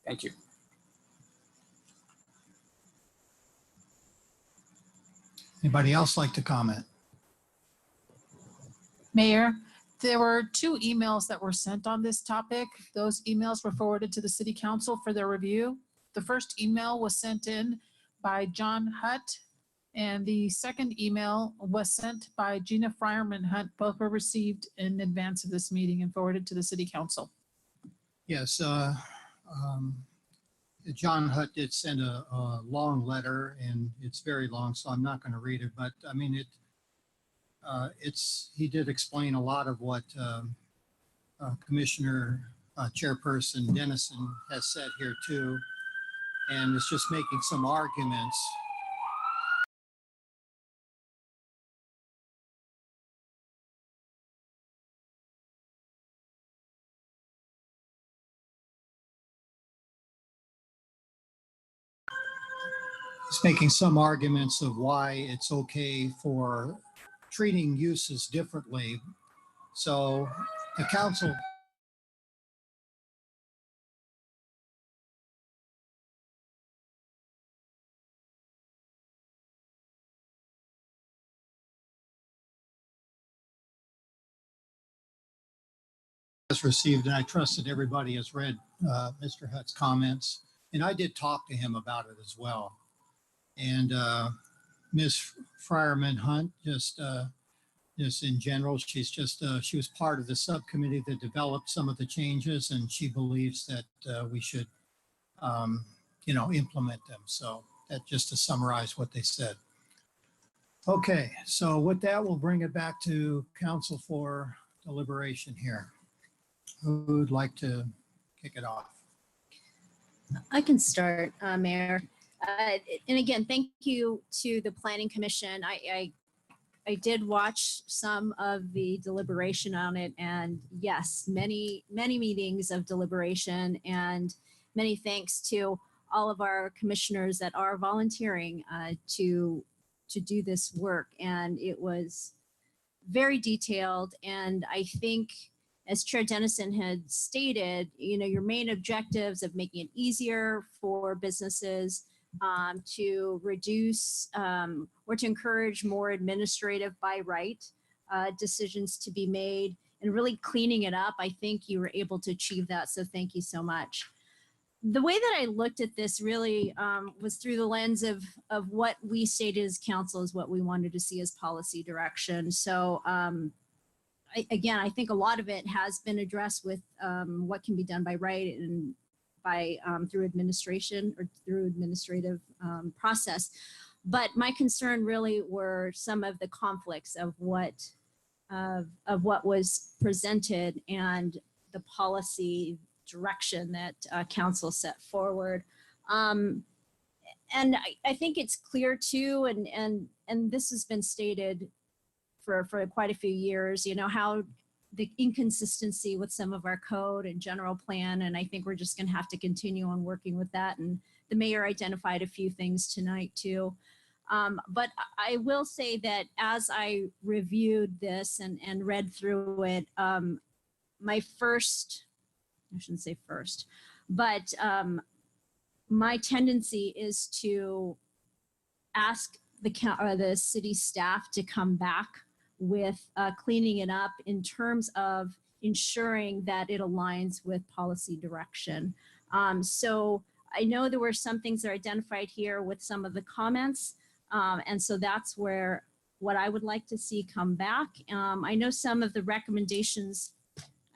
Speaker 19: Thank you.
Speaker 1: Anybody else like to comment?
Speaker 2: Mayor, there were 2 emails that were sent on this topic. Those emails were forwarded to the City Council for their review. The first email was sent in by John Hutt, and the second email was sent by Gina Friarman Hunt. Both were received in advance of this meeting and forwarded to the City Council.
Speaker 1: Yes, John Hutt did send a long letter, and it's very long, so I'm not going to read it. But I mean, he did explain a lot of what Commissioner Chairperson Dennison has said here too, and it's just making some arguments. It's making some arguments of why it's okay for treating uses differently. So the council has received, and I trust that everybody has read Mr. Hutt's comments, and I did talk to him about it as well. And Ms. Friarman Hunt, just in general, she was part of the subcommittee that developed some of the changes, and she believes that we should, implement them. So that just to summarize what they said. Okay, so with that, we'll bring it back to council for deliberation here. Who would like to kick it off?
Speaker 3: I can start, Mayor. And again, thank you to the Planning Commission. I did watch some of the deliberation on it, and yes, many meetings of deliberation, and many thanks to all of our commissioners that are volunteering to do this work. And it was very detailed, and I think, as Chair Dennison had stated, your main objectives of making it easier for businesses to reduce or to encourage more administrative by right decisions to be made, and really cleaning it up. I think you were able to achieve that. So thank you so much. The way that I looked at this really was through the lens of what we stated as council is what we wanted to see as policy direction. So I think a lot of it has been addressed with what can be done by right and by through administration or through administrative process. But my concern really were some of the conflicts of what of what was presented and the policy direction that council set forward. And I think it's clear too, and this has been stated for quite a few years, you know, how the inconsistency with some of our code and general plan. And I think we're just going to have to continue on working with that. And the mayor identified a few things tonight too. But I will say that as I reviewed this and read through it, my first, I shouldn't say first, but my tendency is to ask the city staff to come back with cleaning it up in terms of ensuring that it aligns with policy direction. So I know there were some things that are identified here with some of the comments. And so that's where what I would like to see come back. I know some of the recommendations,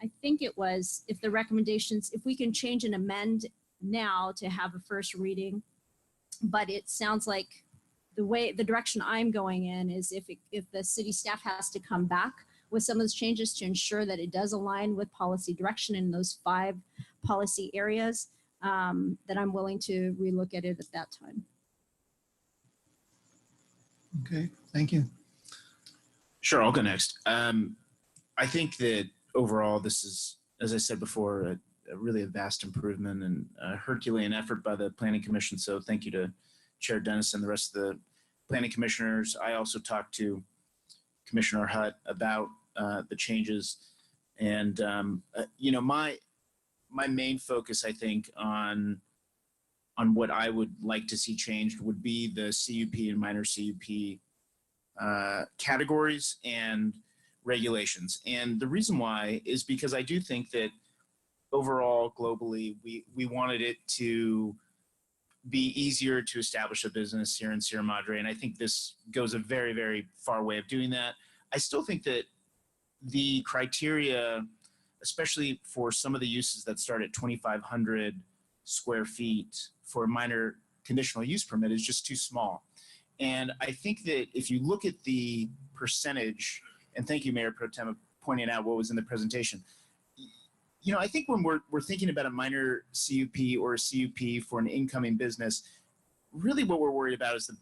Speaker 3: I think it was, if the recommendations, if we can change and amend now to have a first reading, but it sounds like the direction I'm going in is if the city staff has to come back with some of those changes to ensure that it does align with policy direction in those 5 policy areas, that I'm willing to relook at it at that time.
Speaker 1: Okay, thank you.
Speaker 5: Sure, I'll go next. I think that overall, this is, as I said before, really a vast improvement and a Herculean effort by the Planning Commission. So thank you to Chair Dennis and the rest of the planning commissioners. I also talked to Commissioner Hutt about the changes. And, you know, my main focus, I think, on what I would like to see changed would be the CUP and minor CUP categories and regulations. And the reason why is because I do think that overall, globally, we wanted it to be easier to establish a business here in Sierra Madre. And I think this goes a very, very far way of doing that. I still think that the criteria, especially for some of the uses that start at 2,500 square feet for a minor conditional use permit, is just too small. And I think that if you look at the percentage, and thank you, Mayor Pro Tem, for pointing out what was in the presentation. You know, I think when we're thinking about a minor CUP or a CUP for an incoming business, really what we're worried about is the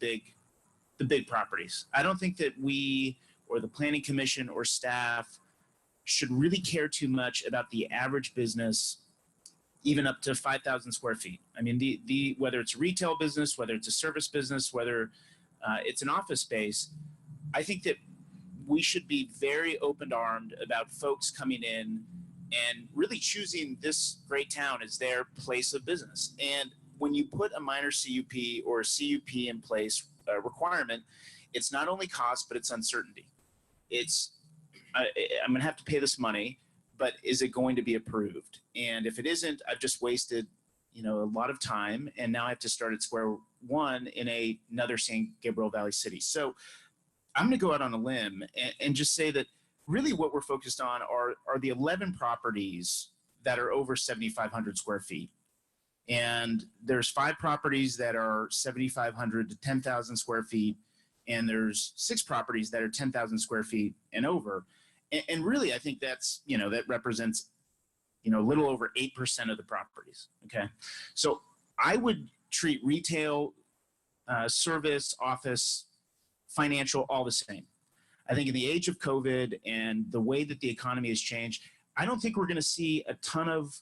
Speaker 5: big properties. I don't think that we or the Planning Commission or staff should really care too much about the average business, even up to 5,000 square feet. I mean, whether it's a retail business, whether it's a service business, whether it's an office space, I think that we should be very open-armed about folks coming in and really choosing this great town as their place of business. And when you put a minor CUP or a CUP in place requirement, it's not only cost, but it's uncertainty. It's, I'm gonna have to pay this money, but is it going to be approved? And if it isn't, I've just wasted, you know, a lot of time, and now I have to start at square one in another San Gabriel Valley city. So I'm gonna go out on a limb and just say that really what we're focused on are the 11 properties that are over 7,500 square feet. And there's 5 properties that are 7,500 to 10,000 square feet. And there's 6 properties that are 10,000 square feet and over. And really, I think that's, you know, that represents, you know, a little over 8% of the properties, okay? So I would treat retail, service, office, financial, all the same. I think in the age of COVID and the way that the economy has changed, I don't think we're going to see a ton of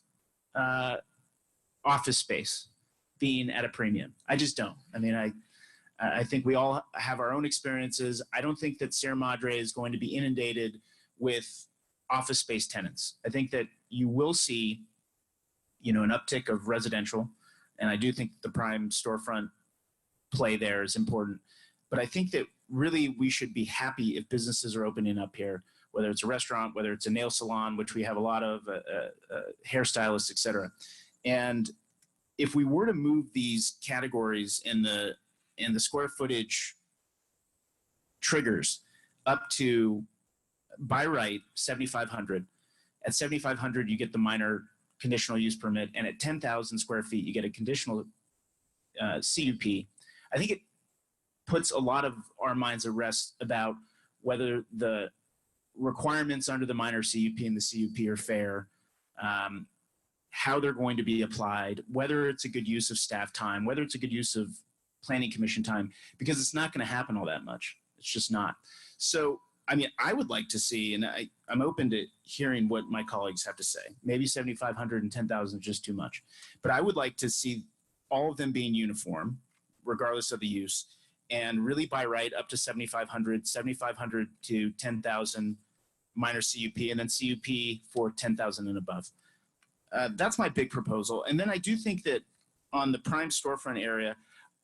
Speaker 5: office space being at a premium. I just don't. I mean, I think we all have our own experiences. I don't think that Sierra Madre is going to be inundated with office space tenants. I think that you will see, you know, an uptick of residential, and I do think the prime storefront play there is important. But I think that really we should be happy if businesses are opening up here, whether it's a restaurant, whether it's a nail salon, which we have a lot of, hairstylists, et cetera. And if we were to move these categories in the square footage triggers up to, by right, 7,500. At 7,500, you get the minor conditional use permit, and at 10,000 square feet, you get a conditional CUP. I think it puts a lot of our minds at rest about whether the requirements under the minor CUP and the CUP are fair, how they're going to be applied, whether it's a good use of staff time, whether it's a good use of planning commission time, because it's not going to happen all that much. It's just not. So, I mean, I would like to see, and I'm open to hearing what my colleagues have to say. Maybe 7,500 and 10,000 is just too much. But I would like to see all of them being uniform, regardless of the use, and really by right up to 7,500 to 10,000 minor CUP, and then CUP for 10,000 and above. That's my big proposal. And then I do think that on the prime storefront area,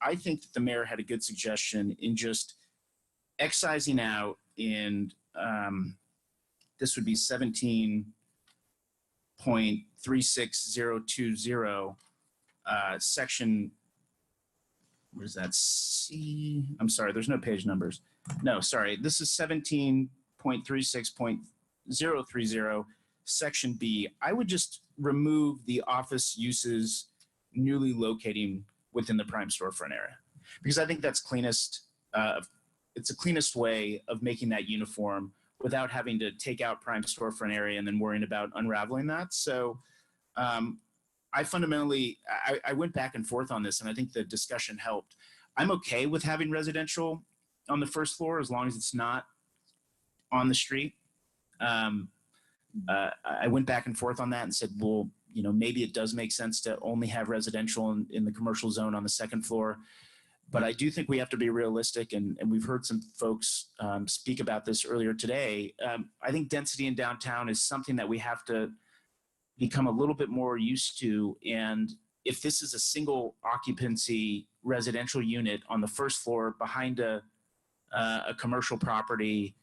Speaker 5: I think that the mayor had a good suggestion in just excising out in, this would be 17.36020, section, what is that? C, I'm sorry, there's no page numbers. No, sorry, this is 17.36.030, section B. I would just remove the office uses newly locating within the prime storefront area, because I think that's cleanest. It's the cleanest way of making that uniform without having to take out prime storefront area and then worrying about unraveling that. So I fundamentally, I went back and forth on this, and I think the discussion helped. I'm okay with having residential on the first floor as long as it's not on the street. I went back and forth on that and said, well, you know, maybe it does make sense to only have residential in the commercial zone on the second floor. But I do think we have to be realistic, and we've heard some folks speak about this earlier today. I think density in downtown is something that we have to become a little bit more used to. And if this is a single occupancy residential unit on the first floor behind a commercial property,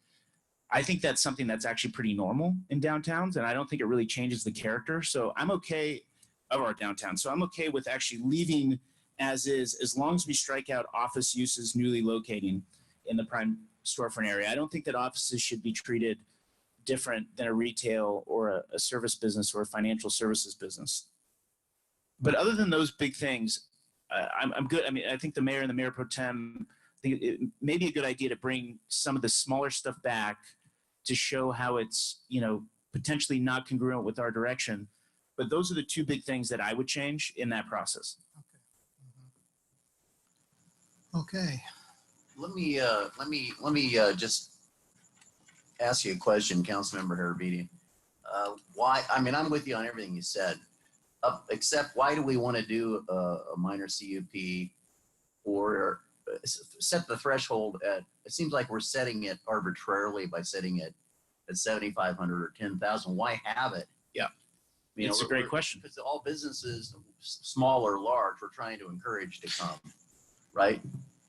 Speaker 5: I think that's something that's actually pretty normal in downtowns, and I don't think it really changes the character. So I'm okay of our downtown. So I'm okay with actually leaving as is, as long as we strike out office uses newly locating in the prime storefront area. I don't think that offices should be treated different than a retail or a service business or a financial services business. But other than those big things, I'm good. I mean, I think the mayor and the mayor pro tem, I think it may be a good idea to bring some of the smaller stuff back to show how it's, you know, potentially not congruent with our direction. But those are the two big things that I would change in that process.
Speaker 1: Okay.
Speaker 4: Let me just ask you a question, Councilmember Herbedian. Why? I mean, I'm with you on everything you said, except why do we want to do a minor CUP or set the threshold at? It seems like we're setting it arbitrarily by setting it at 7,500 or 10,000. Why have it?
Speaker 5: Yeah,
Speaker 4: you
Speaker 5: it's
Speaker 4: know,
Speaker 5: a great question.
Speaker 4: Because all businesses, small or large, we're trying to encourage to come, right?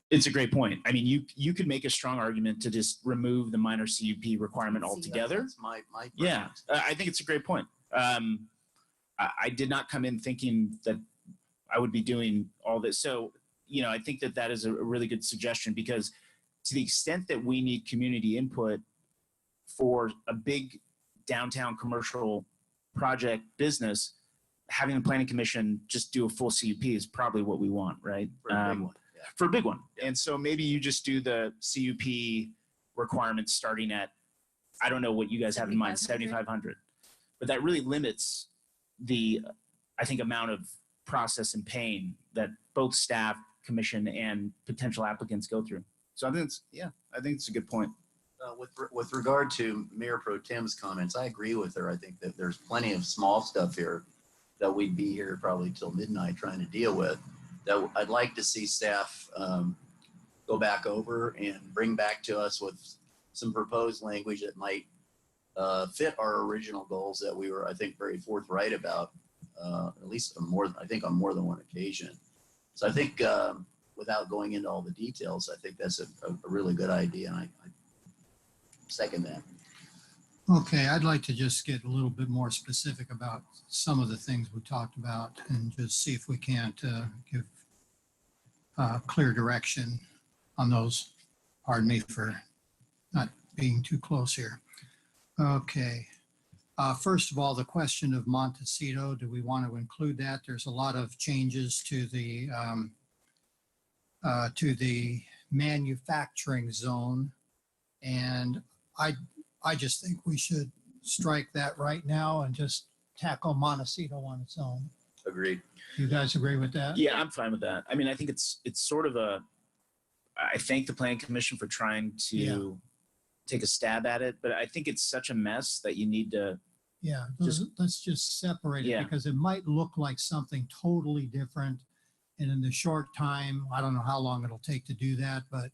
Speaker 5: It's a great point. I mean, you could make a strong argument to just remove the minor CUP requirement altogether.
Speaker 4: That's my
Speaker 5: yeah, I think it's a great point. I did not come in thinking that I would be doing all this. So, you know, I think that that is a really good suggestion, because to the extent that we need community input for a big downtown commercial project business, having the planning commission just do a full CUP is probably what we want, right?
Speaker 4: For a big one.
Speaker 5: For a big one. And so maybe you just do the CUP requirements starting at, I don't know what you guys have in mind, 7,500. But that really limits the, I think, amount of process and pain that both staff, commission, and potential applicants go through. So I think it's, yeah, I think it's a good point.
Speaker 4: With regard to Mayor Pro Tem's comments, I agree with her. I think that there's plenty of small stuff here that we'd be here probably till midnight trying to deal with, that I'd like to see staff go back over and bring back to us with some proposed language that might fit our original goals that we were, I think, very forthright about, at least I think on more than one occasion. So I think without going into all the details, I think that's a really good idea, and I second that.
Speaker 1: Okay, I'd like to just get a little bit more specific about some of the things we talked about and just see if we can't give clear direction on those. Pardon me for not being too close here. Okay. First of all, the question of Montecito, do we want to include that? There's a lot of changes to the manufacturing zone, and I just think we should strike that right now and just tackle Montecito on its own.
Speaker 4: Agreed.
Speaker 1: You guys agree with that?
Speaker 5: Yeah, I'm fine with that. I mean, I think it's sort of I thank the planning commission for trying to
Speaker 1: Yeah.
Speaker 5: take a stab at it, but I think it's such a mess that you need to,
Speaker 1: Yeah,
Speaker 5: Just-
Speaker 1: let's just separate it
Speaker 5: Yeah.
Speaker 1: because it might look like something totally different. And in the short time, I don't know how long it'll take to do that, but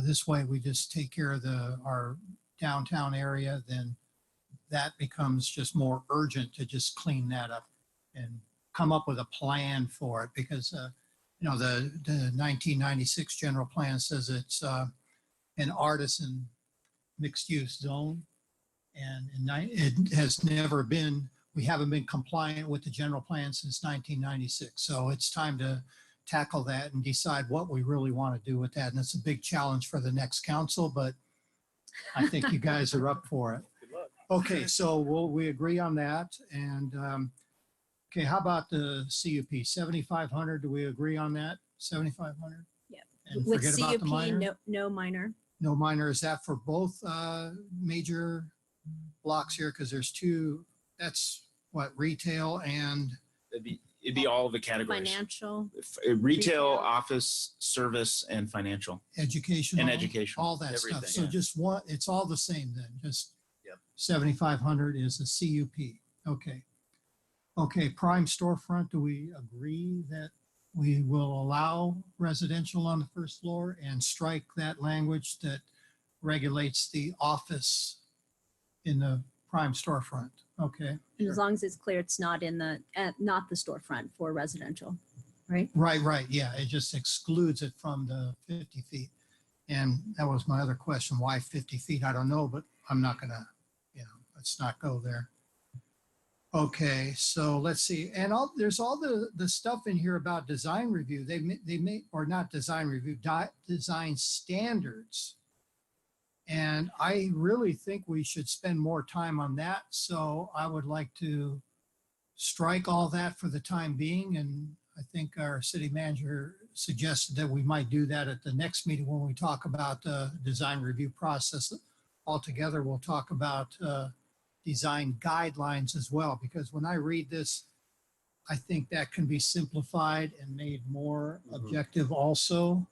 Speaker 1: this way we just take care of our downtown area, then that becomes just more urgent to just clean that up and come up with a plan for it because, you know, the 1996 general plan says it's an artisan mixed use zone. And it has never been, we haven't been compliant with the general plan since 1996. So it's time to tackle that and decide what we really want to do with that. And it's a big challenge for the next council, but I think you guys are up for it.
Speaker 5: Good luck.
Speaker 1: Okay, so we agree on that. And okay, how about the CUP, 7,500? Do we agree on that? 7,500?
Speaker 3: Yeah.
Speaker 1: And
Speaker 3: With
Speaker 1: forget about the
Speaker 3: CUP,
Speaker 1: minor?
Speaker 3: no minor.
Speaker 1: No minor, is that for both major blocks here? Because there's two, that's what, retail and,
Speaker 5: it'd be all of the categories.
Speaker 3: Financial.
Speaker 5: Retail,
Speaker 3: Retail.
Speaker 5: office, service, and financial.
Speaker 1: educational.
Speaker 5: And educational.
Speaker 1: All that stuff.
Speaker 4: Everything,
Speaker 1: So
Speaker 5: yeah.
Speaker 1: just one, it's all the same then, just
Speaker 4: Yep.
Speaker 1: 7,500 is a CUP. Okay. Okay, prime storefront, do we agree that we will allow residential on the first floor and strike that language that regulates the office in the prime storefront? Okay,
Speaker 3: And as long as it's clear, it's not in the, not the storefront for residential, right?
Speaker 1: right, yeah, it just excludes it from the 50 feet. And that was my other question, why 50 feet? I don't know, but I'm not gonna, let's not go there. Okay, so let's see, and there's all the stuff in here about design review. They may, or not design review, design standards. And I really think we should spend more time on that. So I would like to strike all that for the time being. And I think our city manager suggested that we might do that at the next meeting when we talk about the design review process. Altogether, we'll talk about design guidelines as well, because when I read this, I think that can be simplified and made more objective also.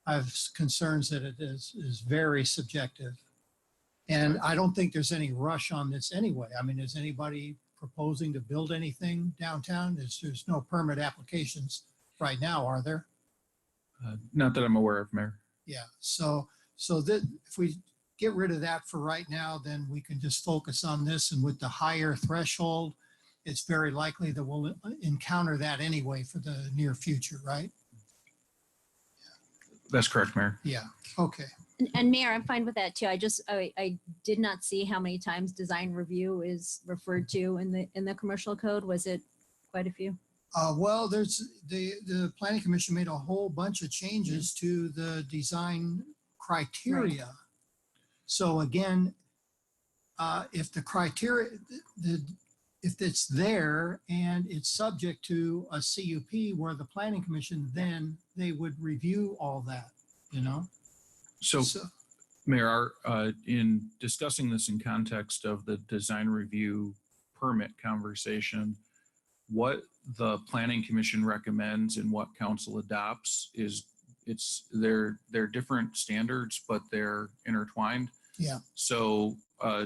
Speaker 1: I have concerns that it is very subjective. And I don't think there's any rush on this anyway. I mean, is anybody proposing to build anything downtown? There's no permit applications right now, are there?
Speaker 16: Not that I'm aware of, Mayor.
Speaker 1: Yeah, so that if we get rid of that for right now, then we can just focus on this. And with the higher threshold, it's very likely that we'll encounter that anyway for the near future, right?
Speaker 16: That's correct, Mayor.
Speaker 1: Yeah, okay.
Speaker 3: And Mayor, I'm fine with that too. I did not see how many times design review is referred to in the commercial code. Was it quite a few?
Speaker 1: Well, there's the planning commission made a whole bunch of changes to the design criteria. So again, if the criteria, if it's there and it's subject to a CUP where the planning commission, then they would review all that,
Speaker 16: So, Mayor, in discussing this in context of the design review permit conversation, what the planning commission recommends and what council adopts is they're different standards, but they're intertwined.
Speaker 1: Yeah.
Speaker 16: So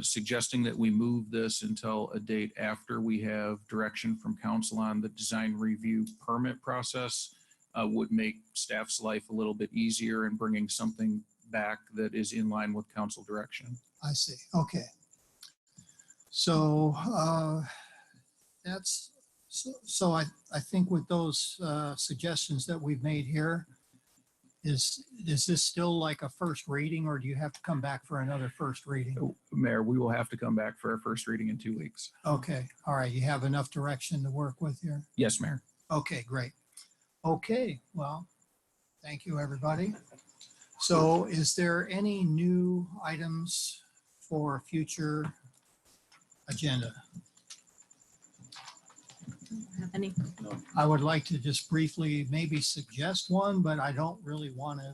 Speaker 16: suggesting that we move this until a date after we have direction from council on the design review permit process would make staff's life a little bit easier in bringing something back that is in line with council direction.
Speaker 1: I see. Okay. So so I think with those suggestions that we've made here, is this still like a first reading, or do you have to come back for another first reading?
Speaker 16: Mayor, we will have to come back for our first reading in 2 weeks.
Speaker 1: Okay. All right. You have enough direction to work with here?
Speaker 16: Yes, Mayor.
Speaker 1: Okay, great. Okay, well, thank you, everybody. So is there any new items for future agenda?
Speaker 3: Have any?
Speaker 1: I would like to just briefly maybe suggest one, but I don't really want to,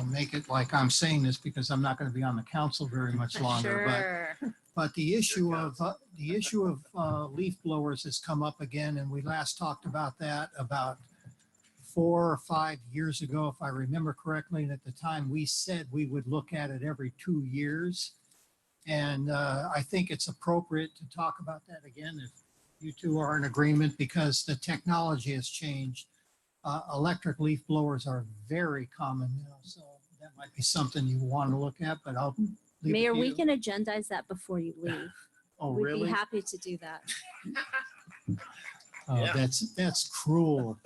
Speaker 1: make it like I'm saying this because I'm not going to be on the council very much longer.
Speaker 3: Sure.
Speaker 1: But the issue of leaf blowers has come up again, and we last talked about that about 4 or 5 years ago, if I remember correctly. And at the time, we said we would look at it every 2 years. And I think it's appropriate to talk about that again if you two are in agreement, because the technology has changed. Electric leaf blowers are very common now, so that might be something you want to look at, but I'll leave it
Speaker 3: Mayor,
Speaker 1: to
Speaker 3: we
Speaker 1: you.
Speaker 3: can agendize that before you leave.
Speaker 1: Oh,
Speaker 3: We'd
Speaker 1: really?
Speaker 3: be happy to do that.
Speaker 1: Oh,
Speaker 5: Yeah.
Speaker 1: that's cruel.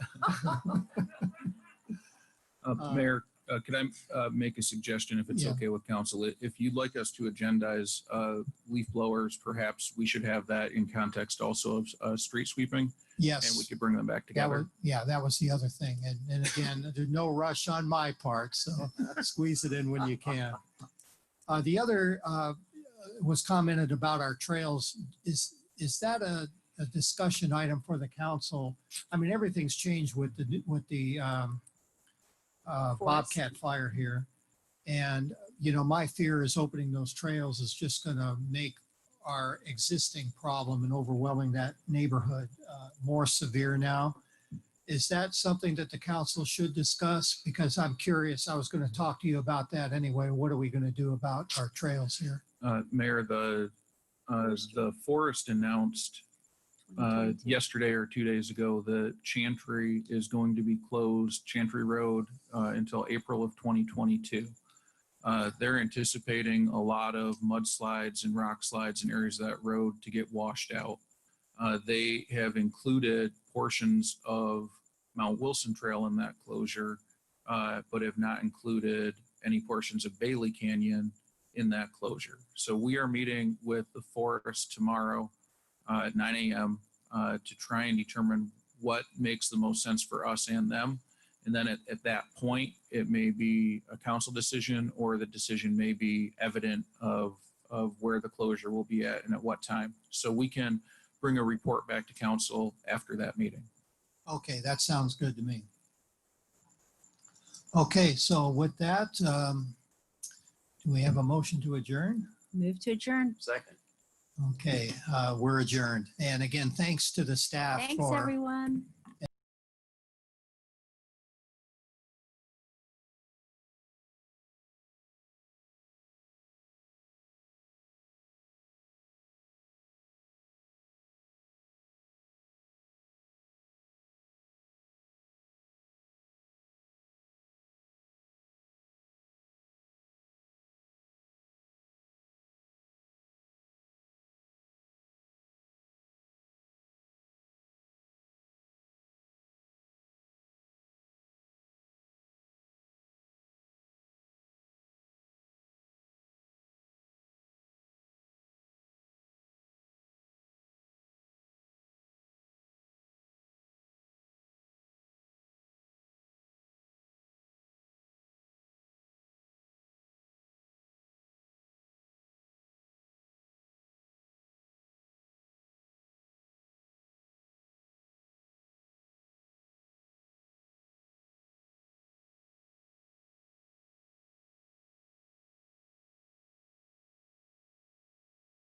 Speaker 16: Mayor, could I make a suggestion if it's
Speaker 1: Yeah.
Speaker 16: okay with council? If you'd like us to agendize leaf blowers, perhaps we should have that in context also of street sweeping,
Speaker 1: Yes.
Speaker 16: and we could bring them back
Speaker 1: That was,
Speaker 16: together.
Speaker 1: yeah, that was the other thing. And again, there's no rush on my part, so squeeze it in when you can. The other was commented about our trails. Is that a discussion item for the council? I mean, everything's changed with the Bobcat fire here. And, my fear is opening those trails is just going to make our existing problem and overwhelming that neighborhood more severe now. Is that something that the council should discuss? Because I'm curious, I was going to talk to you about that anyway. What are we going to do about our trails here?
Speaker 16: Mayor, the forest announced yesterday or 2 days ago that Chantry is going to be closed, Chantry Road, until April of 2022. They're anticipating a lot of mudslides and rock slides in areas of that road to get washed out. They have included portions of Mount Wilson Trail in that closure, but have not included any portions of Bailey Canyon in that closure. So we are meeting with the forest tomorrow at 9 a.m. To try and determine what makes the most sense for us and them. And then at that point, it may be a council decision, or the decision may be evident of where the closure will be at and at what time. So we can bring a report back to council after that meeting.
Speaker 1: Okay, that sounds good to me. Okay, so with that, do we have a motion to adjourn?
Speaker 3: Move to adjourn.
Speaker 4: Second.
Speaker 1: Okay, we're adjourned. And again, thanks to the staff
Speaker 3: Thanks,
Speaker 1: for
Speaker 3: everyone.